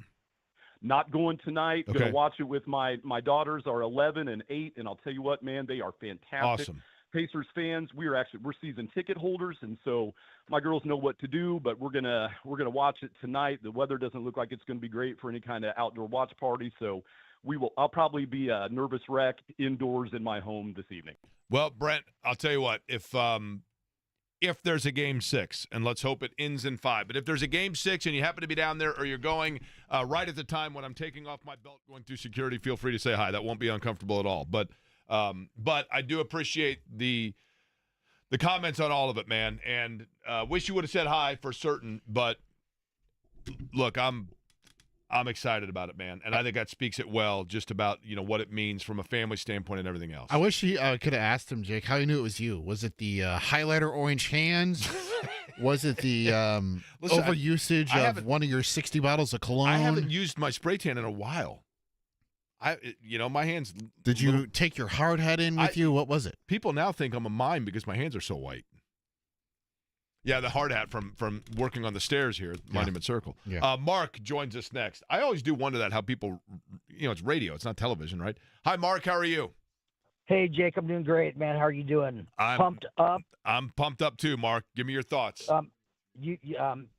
I: Not going tonight.
A: Okay.
I: Going to watch it with my daughters are 11 and 8, and I'll tell you what, man, they are fantastic.
A: Awesome.
I: Pacers fans, we're season ticket holders, and so my girls know what to do. But we're gonna watch it tonight. The weather doesn't look like it's going to be great for any kind of outdoor watch party, so I'll probably be a nervous wreck indoors in my home this evening.
A: Well, Brent, I'll tell you what, if there's a game 6, and let's hope it ends in 5, but if there's a game 6 and you happen to be down there, or you're going right at the time when I'm taking off my belt going through security, feel free to say hi. That won't be uncomfortable at all. But I do appreciate the comments on all of it, man, and wish you would have said hi for certain. But look, I'm excited about it, man, and I think that speaks it well, just about what it means from a family standpoint and everything else.
B: I wish he could have asked him, Jake, how he knew it was you. Was it the highlighter orange hands? Was it the overusage of one of your 60 bottles of cologne?
A: I haven't used my spray tan in a while. My hands.
B: Did you take your hard hat in with you? What was it?
A: People now think I'm a mime because my hands are so white. Yeah, the hard hat from working on the stairs here at Monument Circle.
B: Yeah.
A: Mark joins us next. I always do wonder how people, it's radio, it's not television, right? Hi, Mark. How are you?
H: Hey, Jake. I'm doing great, man. How are you doing? Pumped up?
A: I'm pumped up too, Mark. Give me your thoughts.
H: You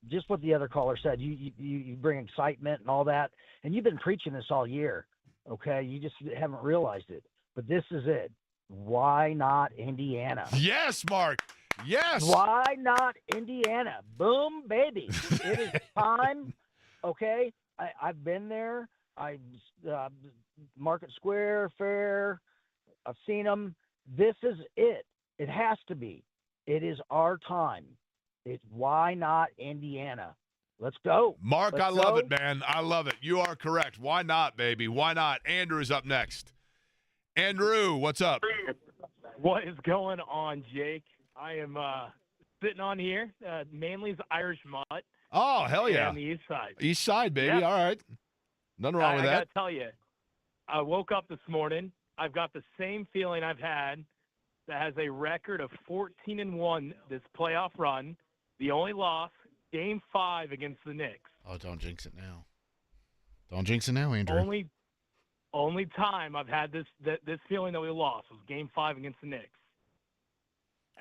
H: just what the other caller said. You bring excitement and all that, and you've been preaching this all year. Okay, you just haven't realized it. But this is it. Why not Indiana?
A: Yes, Mark. Yes.
H: Why not Indiana? Boom, baby. It is time. Okay, I've been there. Market Square Fair. I've seen them. This is it. It has to be. It is our time. It's why not Indiana? Let's go.
A: Mark, I love it, man. I love it. You are correct. Why not, baby? Why not? Andrew's up next. Andrew, what's up?
J: What is going on, Jake? I am sitting on here. Manly's Irish Mutt.
A: Oh, hell yeah.
J: On the east side.
A: East side, baby.
J: Yep.
A: All right. Nothing wrong with that.
J: I got to tell you, I woke up this morning. I've got the same feeling I've had that has a record of 14-1 this playoff run. The only loss, Game 5 against the Knicks.
B: Oh, don't jinx it now. Don't jinx it now, Andrew.
J: Only time I've had this feeling that we lost was Game 5 against the Knicks.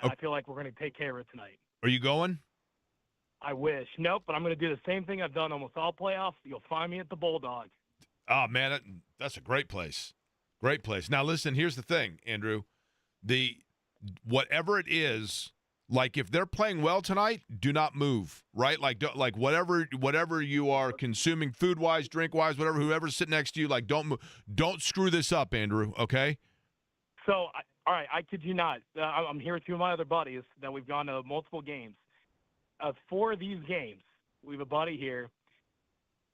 J: And I feel like we're going to take care of it tonight.
A: Are you going?
J: I wish. Nope, but I'm going to do the same thing I've done almost all playoffs. You'll find me at the Bulldog.
A: Oh, man, that's a great place. Great place. Now, listen, here's the thing, Andrew. Whatever it is, like if they're playing well tonight, do not move, right? Like whatever you are consuming food-wise, drink-wise, whatever, whoever's sitting next to you, like don't move. Don't screw this up, Andrew, okay?
J: So, all right, I kid you not. I'm here with two of my other buddies that we've gone to multiple games. 4 of these games, we have a buddy here.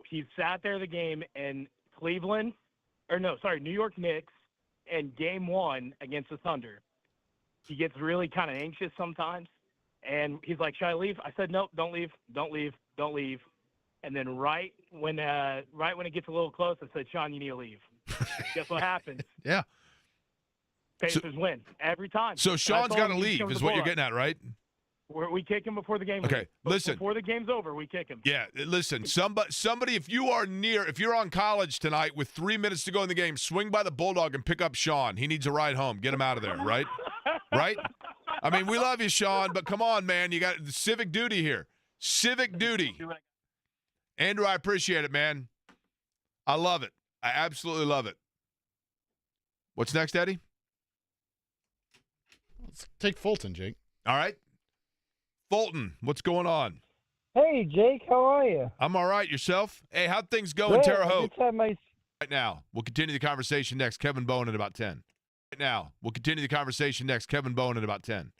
J: He sat there the game in New York Knicks and Game 1 against the Thunder. He gets really kind of anxious sometimes, and he's like, "Should I leave?" I said, "Nope, don't leave. And then right when it gets a little close, I said, "Sean, you need to leave." Guess what happens?
A: Yeah.
J: Pacers win every time.
A: So Sean's got to leave, is what you're getting at, right?
J: We kick him before the game.
A: Okay, listen.
J: Before the game's over, we kick him.
A: Yeah, listen. Somebody, if you're on College tonight with 3 minutes to go in the game, swing by the Bulldog and pick up Sean. He needs a ride home. Get him out of there, right? Right? I mean, we love you, Sean, but come on, man. You got civic duty here. Civic duty. Andrew, I appreciate it, man. I love it. I absolutely love it. What's next, Eddie?
B: Let's take Fulton, Jake.
A: All right. Fulton, what's going on?
K: Hey, Jake, how are you?
A: I'm all right. Yourself? Hey, how'd things go in Terre Haute? Right now. We'll continue the conversation next. Kevin Bowen at about 10. Right now. We'll continue the conversation next. Kevin Bowen at about 10.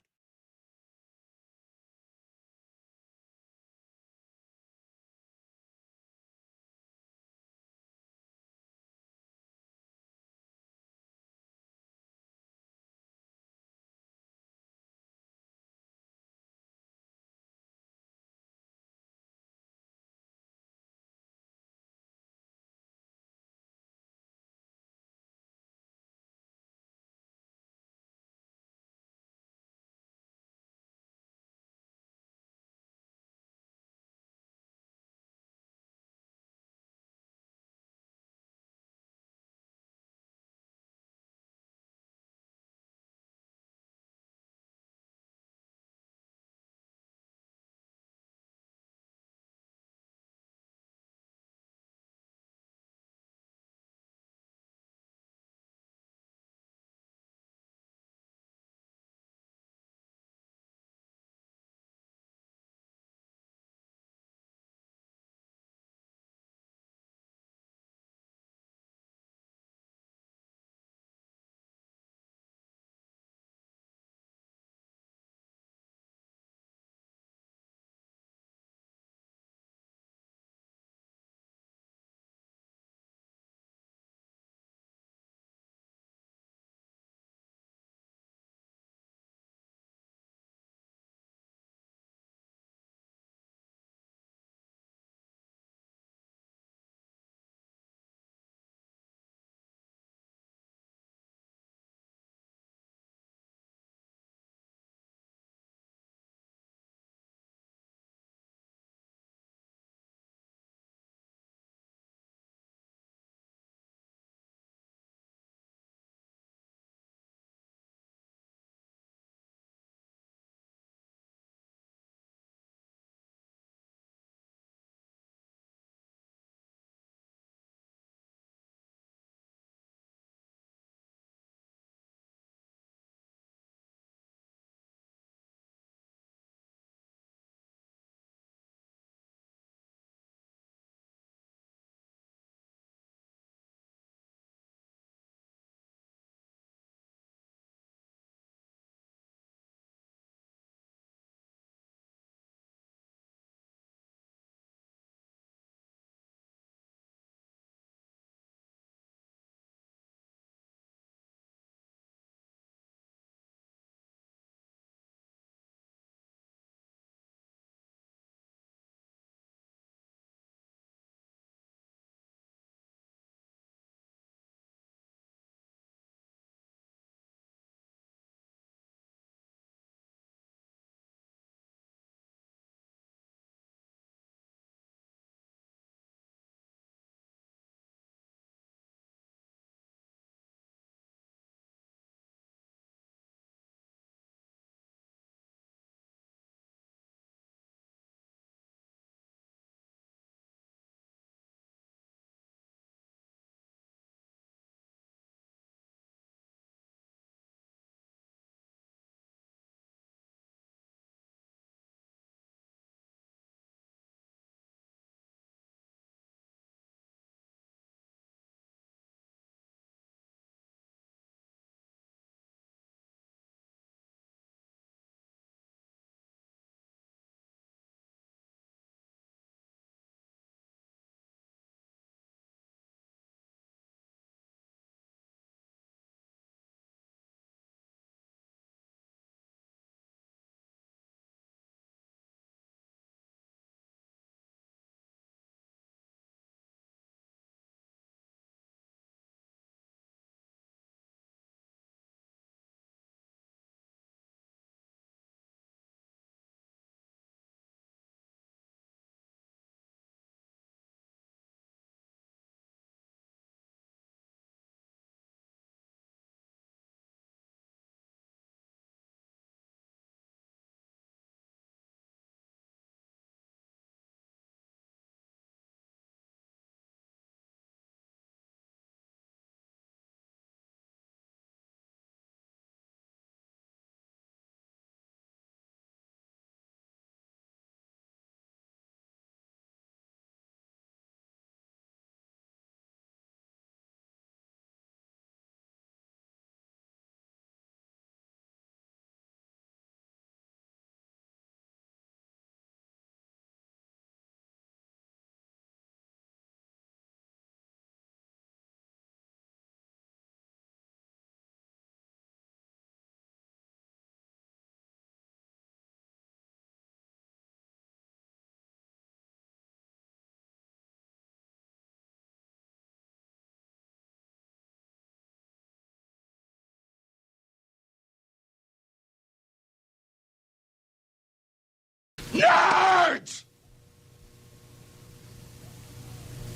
D: Nerds!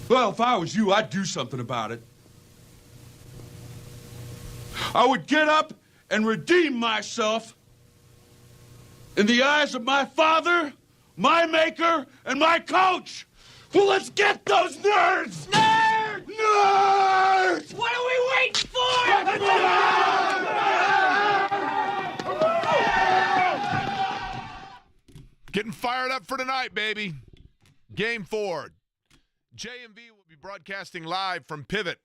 D: Well, if I was you, I'd do something about it. I would get up and redeem myself in the eyes of my father, my maker, and my coach. Well, let's get those nerds! Nerds! Nerds! What are we waiting for?
A: Getting fired up for tonight, baby. Game 4. J&V will be broadcasting live from Pivot,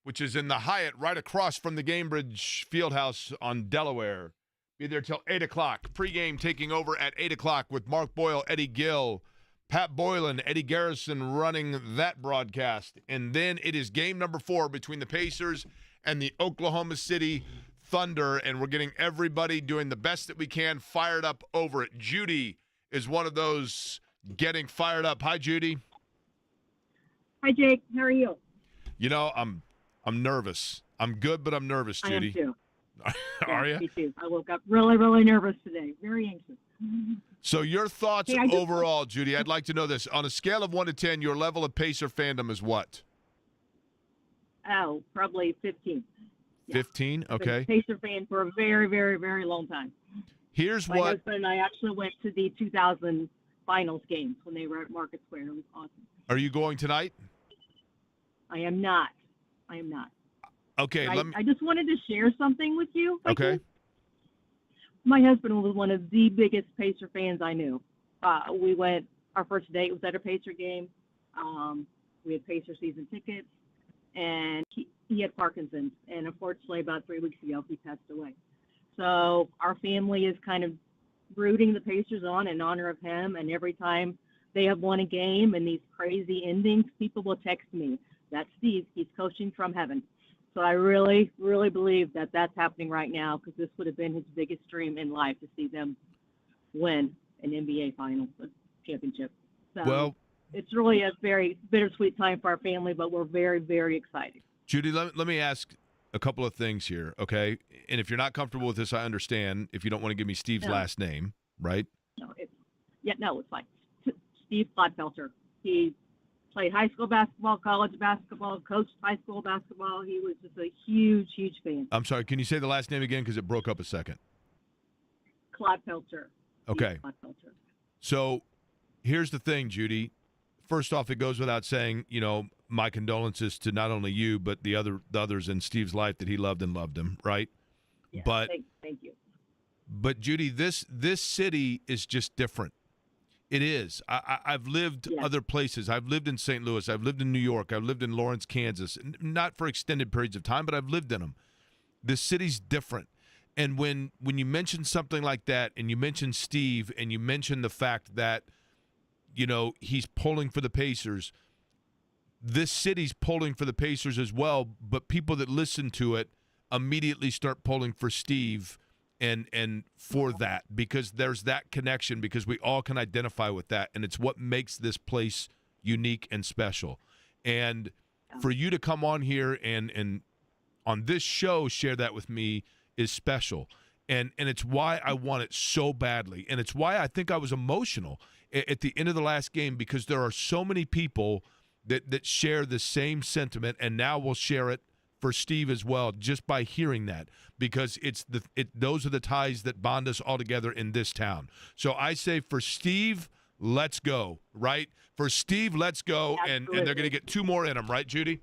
A: which is in the Hyatt right across from the Gamebridge Fieldhouse on Delaware. Be there till 8 o'clock. Pre-game taking over at 8 o'clock with Mark Boyle, Eddie Gill, Pat Boylan, Eddie Garrison running that broadcast. And then it is game number 4 between the Pacers and the Oklahoma City Thunder, and we're getting everybody doing the best that we can fired up over it. Judy is one of those getting fired up. Hi, Judy.
L: Hi, Jake. How are you?
A: You know, I'm nervous. I'm good, but I'm nervous, Judy.
L: I am too.
A: Are you?
L: Me too. I woke up really, really nervous today. Very anxious.
A: So your thoughts
L: Hey,
A: overall, Judy, I'd like to know this. On a scale of 1 to 10, your level of Pacer fandom is what?
L: Oh, probably 15. Yeah.
A: 15? Okay.
L: Been a Pacer fan for a very, very, very long time.
A: Here's
L: My
A: what.
L: husband and I actually went to the 2000 finals games when they were at Market Square. It was awesome.
A: Are you going tonight?
L: I am not.
A: Okay.
L: I just wanted to share something with you.
A: Okay.
L: My husband was one of the biggest Pacer fans I knew. We went, our first date was at a Pacer game. We had Pacer season tickets, and he had Parkinson's, and unfortunately about 3 weeks ago he passed away. So our family is kind of rooting the Pacers on in honor of him, and every time they have won a game and these crazy endings, people will text me, "That's Steve, he's coaching from heaven." So I really, really believe that that's happening right now, because this would have been his biggest dream in life, to see them win an NBA Finals championship. So
A: Well,
L: it's really a very bittersweet time for our family, but we're very, very excited.
A: Judy, let me ask a couple of things here, okay? And if you're not comfortable with this, I understand if you don't want to give me Steve's
L: No.
A: last name, right?
L: No, it's fine. Steve Claudefelter. He played high school basketball, college basketball, coached high school basketball. He was just a huge, huge fan.
A: I'm sorry, can you say the last name again because it broke up a second?
L: Claudefelter.
A: Okay.
L: Claudefelter.
A: So here's the thing, Judy. First off, it goes without saying, my condolences to not only you, but the others in Steve's life that he loved and loved him, right?
L: Yeah,
A: but
L: thank you.
A: But Judy, this city is just different. It is. I've lived other places. I've lived in St. Louis. I've lived in New York. I've lived in Lawrence, Kansas. Not for extended periods of time, but I've lived in them. This city's different. And when you mention something like that, and you mention Steve, and you mention the fact that, he's pulling for the Pacers, this city's pulling for the Pacers as well, but people that listen to it immediately start pulling for Steve and for that, because there's that connection, because we all can identify with that, and it's what makes this place unique and special. And for you to come on here and on this show share that with me is special. And it's why I want it so badly. And it's why I think I was emotional at the end of the last game, because there are so many people that share the same sentiment, and now will share it for Steve as well, just by hearing that, because those are the ties that bond us all together in this town. So I say for Steve, let's go, right? For Steve, let's go, and they're going to get 2 more in them, right, Judy?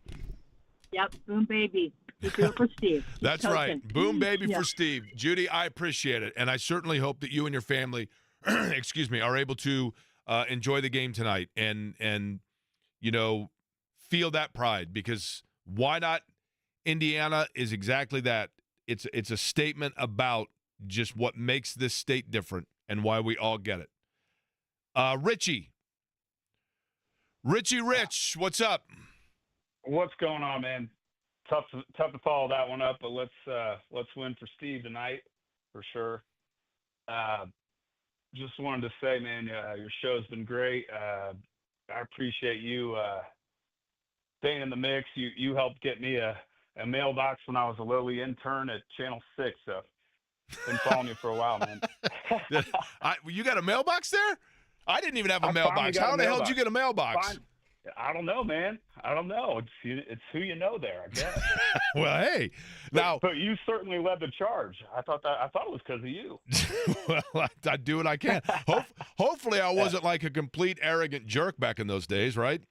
L: Yep, boom, baby. We do it for Steve. Keep
A: That's
L: coaching.
A: right. Boom, baby,
L: Yeah.
A: for Steve. Judy, I appreciate it, and I certainly hope that you and your family, are able to enjoy the game tonight and feel that pride, because why not? Indiana is exactly that. It's a statement about just what makes this state different and why we all get it. Richie, Rich, what's up?
M: What's going on, man? Tough to follow that one up, but let's win for Steve tonight for sure. Just wanted to say, man, your show's been great. I appreciate you staying in the mix. You helped get me a mailbox when I was a lowly intern at Channel 6, so been following you for a while, man.
A: You got a mailbox there? I didn't even have a
M: I finally
A: mailbox.
M: got
A: How
M: a
A: the hell did
M: mailbox.
A: you get a mailbox?
M: Fine. I don't know, man. I don't know. It's who you know there, I guess.
A: Well, hey, now
M: but you certainly led the charge. I thought it was because of you.
A: well, I do what I can. Hopefully, I wasn't like a complete arrogant jerk back in those days, right?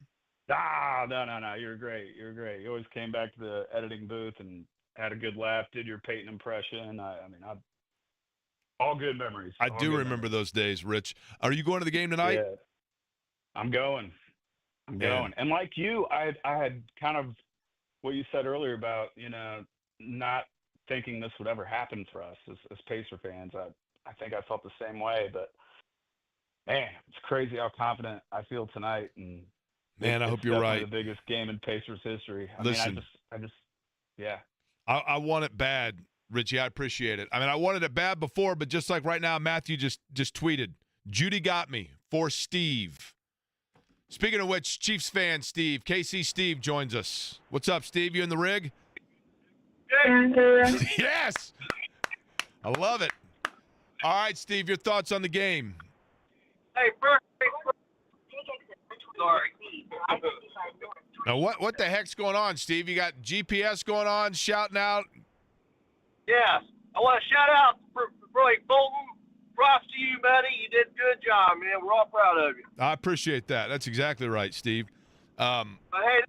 M: No. You're great. You're great. You always came back to the editing booth and had a good laugh. Did your Peyton impression. All good memories.
A: I do remember those days, Rich. Are you going to the game tonight?
M: Yeah, I'm going.
A: Man.
M: And like you, I had kind of what you said earlier about, not thinking this would ever happen for us as Pacer fans. I think I felt the same way, but man, it's crazy how confident I feel tonight. And
A: man, I hope you're right.
M: The biggest game in Pacers history.
A: Listen,
M: yeah.
A: I want it bad, Richie. I appreciate it. I mean, I wanted it bad before, but just like right now, Matthew just tweeted, Judy got me for Steve. Speaking of which, Chiefs fan Steve, KC Steve joins us. What's up, Steve? You in the rig? Yes. I love it. All right, Steve, your thoughts on the game?
N: Hey, first, sorry.
A: Now, what the heck's going on, Steve? You got GPS going on, shouting out?
N: Yes. I want to shout out for Blake Bolton. Props to you, buddy. You did a good job, man. We're all proud of you.
A: I appreciate that. That's exactly right, Steve.
N: But hey,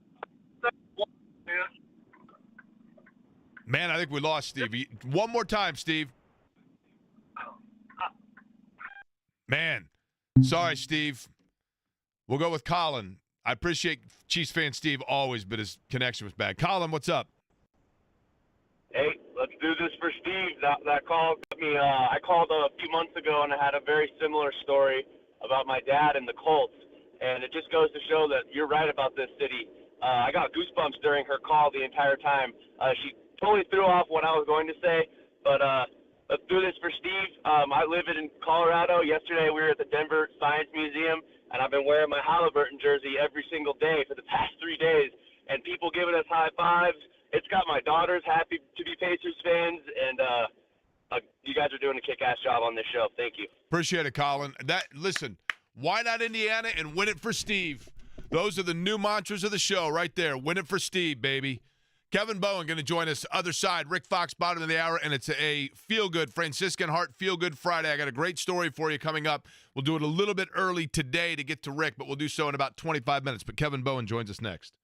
A: man, I think we lost Steve. One more time, Steve. Man, sorry, Steve. We'll go with Colin. I appreciate Chiefs fan Steve always, but his connection was bad. Colin, what's up?
N: hey, let's do this for Steve. That call got me. I called a few months ago, and I had a very similar story about my dad and the Colts. And it just goes to show that you're right about this city. I got goosebumps during her call the entire time. She totally threw off what I was going to say, but let's do this for Steve. I live in Colorado. Yesterday we were at the Denver Science Museum, and I've been wearing my Halliburton jersey every single day for the past 3 days, and people giving us high fives. It's got my daughters happy to be Pacers fans, and you guys are doing a kick-ass job on this show. Thank you.
A: Appreciate it, Colin. Listen, why not Indiana and win it for Steve? Those are the new mantras of the show right there. Win it for Steve, baby. Kevin Bowen going to join us other side. Rick Fox, bottom of the hour, and it's a feel-good Franciscan Heart Feel-Good Friday. I got a great story for you coming up. We'll do it a little bit early today to get to Rick, but we'll do so in about 25 minutes. But Kevin Bowen joins us next.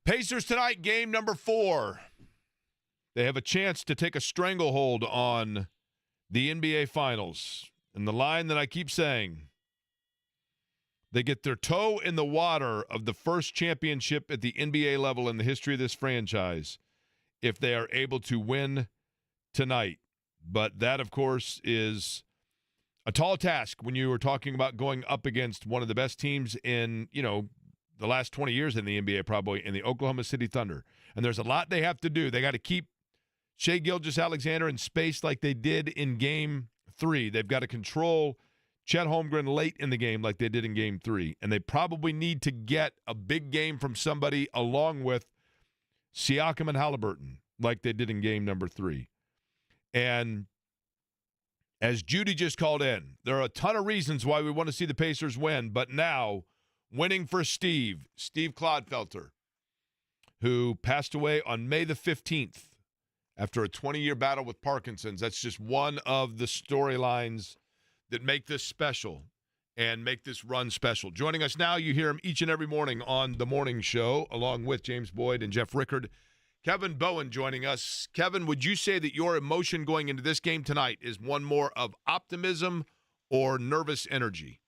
A: Pacers tonight, game number 4. They have a chance to take a stranglehold on the NBA Finals. And the line that I keep saying, they get their toe in the water of the first championship at the NBA level in the history of this franchise if they are able to win tonight. But that, of course, is a tall task when you were talking about going up against one of the best teams in, the last 20 years in the NBA, probably, in the Oklahoma City Thunder. And there's a lot they have to do. They got to keep Shai Gilgeous-Alexander in space like they did in Game 3. They've got to control Chet Holmgren late in the game like they did in Game 3. And they probably need to get a big game from somebody along with Siakam and Halliburton like they did in game number 3. And as Judy just called in, there are a ton of reasons why we want to see the Pacers win, but now winning for Steve Claudefelter, who passed away on May the 15th after a 20-year battle with Parkinson's. That's just one of the storylines that make this special and make this run special. Joining us now, you hear him each and every morning on The Morning Show, along with James Boyd and Jeff Rickard. Kevin Bowen joining us. Kevin, would you say that your emotion going into this game tonight is one more of optimism or nervous energy?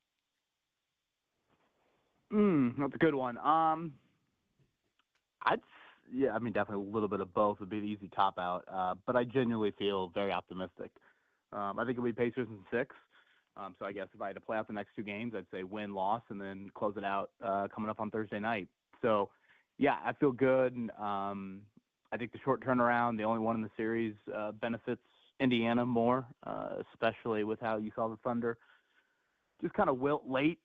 O: That's a good one. Definitely a little bit of both would be the easy cop-out. But I genuinely feel very optimistic. I think it'll be Pacers in 6. So I guess if I had to play out the next 2 games, I'd say win, loss, and then close it out coming up on Thursday night. So, yeah, I feel good. And, I think the short turnaround, the only one in the series, benefits Indiana more, especially with how you saw the Thunder just kind of wilt late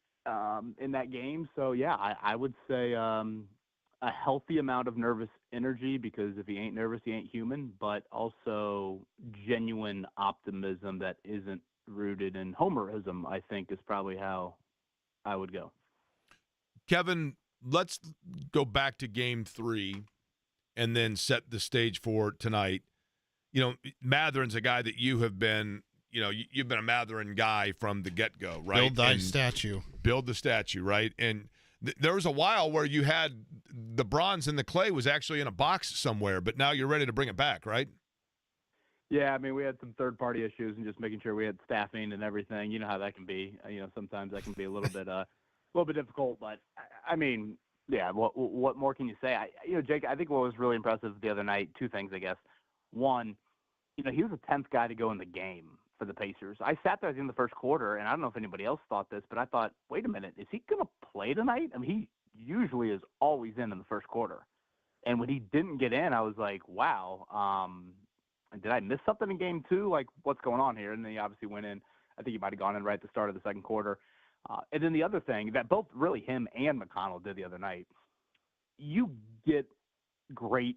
O: in that game. So, yeah, I would say a healthy amount of nervous energy, because if he ain't nervous, he ain't human, but also genuine optimism that isn't rooted in homerism, I think, is probably how I would go.
A: Kevin, let's go back to game 3 and then set the stage for tonight. Matherin's a guy that you have been, you've been a Matherin guy from the get-go, right?
B: Build thy statue.
A: Build the statue, right? And there was a while where you had the bronze and the clay was actually in a box somewhere, but now you're ready to bring it back, right?
O: Yeah, we had some third-party issues and just making sure we had staffing and everything. You know how that can be. Sometimes that can be a little bit difficult. But yeah. What more can you say? Jake, I think what was really impressive the other night, 2 things, I guess. One, he was the 10th guy to go in the game for the Pacers. I sat there in the first quarter, and I don't know if anybody else thought this, but I thought, wait a minute, is he going to play tonight? He usually is always in the first quarter. And when he didn't get in, I was like, wow. Did I miss something in game 2? Like, what's going on here? And then he obviously went in. I think he might have gone in right at the start of the second quarter. And then the other thing that both really him and McConnell did the other night, you get great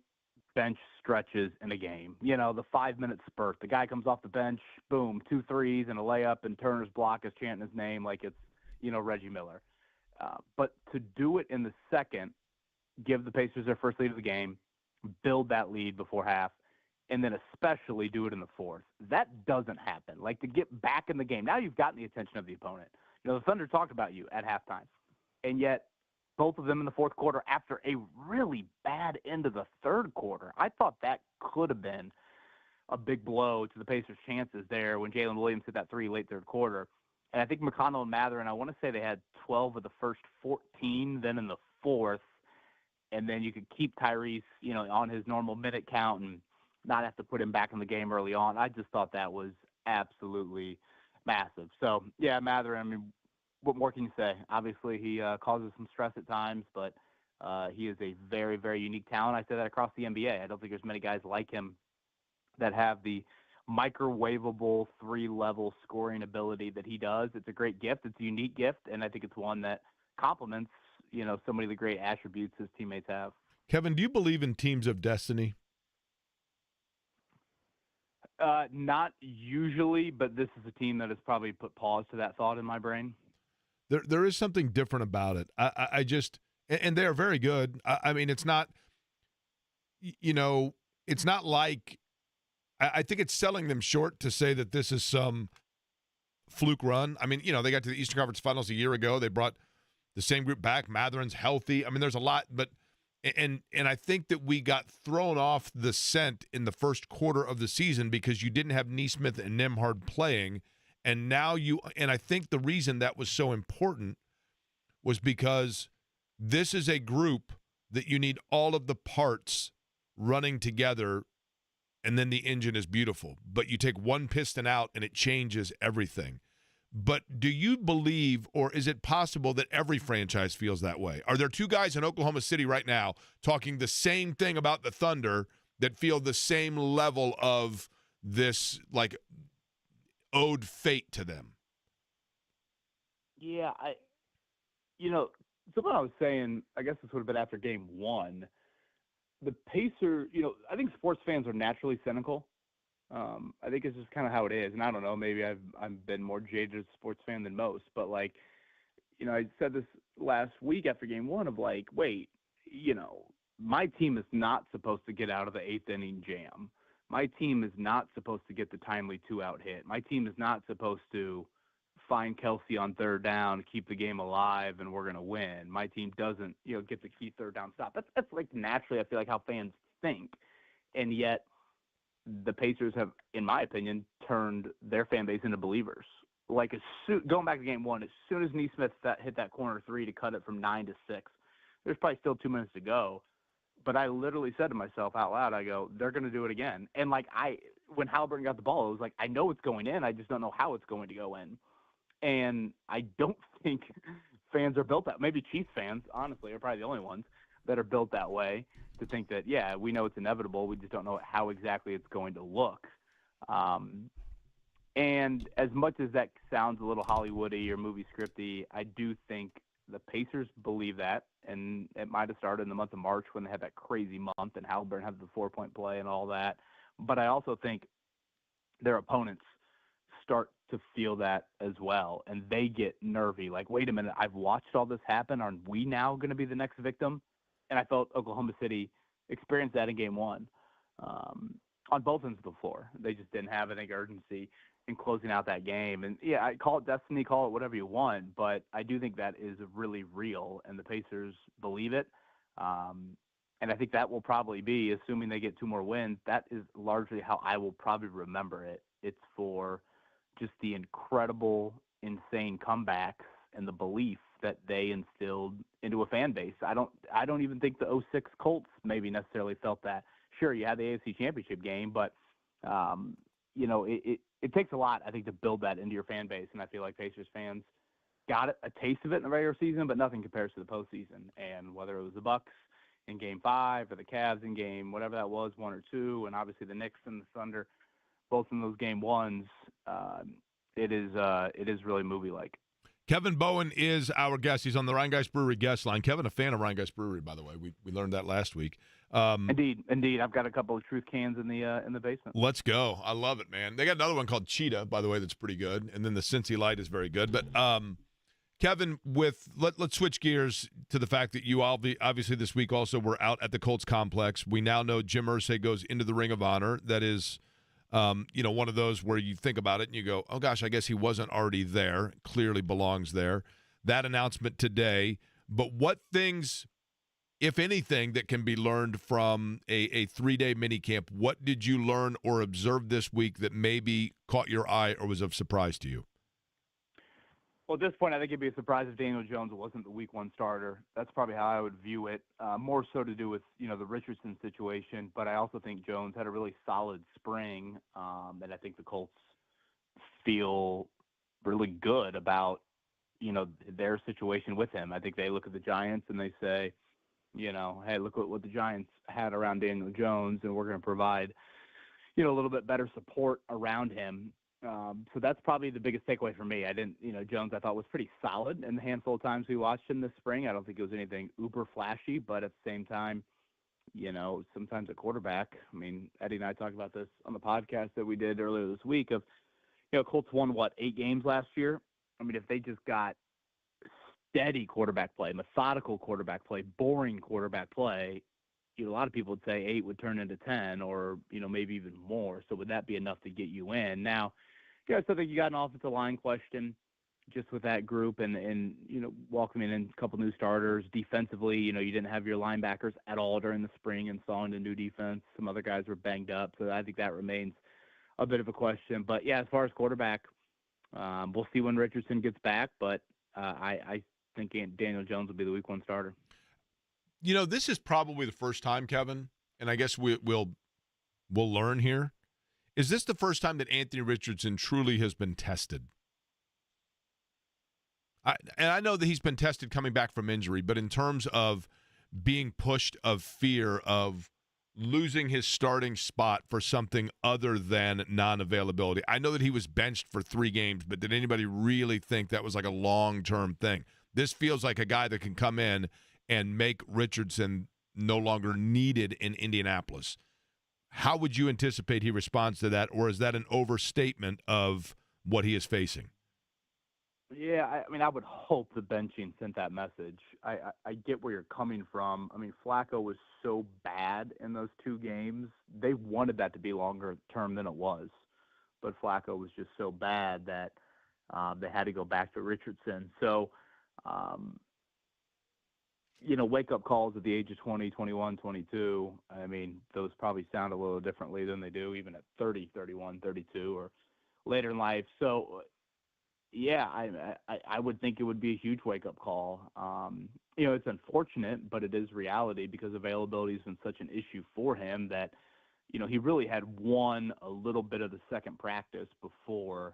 O: bench stretches in a game. The 5-minute spurt. The guy comes off the bench, boom, 2 threes and a layup, and Turner's block is chanting his name like it's, Reggie Miller. But to do it in the second, give the Pacers their first lead of the game, build that lead before half, and then especially do it in the fourth. That doesn't happen. Like, to get back in the game. Now you've gotten the attention of the opponent. The Thunder talked about you at halftime, and yet both of them in the fourth quarter after a really bad end of the third quarter. I thought that could have been a big blow to the Pacers' chances there when Jalen Williams hit that 3 late third quarter. And I think McConnell and Matherin, I want to say they had 12 of the first 14 then in the fourth, and then you could keep Tyrese, on his normal minute count and not have to put him back in the game early on. I just thought that was absolutely massive. So, yeah, Matherin, what more can you say? Obviously, he causes some stress at times, but he is a very, very unique talent. I say that across the NBA. I don't think there's many guys like him that have the microwavable 3-level scoring ability that he does. It's a great gift. It's a unique gift, and I think it's one that complements, so many of the great attributes his teammates have.
A: Kevin, do you believe in teams of destiny?
O: Not usually, but this is a team that has probably put pause to that thought in my brain.
A: There is something different about it. I just, and they are very good. It's not, it's not like, I think it's selling them short to say that this is some fluke run. They got to the Eastern Conference Finals a year ago. They brought the same group back. Matherin's healthy. There's a lot, but And I think that we got thrown off the scent in the first quarter of the season because you didn't have Neesmith and Nembhard playing, and now and I think the reason that was so important was because this is a group that you need all of the parts running together, and then the engine is beautiful. But you take one piston out and it changes everything. But do you believe, or is it possible that every franchise feels that way? Are there two guys in Oklahoma City right now talking the same thing about the Thunder that feel the same level of this, like, owed fate to them?
O: Yeah, something I was saying, I guess this would have been after game one. The Pacers, I think sports fans are naturally cynical. I think it's just kind of how it is. And I don't know, maybe I've been more jaded as a sports fan than most, but I said this last week after game one of wait, my team is not supposed to get out of the 8th inning jam. My team is not supposed to get the timely 2-out hit. My team is not supposed to find Kelsey on third down, keep the game alive, and we're going to win. My team doesn't, get the key third down stop. That's naturally, I feel like, how fans think. And yet the Pacers have, in my opinion, turned their fan base into believers. Going back to game one, as soon as Neesmith hit that corner three to cut it from 9-6, there's probably still 2 minutes to go. But I literally said to myself out loud, I go, they're going to do it again. And when Halliburton got the ball, it was like, I know it's going in. I just don't know how it's going to go in. And I don't think fans are built that. Maybe Chiefs fans, honestly, are probably the only ones that are built that way to think that, yeah, we know it's inevitable. We just don't know how exactly it's going to look. And as much as that sounds a little Hollywoody or movie scripty, I do think the Pacers believe that. And it might have started in the month of March when they had that crazy month and Halliburton had the 4-point play and all that. But I also think their opponents start to feel that as well, and they get nervy. Like, wait a minute, I've watched all this happen. Are we now going to be the next victim? And I felt Oklahoma City experienced that in game one on both ends of the floor. They just didn't have, I think, urgency in closing out that game. And, yeah, I call it destiny, call it whatever you want, but I do think that is really real, and the Pacers believe it. And I think that will probably be, assuming they get 2 more wins, that is largely how I will probably remember it. It's for just the incredible, insane comebacks and the belief that they instilled into a fan base. I don't even think the 06 Colts maybe necessarily felt that. Sure, you had the AFC Championship game, but it takes a lot, I think, to build that into your fan base. And I feel like Pacers fans got a taste of it in the regular season, but nothing compares to the postseason. And whether it was the Bucks in game 5 or the Cavs in game whatever that was, 1 or 2, and obviously the Knicks and the Thunder, both in those game ones, it is really movie-like.
A: Kevin Bowen is our guest. He's on the Rhinegeist Brewery guest line. Kevin, a fan of Rhinegeist Brewery, by the way. We learned that last week.
O: Indeed. I've got a couple of Truth cans in the basement.
A: Let's go. I love it, man. They got another one called Cheetah, by the way, that's pretty good. And then the Cincy Light is very good. But Kevin, let's switch gears to the fact that you obviously this week also were out at the Colts complex. We now know Jim Irsay goes into the Ring of Honor. That is one of those where you think about it and you go, oh, gosh, I guess he wasn't already there. Clearly belongs there. That announcement today. But what things, if anything, that can be learned from a 3-day minicamp, what did you learn or observe this week that maybe caught your eye or was of surprise to you?
O: Well, at this point, I think it'd be a surprise if Daniel Jones wasn't the week 1 starter. That's probably how I would view it. More so to do with, the Richardson situation. But I also think Jones had a really solid spring. And I think the Colts feel really good about, their situation with him. I think they look at the Giants and they say, hey, look what the Giants had around Daniel Jones, and we're going to provide, a little bit better support around him. So that's probably the biggest takeaway for me. Jones I thought was pretty solid in the handful of times we watched him this spring. I don't think it was anything uber flashy, but at the same time, sometimes a quarterback, Eddie and I talked about this on the podcast that we did earlier this week of, Colts won 8 games last year. If they just got steady quarterback play, methodical quarterback play, boring quarterback play, a lot of people would say 8 would turn into 10 or, maybe even more. So would that be enough to get you in? Now, I still think you got an offensive line question. just with that group and welcoming in a couple new starters. Defensively, you didn't have your linebackers at all during the spring installing the new defense. Some other guys were banged up, so I think that remains a bit of a question. But, yeah, as far as quarterback, we'll see when Richardson gets back, but I think Daniel Jones will be the week 1 starter.
A: This is probably the first time, Kevin, and I guess we'll learn here. Is this the first time that Anthony Richardson truly has been tested? I know that he's been tested coming back from injury, but in terms of being pushed, of fear of losing his starting spot for something other than non-availability. I know that he was benched for 3 games, but did anybody really think that was like a long-term thing? This feels like a guy that can come in and make Richardson no longer needed in Indianapolis. How would you anticipate he responds to that, or is that an overstatement of what he is facing?
O: Yeah, I would hope the benching sent that message. I get where you're coming from. Flacco was so bad in those 2 games. They wanted that to be longer term than it was. But Flacco was just so bad that they had to go back to Richardson. So, wake-up calls at the age of 20, 21, 22, those probably sound a little differently than they do even at 30, 31, 32, or later in life. So, yeah, I would think it would be a huge wake-up call. It's unfortunate, but it is reality because availability has been such an issue for him that, he really had won a little bit of the second practice before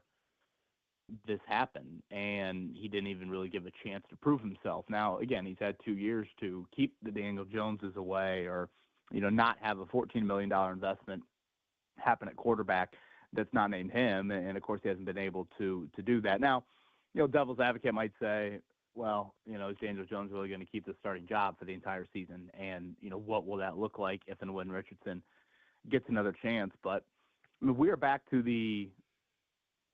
O: this happened, and he didn't even really give a chance to prove himself. Now, again, he's had 2 years to keep the Daniel Joneses away or, not have a $14 million investment happen at quarterback that's not named him, and of course he hasn't been able to do that. Now, devil's advocate might say, well, is Daniel Jones really going to keep the starting job for the entire season? And, what will that look like if and when Richardson gets another chance? But we are back to the,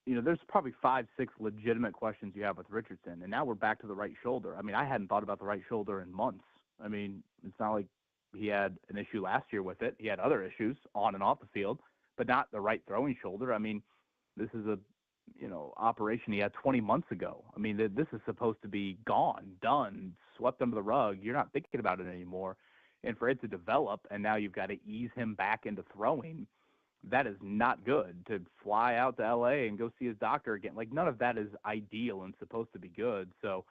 O: there's probably 5, 6 legitimate questions you have with Richardson, and now we're back to the right shoulder. I hadn't thought about the right shoulder in months. It's not like he had an issue last year with it. He had other issues on and off the field, but not the right throwing shoulder. This is a, operation he had 20 months ago. This is supposed to be gone, done, swept under the rug. You're not thinking about it anymore. And for it to develop, and now you've got to ease him back into throwing, that is not good. To fly out to L.A. and go see his doctor again, none of that is ideal and supposed to be good. So,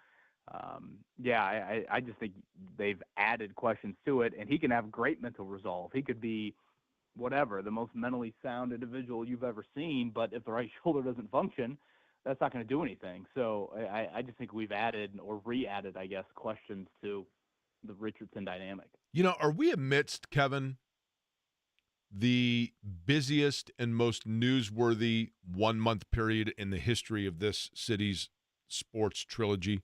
O: I just think they've added questions to it, and he can have great mental resolve. He could be whatever, the most mentally sound individual you've ever seen, but if the right shoulder doesn't function, that's not going to do anything. So I just think we've added or re-added, I guess, questions to the Richardson dynamic.
A: Are we amidst, Kevin, the busiest and most newsworthy 1-month period in the history of this city's sports trilogy?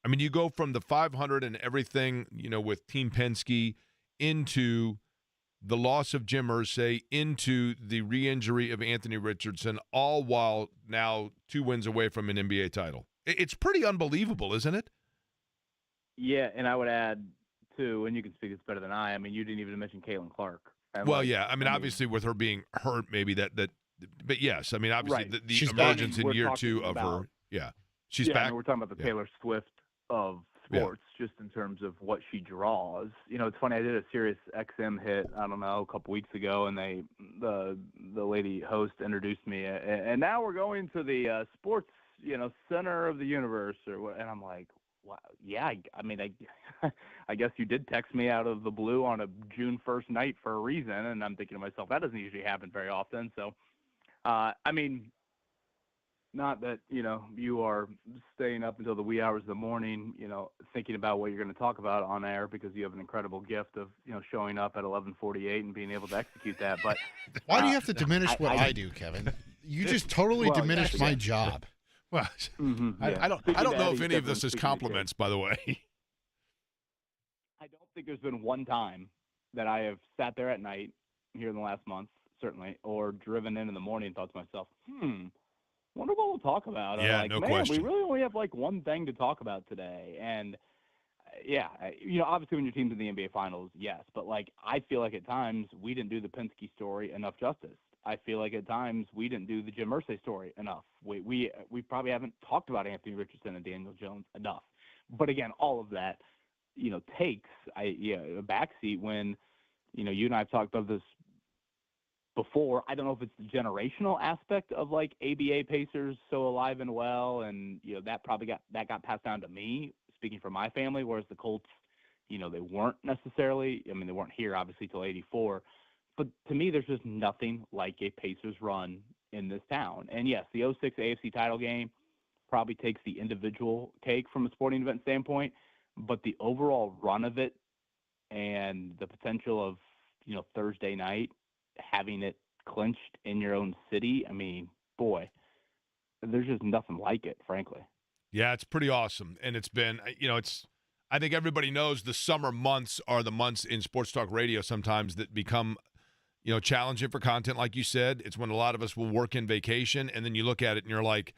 A: You go from the 500 and everything, with Team Penske into the loss of Jim Irsay, into the re-injury of Anthony Richardson, all while now 2 wins away from an NBA title. It's pretty unbelievable, isn't it?
O: Yeah, and I would add, too, and you can speak this better than I, you didn't even mention Caitlin Clark.
A: Well, yeah, obviously with her being hurt, maybe that but yes, obviously
O: right.
A: the emergence in year 2 of her, she's back.
O: We're talking about the Taylor Swift of sports, just in terms of what she draws. It's funny. I did a Sirius XM hit, I don't know, a couple weeks ago, and the lady host introduced me, and now we're going to the sports, center of the universe, or what? And I'm like, wow, yeah. I guess you did text me out of the blue on a June 1st night for a reason, and I'm thinking to myself, that doesn't usually happen very often. So, not that, you are staying up until the wee hours of the morning, thinking about what you're going to talk about on air because you have an incredible gift of, showing up at 11:48 and being able to execute that. But
B: why do you have to diminish what I do, Kevin? You just totally diminished my job.
A: Well, I don't know if any of this is compliments, by the way.
O: I don't think there's been one time that I have sat there at night here in the last month, certainly, or driven in the morning and thought to myself, wonder what we'll talk about.
A: Yeah,
O: I'm like,
A: no
O: man,
A: question.
O: we really only have one thing to talk about today. And obviously when your team's in the NBA Finals, yes, but I feel like at times we didn't do the Penske story enough justice. I feel like at times we didn't do the Jim Irsay story enough. We probably haven't talked about Anthony Richardson and Daniel Jones enough. But again, all of that, takes a backseat when, you and I have talked about this before. I don't know if it's the generational aspect of like ABA Pacers so alive and well, and that probably got passed down to me, speaking for my family, whereas the Colts, they weren't necessarily. I mean, they weren't here obviously till '84, but to me, there's just nothing like a Pacers run in this town. And yes, the '06 AFC title game probably takes the individual cake from a sporting event standpoint, but the overall run of it and the potential of Thursday night having it clinched in your own city, I mean, boy, there's just nothing like it, frankly.
A: Yeah, it's pretty awesome. And it's been, I think everybody knows the summer months are the months in sports talk radio sometimes that become, challenging for content. Like you said, it's when a lot of us will work in vacation, and then you look at it and you're like,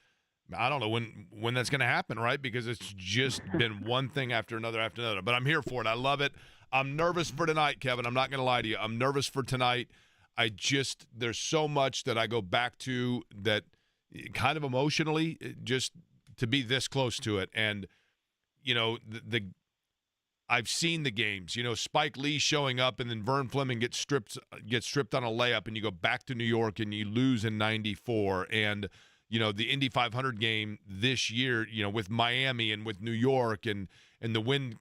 A: I don't know when that's going to happen, right? Because it's just been one thing after another after another. But I'm here for it. I love it. I'm nervous for tonight, Kevin. I'm not going to lie to you. I'm nervous for tonight. There's so much that I go back to that kind of emotionally, just to be this close to it. And, I've seen the games, Spike Lee showing up and then Vern Fleming gets stripped on a layup, and you go back to New York and you lose in 94. And, the Indy 500 game this year, with Miami and with New York and the wind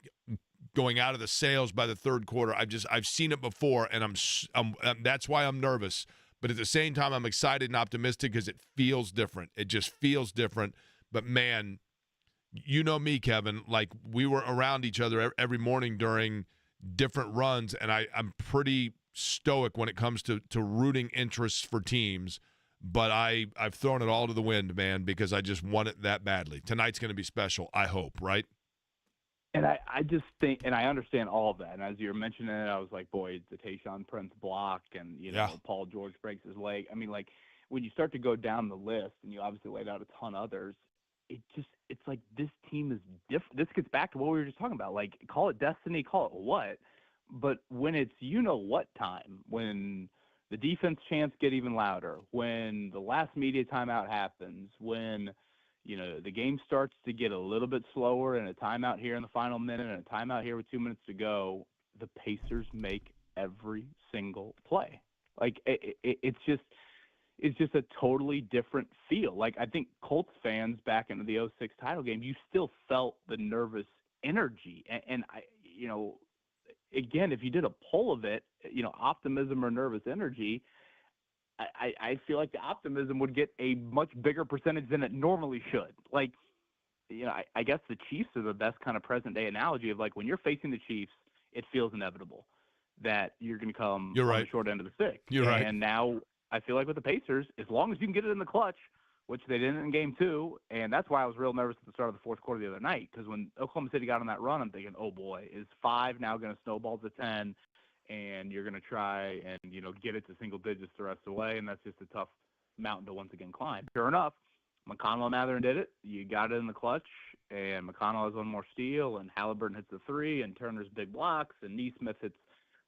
A: going out of the sails by the third quarter. I've seen it before, and that's why I'm nervous. But at the same time, I'm excited and optimistic because it feels different. It just feels different. But man, you know me, Kevin, like we were around each other every morning during different runs, and I'm pretty stoic when it comes to rooting interests for teams. But I've thrown it all to the wind, man, because I just want it that badly. Tonight's going to be special, I hope, right?
O: And I just think, and I understand all of that. And as you were mentioning it, I was like, boy, the Tayshaun Prince block, and Paul George breaks his leg. I mean, like when you start to go down the list, and you obviously laid out a ton of others, it's like this team is different. This gets back to what we were just talking about. Like, call it destiny, call it what, but when it's what time, when the defense chants get even louder, when the last media timeout happens, when the game starts to get a little bit slower, and a timeout here in the final minute and a timeout here with 2 minutes to go, the Pacers make every single play. Like it's just a totally different feel. Like I think Colts fans back into the '06 title game, you still felt the nervous energy. And again, if you did a poll of it, optimism or nervous energy, I feel like the optimism would get a much bigger percentage than it normally should. Like, I guess the Chiefs are the best kind of present day analogy of like when you're facing the Chiefs, it feels inevitable that you're going to come on the short end of the stick.
A: You're right.
O: And now I feel like with the Pacers, as long as you can get it in the clutch, which they didn't in game 2, and that's why I was real nervous at the start of the fourth quarter the other night, because when Oklahoma City got on that run, I'm thinking, oh boy, is 5 now going to snowball to 10? And you're going to try and, get it to single digits the rest of the way, and that's just a tough mountain to once again climb. Sure enough, McConnell and Mathurin did it. You got it in the clutch, and McConnell has one more steal, and Halliburton hits the 3, and Turner's big blocks, and Neesmith hits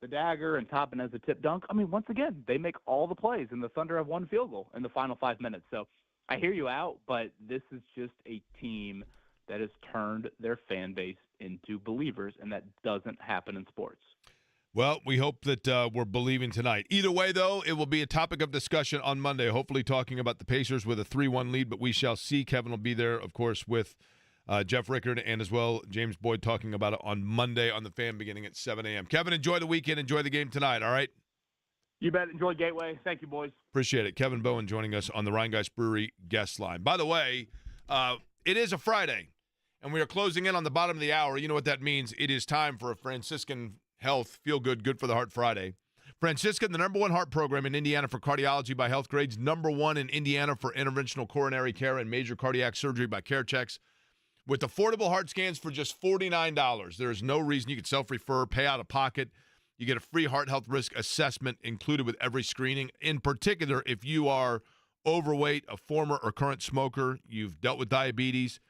O: the dagger, and Toppin has a tip dunk. I mean, once again, they make all the plays, and the Thunder have one field goal in the final 5 minutes. So I hear you out, but this is just a team that has turned their fan base into believers, and that doesn't happen in sports.
A: Well, we hope that we're believing tonight. Either way, though, it will be a topic of discussion on Monday, hopefully talking about the Pacers with a 3-1 lead, but we shall see. Kevin will be there, of course, with Jeff Rickard and as well James Boyd talking about it on Monday on The Fan beginning at 7 a.m. Kevin, enjoy the weekend. Enjoy the game tonight, all right?
O: You bet. Enjoy Gateway. Thank you, boys.
A: Appreciate it. Kevin Bowen joining us on the Rhinegeist Brewery guest line. By the way, it is a Friday, and we are closing in on the bottom of the hour. You know what that means. It is time for a Franciscan Health Feel Good, Good for the Heart Friday. Franciscan, the #1 heart program in Indiana for cardiology by Health Grades, #1 in Indiana for interventional coronary care and major cardiac surgery by CareChex. With affordable heart scans for just $49, there is no reason you could self-refer, pay out of pocket. You get a free heart health risk assessment included with every screening. In particular, if you are overweight, a former or current smoker, you've dealt with diabetes,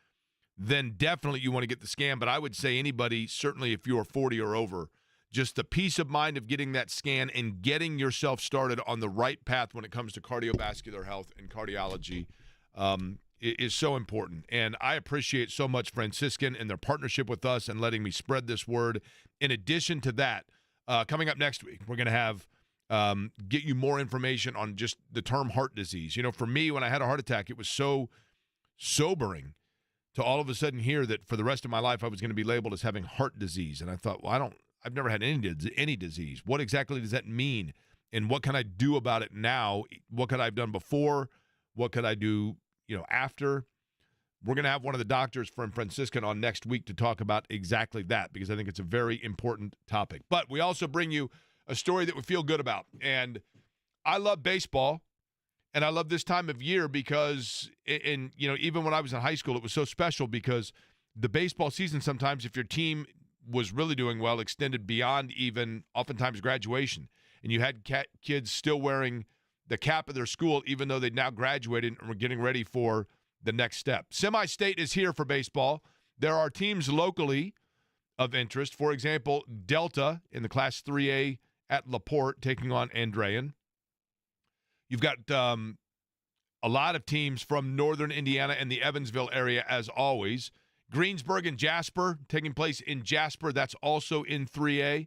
A: then definitely you want to get the scan. But I would say anybody, certainly if you are 40 or over, just the peace of mind of getting that scan and getting yourself started on the right path when it comes to cardiovascular health and cardiology is so important. And I appreciate so much Franciscan and their partnership with us and letting me spread this word. In addition to that, coming up next week, we're going to have get you more information on just the term heart disease. You know, for me, when I had a heart attack, it was so sobering to all of a sudden hear that for the rest of my life I was going to be labeled as having heart disease. And I thought, well, I've never had any disease. What exactly does that mean? And what can I do about it now? What could I have done before? What could I do, after? We're going to have one of the doctors from Franciscan on next week to talk about exactly that, because I think it's a very important topic. But we also bring you a story that we feel good about. And I love baseball, and I love this time of year because, even when I was in high school, it was so special because the baseball season sometimes, if your team was really doing well, extended beyond even oftentimes graduation. And you had kids still wearing the cap of their school, even though they'd now graduated and were getting ready for the next step. Semi-state is here for baseball. There are teams locally of interest. For example, Delta in the Class 3A at LaPorte taking on Andrean. You've got a lot of teams from northern Indiana and the Evansville area, as always. Greensburg and Jasper taking place in Jasper. That's also in 3A.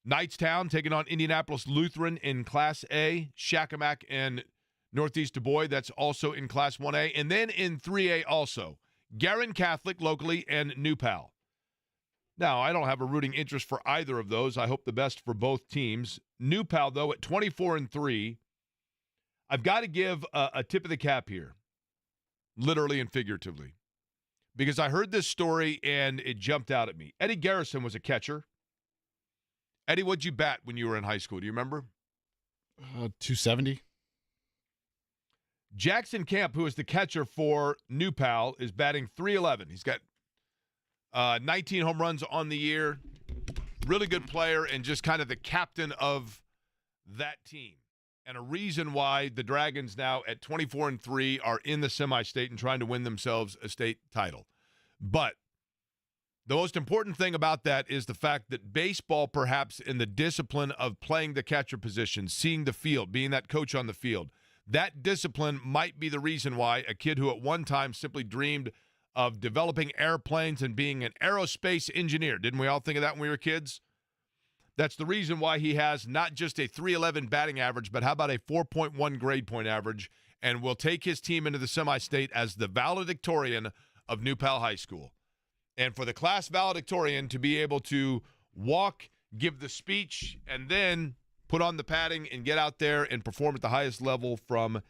A: Knightstown taking on Indianapolis Lutheran in Class A. Shakamak and Northeast Du Bois, that's also in Class 1A. And then in 3A also, Garin Catholic locally and New Pal. Now, I don't have a rooting interest for either of those. I hope the best for both teams. New Pal, though, at 24-3, I've got to give a tip of the cap here, literally and figuratively, because I heard this story and it jumped out at me. Eddie Garrison was a catcher. Eddie, what'd you bat when you were in high school? Do you remember?
B: 270.
A: Jackson Camp, who is the catcher for New Pal, is batting .311. He's got 19 home runs on the year. Really good player and just kind of the captain of that team. And a reason why the Dragons now at 24-3 are in the semi-state and trying to win themselves a state title. But the most important thing about that is the fact that baseball, perhaps in the discipline of playing the catcher position, seeing the field, being that coach on the field, that discipline might be the reason why a kid who at one time simply dreamed of developing airplanes and being an aerospace engineer, didn't we all think of that when we were kids? That's the reason why he has not just a .311 batting average, but how about a 4.1 grade point average, and will take his team into the semi-state as the valedictorian of New Pal High School. And for the class valedictorian to be able to walk, give the speech, and then put on the padding and get out there and perform at the highest level from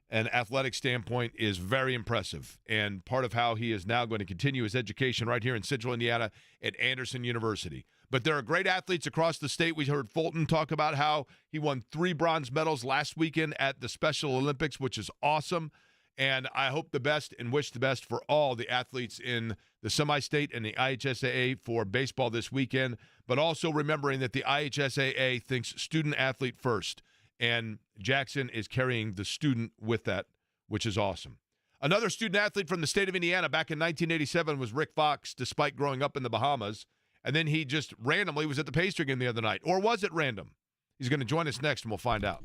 A: an athletic standpoint is very impressive, and part of how he is now going to continue his education right here in Central Indiana at Anderson University. But there are great athletes across the state. We heard Fulton talk about how he won 3 bronze medals last weekend at the Special Olympics, which is awesome. And I hope the best and wish the best for all the athletes in the semi-state and the IHSAA for baseball this weekend, but also remembering that the IHSAA thinks student-athlete first, and Jackson is carrying the student with that, which is awesome. Another student-athlete from the state of Indiana back in 1987 was Rick Fox, despite growing up in the Bahamas, and then he just randomly was at the Pacer game the other night. Or was it random? He's going to join us next, and we'll find out.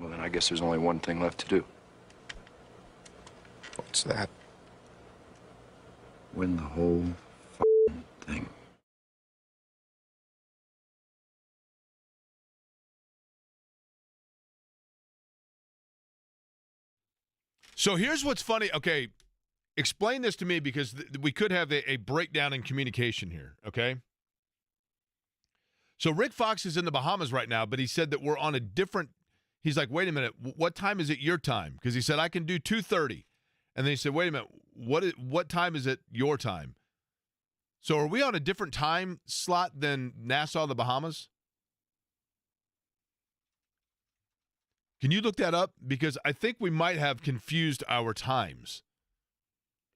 P: Well, then I guess there's only one thing left to do.
F: What's that?
P: Win the whole thing.
A: So here's what's funny. Okay, explain this to me because we could have a breakdown in communication here, okay? So Rick Fox is in the Bahamas right now, but he said that we're on a different – he's like, wait a minute, what time is it your time? Because he said, I can do 2:30. And then he said, wait a minute, what time is it your time? So are we on a different time slot than Nassau, the Bahamas? Can you look that up? Because I think we might have confused our times.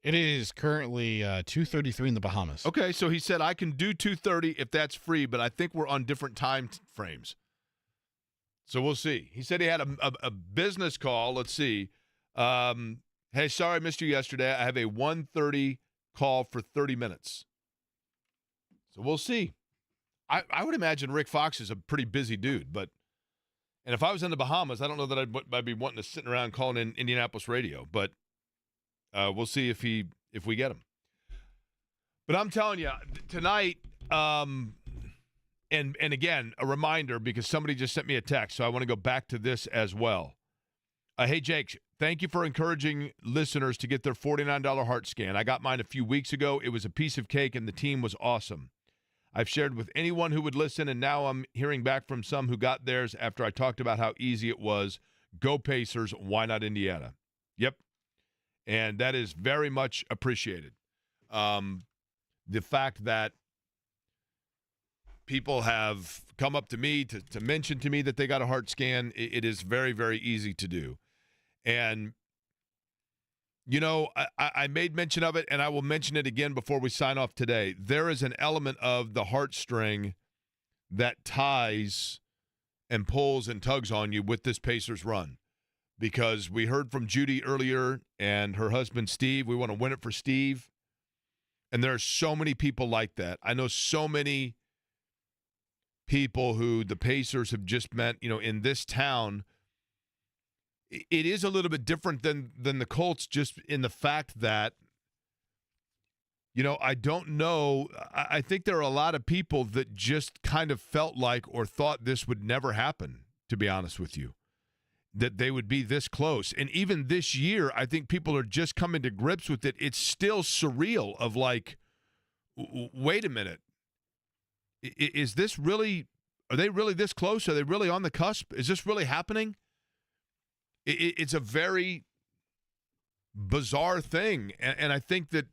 B: It is currently 2:33 in the Bahamas.
A: Okay, so he said I can do 2:30 if that's free, but I think we're on different time frames. So we'll see. He said he had a business call. Let's see. Hey, sorry I missed you yesterday. I have a 1:30 call for 30 minutes. So we'll see. I would imagine Rick Fox is a pretty busy dude, and if I was in the Bahamas, I don't know that I'd be wanting to sit around calling in Indianapolis radio, but we'll see if we get him. But I'm telling you, tonight, and again, a reminder, because somebody just sent me a text, so I want to go back to this as well. Hey, Jake, thank you for encouraging listeners to get their $49 heart scan. I got mine a few weeks ago. It was a piece of cake, and the team was awesome. I've shared with anyone who would listen, and now I'm hearing back from some who got theirs after I talked about how easy it was. Go Pacers, why not Indiana? Yep. And that is very much appreciated. The fact that people have come up to me to mention to me that they got a heart scan, it is very, very easy to do. And, you know, I made mention of it, and I will mention it again before we sign off today. There is an element of the heartstring that ties and pulls and tugs on you with this Pacers run. Because we heard from Judy earlier and her husband, Steve. We want to win it for Steve. And there are so many people like that. I know so many people who the Pacers have just met, you know, in this town. It is a little bit different than the Colts, just in the fact that, you know, I don't know. I think there are a lot of people that just kind of felt like or thought this would never happen, to be honest with you, that they would be this close. And even this year, I think people are just coming to grips with it. It's still surreal of like, wait a minute. Is this really, are they really this close? Are they really on the cusp? Is this really happening? It's a very bizarre thing. And I think that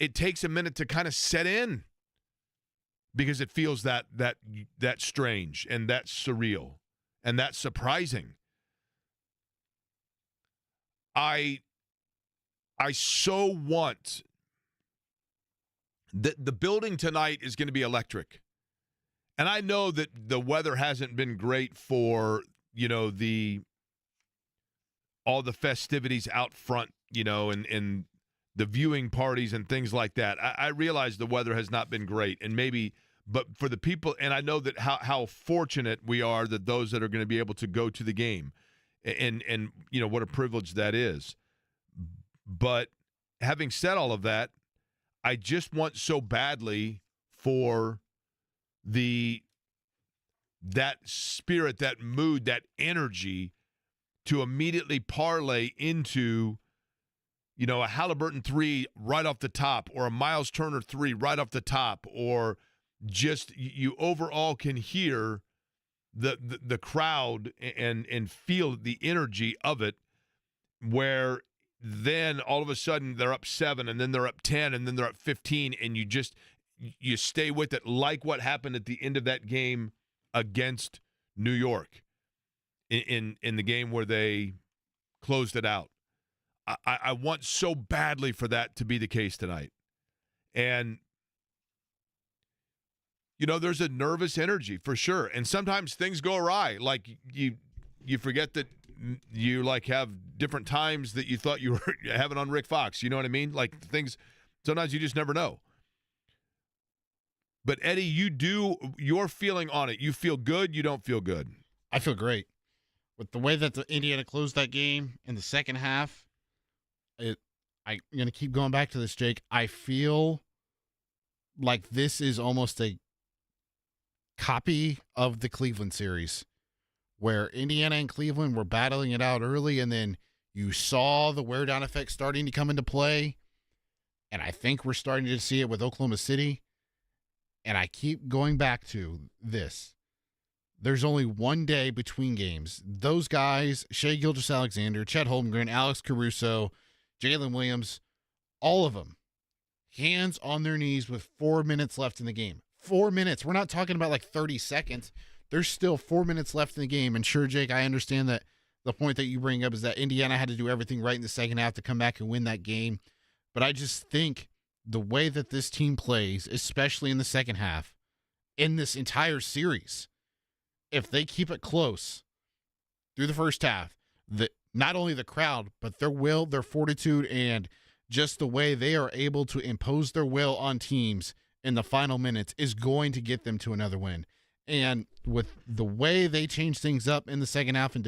A: it takes a minute to kind of set in because it feels that strange and that surreal and that surprising. I so want that the building tonight is going to be electric. And I know that the weather hasn't been great for, you know, all the festivities out front, you know, and the viewing parties and things like that. I realize the weather has not been great, and maybe, but for the people, and I know that how fortunate we are that those that are going to be able to go to the game, and you know what a privilege that is. But having said all of that, I just want so badly for that spirit, that mood, that energy to immediately parlay into, you know, a Halliburton 3 right off the top, or a Miles Turner 3 right off the top, or just you overall can hear the crowd and feel the energy of it, where then all of a sudden they're up 7, and then they're up 10, and then they're up 15, and you stay with it, like what happened at the end of that game against New York in the game where they closed it out. I want so badly for that to be the case tonight. And, you know, there's a nervous energy for sure. And sometimes things go awry. Like you forget that you like have different times that you thought you were having on Rick Fox. You know what I mean? Like things, sometimes you just never know. But Eddie, your feeling on it, you feel good, you don't feel good?
B: I feel great. with the way that the Indiana closed that game in the second half, I'm going to keep going back to this, Jake. I feel like this is almost a copy of the Cleveland series where Indiana and Cleveland were battling it out early, and then you saw the wear down effect starting to come into play. And I think we're starting to see it with Oklahoma City. And I keep going back to this. There's only one day between games. Those guys, Shai Gilgeous-Alexander, Chet Holmgren, Alex Caruso, Jalen Williams, all of them, hands on their knees with 4 minutes left in the game. 4 minutes. We're not talking about like 30 seconds. There's still 4 minutes left in the game. And sure, Jake, I understand that the point that you bring up is that Indiana had to do everything right in the second half to come back and win that game. But I just think the way that this team plays, especially in the second half, in this entire series, if they keep it close through the first half, not only the crowd, but their will, their fortitude, and just the way they are able to impose their will on teams in the final minutes is going to get them to another win. And with the way they change things up in the second half and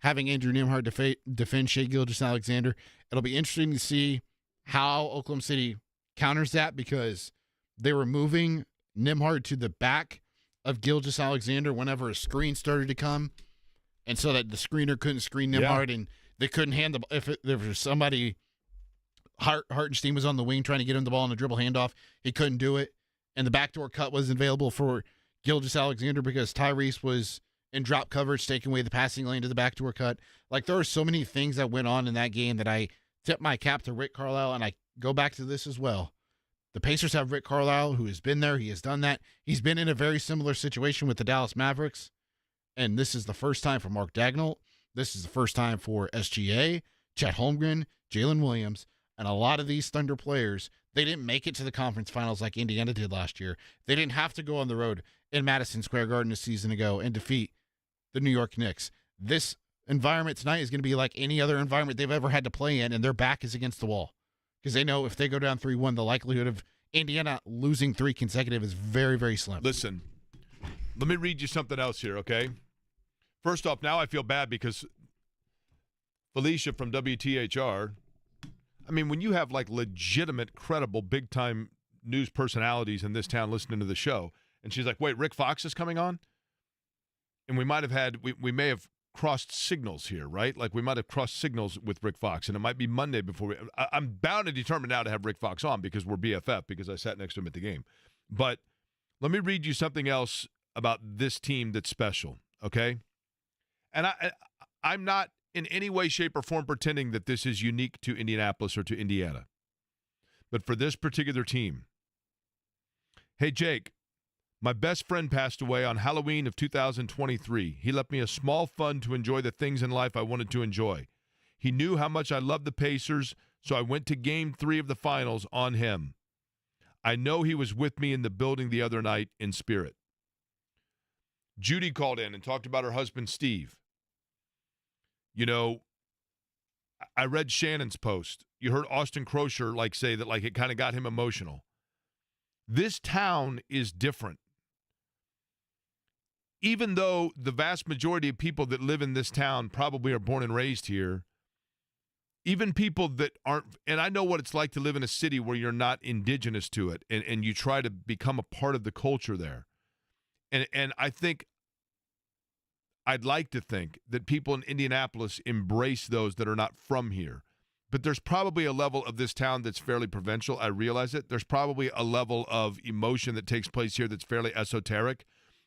B: having Andrew Nembhard defend Shai Gilgeous-Alexander, it'll be interesting to see how Oklahoma City counters that, because they were moving Nembhard to the back of Gilgeous-Alexander whenever a screen started to come, and so that the screener couldn't screen Nembhard, and they couldn't hand if there was somebody, Hartenstein was on the wing trying to get him the ball on a dribble handoff, he couldn't do it, and the backdoor cut wasn't available for Gilgeous-Alexander because Tyrese was in drop coverage, taking away the passing lane to the backdoor cut. Like, there were so many things that went on in that game that I tip my cap to Rick Carlisle, and I go back to this as well. The Pacers have Rick Carlisle, who has been there. He has done that. He's been in a very similar situation with the Dallas Mavericks, and this is the first time for Mark Daigneault. This is the first time for SGA, Chet Holmgren, Jalen Williams, and a lot of these Thunder players. They didn't make it to the conference finals like Indiana did last year. They didn't have to go on the road in Madison Square Garden a season ago and defeat the New York Knicks. This environment tonight is going to be like any other environment they've ever had to play in, and their back is against the wall because they know if they go down 3-1, the likelihood of Indiana losing 3 consecutive is very, very slim.
A: Listen, let me read you something else here, okay? First off, now I feel bad because Felicia from WTHR, I mean, when you have like legitimate, credible, big-time news personalities in this town listening to the show, and she's like, wait, Rick Fox is coming on? And we might have had, we may have crossed signals here, right? Like we might have crossed signals with Rick Fox, and it might be Monday before I'm bound and determined now to have Rick Fox on because we're BFF, because I sat next to him at the game. But let me read you something else about this team that's special, okay? And I'm not in any way, shape, or form pretending that this is unique to Indianapolis or to Indiana. But for this particular team, hey, Jake, my best friend passed away on Halloween of 2023. He left me a small fund to enjoy the things in life I wanted to enjoy. He knew how much I loved the Pacers, so I went to Game 3 of the finals on him. I know he was with me in the building the other night in spirit. Judy called in and talked about her husband, Steve. You know, I read Shannon's post. You heard Austin Crocher say that it kind of got him emotional. This town is different. Even though the vast majority of people that live in this town probably are born and raised here, even people that aren't, and I know what it's like to live in a city where you're not indigenous to it, and you try to become a part of the culture there. And I think, I'd like to think that people in Indianapolis embrace those that are not from here. But there's probably a level of this town that's fairly provincial. I realize it. There's probably a level of emotion that takes place here that's fairly esoteric.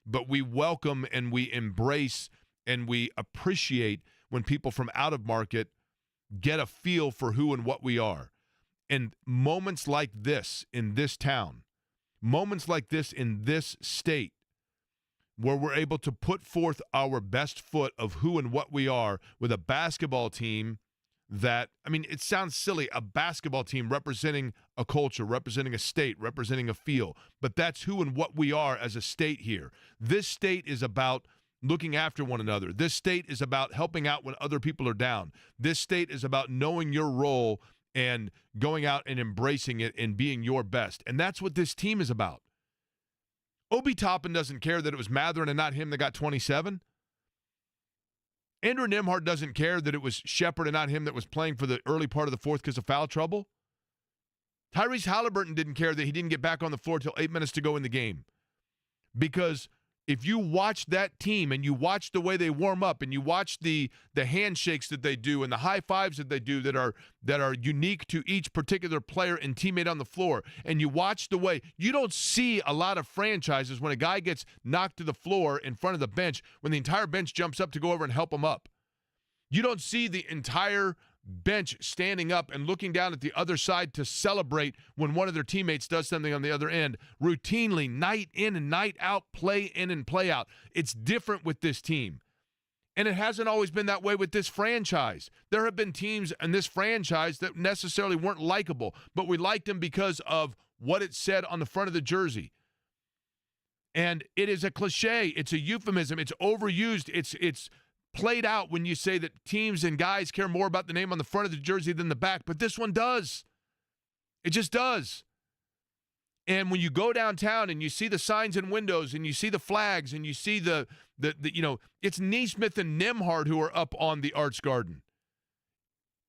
A: But we welcome and we embrace and we appreciate when people from out of market get a feel for who and what we are. And moments like this in this town, moments like this in this state, where we're able to put forth our best foot of who and what we are with a basketball team that, I mean, it sounds silly, a basketball team representing a culture, representing a state, representing a feel, but that's who and what we are as a state here. This state is about looking after one another. This state is about helping out when other people are down. This state is about knowing your role and going out and embracing it and being your best. And that's what this team is about. Obi Toppin doesn't care that it was Matherin and not him that got 27. Andrew Nembhard doesn't care that it was Shepard and not him that was playing for the early part of the fourth because of foul trouble. Tyrese Halliburton didn't care that he didn't get back on the floor till 8 minutes to go in the game. Because if you watch that team and you watch the way they warm up and you watch the handshakes that they do and the high fives that they do that are unique to each particular player and teammate on the floor, and you watch the way, you don't see a lot of franchises when a guy gets knocked to the floor in front of the bench when the entire bench jumps up to go over and help him up. You don't see the entire bench standing up and looking down at the other side to celebrate when one of their teammates does something on the other end. Routinely, night in and night out, play in and play out. It's different with this team. And it hasn't always been that way with this franchise. There have been teams in this franchise that necessarily weren't likable, but we liked them because of what it said on the front of the jersey. And it is a cliche. It's a euphemism. It's overused. It's played out when you say that teams and guys care more about the name on the front of the jersey than the back, but this one does. It just does. And when you go downtown and you see the signs and windows and you see the flags and you see the it's Neesmith and Nembhard who are up on the Arts Garden.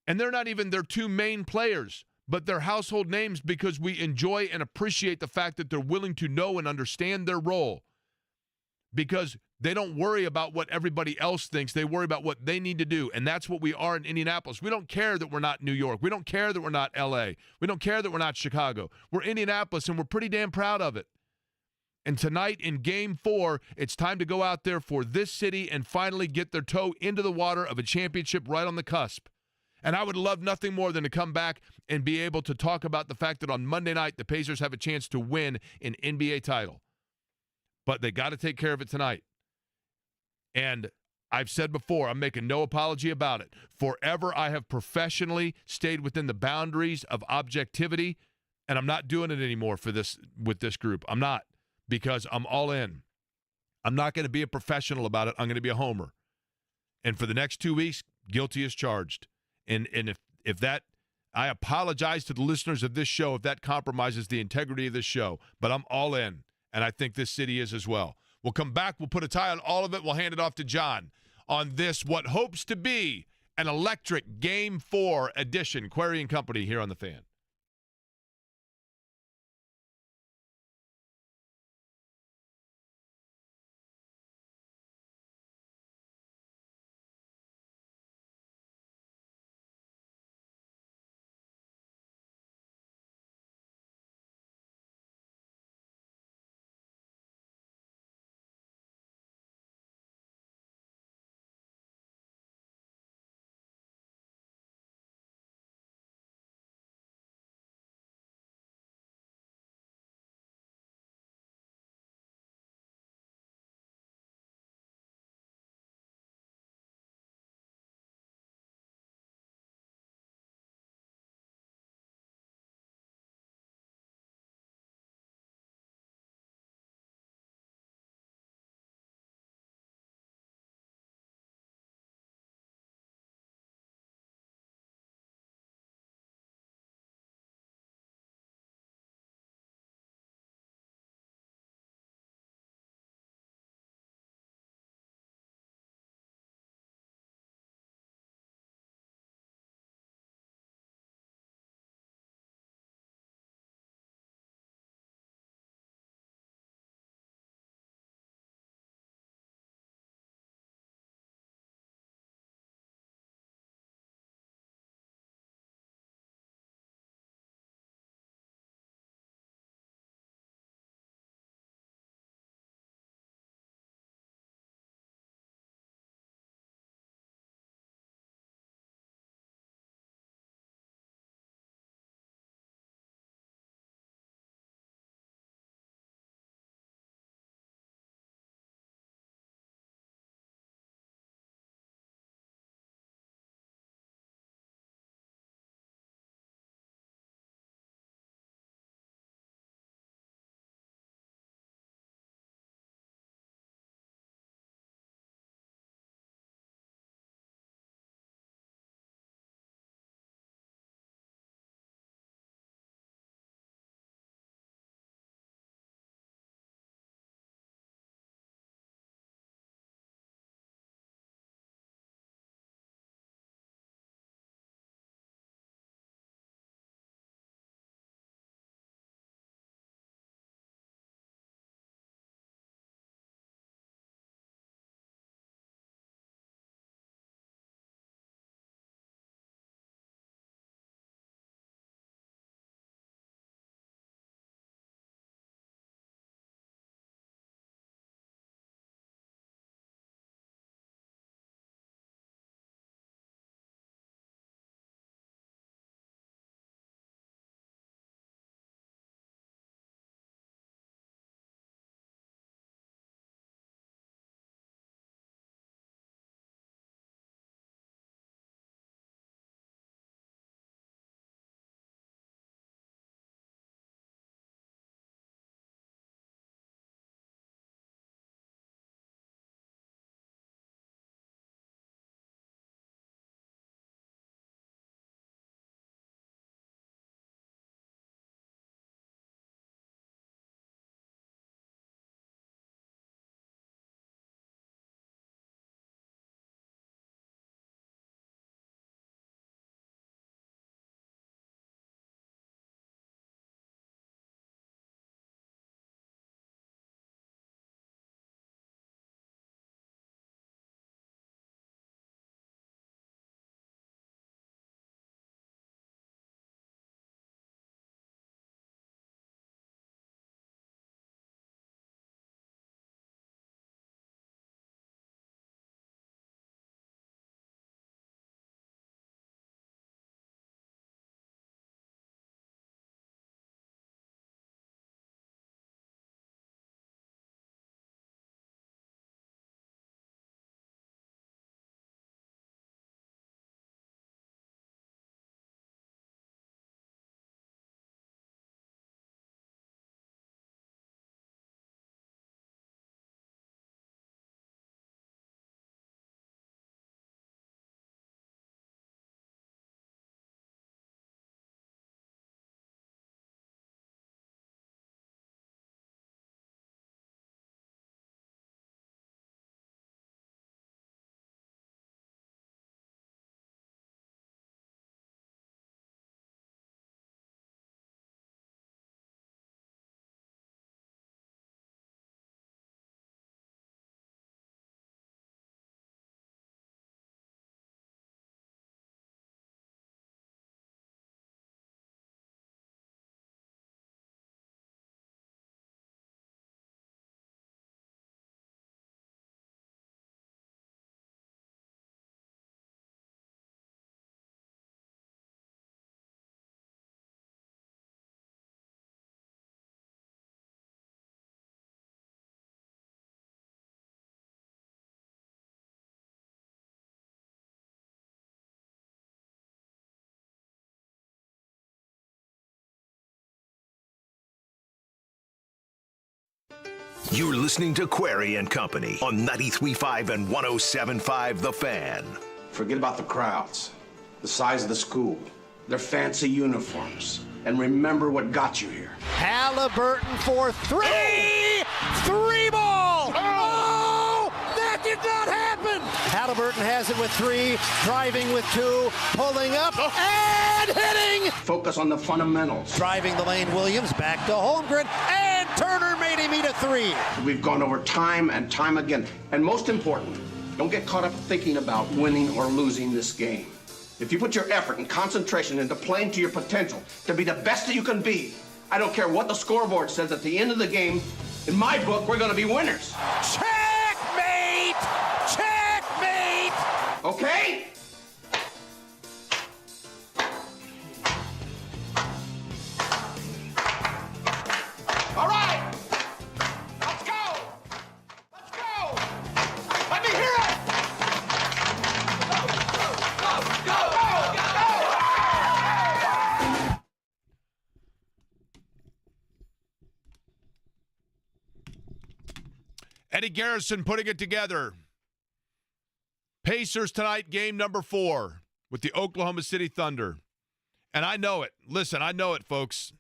A: And they're not even their two main players, but they're household names because we enjoy and appreciate the fact that they're willing to know and understand their role. Because they don't worry about what everybody else thinks. They worry about what they need to do, and that's what we are in Indianapolis. We don't care that we're not New York. We don't care that we're not L.A. We don't care that we're not Chicago. We're Indianapolis, and we're pretty damn proud of it. And tonight in Game 4, it's time to go out there for this city and finally get their toe into the water of a championship right on the cusp. And I would love nothing more than to come back and be able to talk about the fact that on Monday night the Pacers have a chance to win an NBA title. But they got to take care of it tonight. And I've said before, I'm making no apology about it. Forever I have professionally stayed within the boundaries of objectivity, and I'm not doing it anymore with this group. I'm not, because I'm all in. I'm not going to be a professional about it. I'm going to be a homer. And for the next 2 weeks, guilty as charged. And if that, I apologize to the listeners of this show if that compromises the integrity of this show, but I'm all in. And I think this city is as well. We'll come back. We'll put a tie on all of it. We'll hand it off to John on this, what hopes to be an electric Game 4 edition. Query and Company here on The Fan.
Q: You're listening to Query and Company on 93.5 and 107.5 The Fan.
R: Forget about the crowds, the size of the school, their fancy uniforms, and remember what got you here.
S: Halliburton for three! Three ball! Oh! That did not happen! Halliburton has it with three, driving with two, pulling up, and hitting!
R: Focus on the fundamentals.
S: Driving the lane, Williams back to Holmgren, and Turner made him eat a three.
R: We've gone over time and time again. And most important, don't get caught up thinking about winning or losing this game. If you put your effort and concentration into playing to your potential, to be the best that you can be, I don't care what the scoreboard says at the end of the game, in my book, we're going to be winners.
S: Checkmate! Checkmate!
R: Okay? All right! Let's go! Let's go! Let me hear it!
A: Eddie Garrison putting it together. Pacers tonight, game number 4 with the Oklahoma City Thunder. And I know it. Listen, I know it, folks.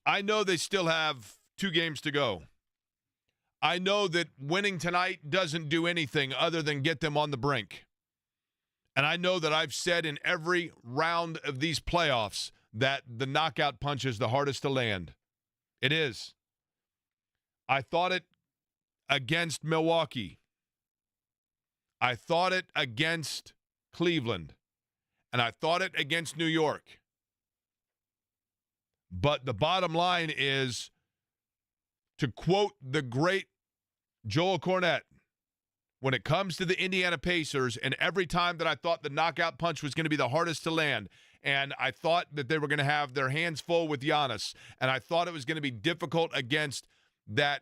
A: I know they still have 2 games to go. I know that winning tonight doesn't do anything other than get them on the brink. And I know that I've said in every round of these playoffs that the knockout punch is the hardest to land. It is. I thought it against Milwaukee. I thought it against Cleveland. And I thought it against New York. But the bottom line is, to quote the great Joel Cornette, when it comes to the Indiana Pacers, and every time that I thought the knockout punch was going to be the hardest to land, and I thought that they were going to have their hands full with Giannis, and I thought it was going to be difficult against that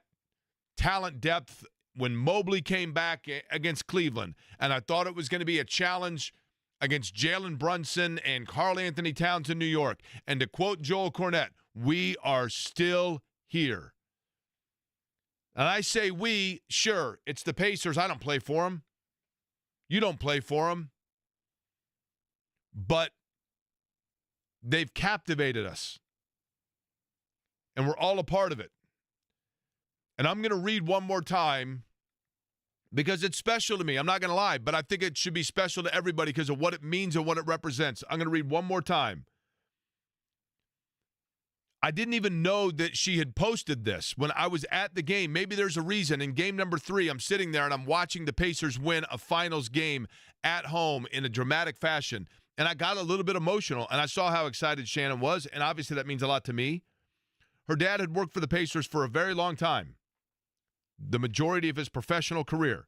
A: talent depth when Mobley came back against Cleveland, and I thought it was going to be a challenge against Jalen Brunson and Karl Anthony Towns in New York. And to quote Joel Cornette, we are still here. And I say we, sure, it's the Pacers. I don't play for them. You don't play for them. But they've captivated us. And we're all a part of it. And I'm going to read one more time because it's special to me. I'm not going to lie, but I think it should be special to everybody because of what it means and what it represents. I'm going to read one more time. I didn't even know that she had posted this when I was at the game. Maybe there's a reason. In game number 3, I'm sitting there and I'm watching the Pacers win a finals game at home in a dramatic fashion. And I got a little bit emotional, and I saw how excited Shannon was, and obviously that means a lot to me. Her dad had worked for the Pacers for a very long time, the majority of his professional career.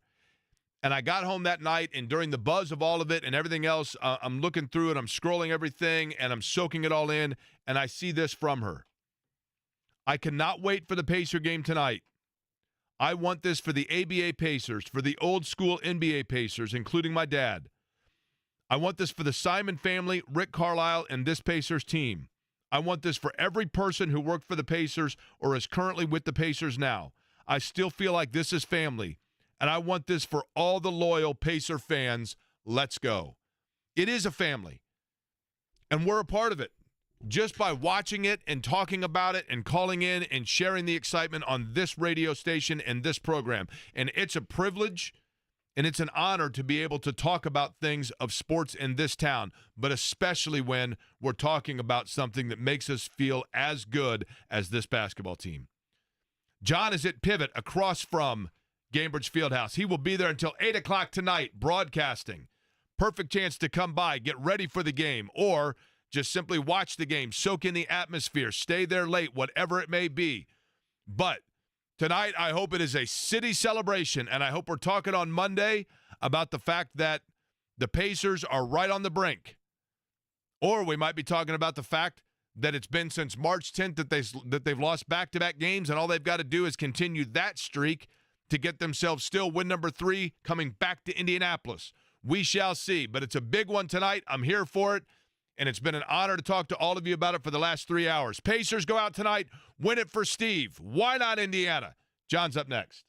A: And I got home that night, and during the buzz of all of it and everything else, I'm looking through it, I'm scrolling everything, and I'm soaking it all in, and I see this from her. I cannot wait for the Pacer game tonight. I want this for the ABA Pacers, for the old school NBA Pacers, including my dad. I want this for the Simon family, Rick Carlisle, and this Pacers team. I want this for every person who worked for the Pacers or is currently with the Pacers now. I still feel like this is family. And I want this for all the loyal Pacer fans. Let's go. It is a family. And we're a part of it. Just by watching it and talking about it and calling in and sharing the excitement on this radio station and this program. And it's a privilege and it's an honor to be able to talk about things of sports in this town, but especially when we're talking about something that makes us feel as good as this basketball team. John is at Pivot across from Gainbridge Fieldhouse. He will be there until 8 o'clock tonight broadcasting. Perfect chance to come by, get ready for the game, or just simply watch the game, soak in the atmosphere, stay there late, whatever it may be. But tonight, I hope it is a city celebration, and I hope we're talking on Monday about the fact that the Pacers are right on the brink. Or we might be talking about the fact that it's been since March 10th that they've lost back-to-back games, and all they've got to do is continue that streak to get themselves still win number 3 coming back to Indianapolis. We shall see, but it's a big one tonight. I'm here for it, and it's been an honor to talk to all of you about it for the last 3 hours. Pacers go out tonight, win it for Steve. Why not Indiana? John's up next.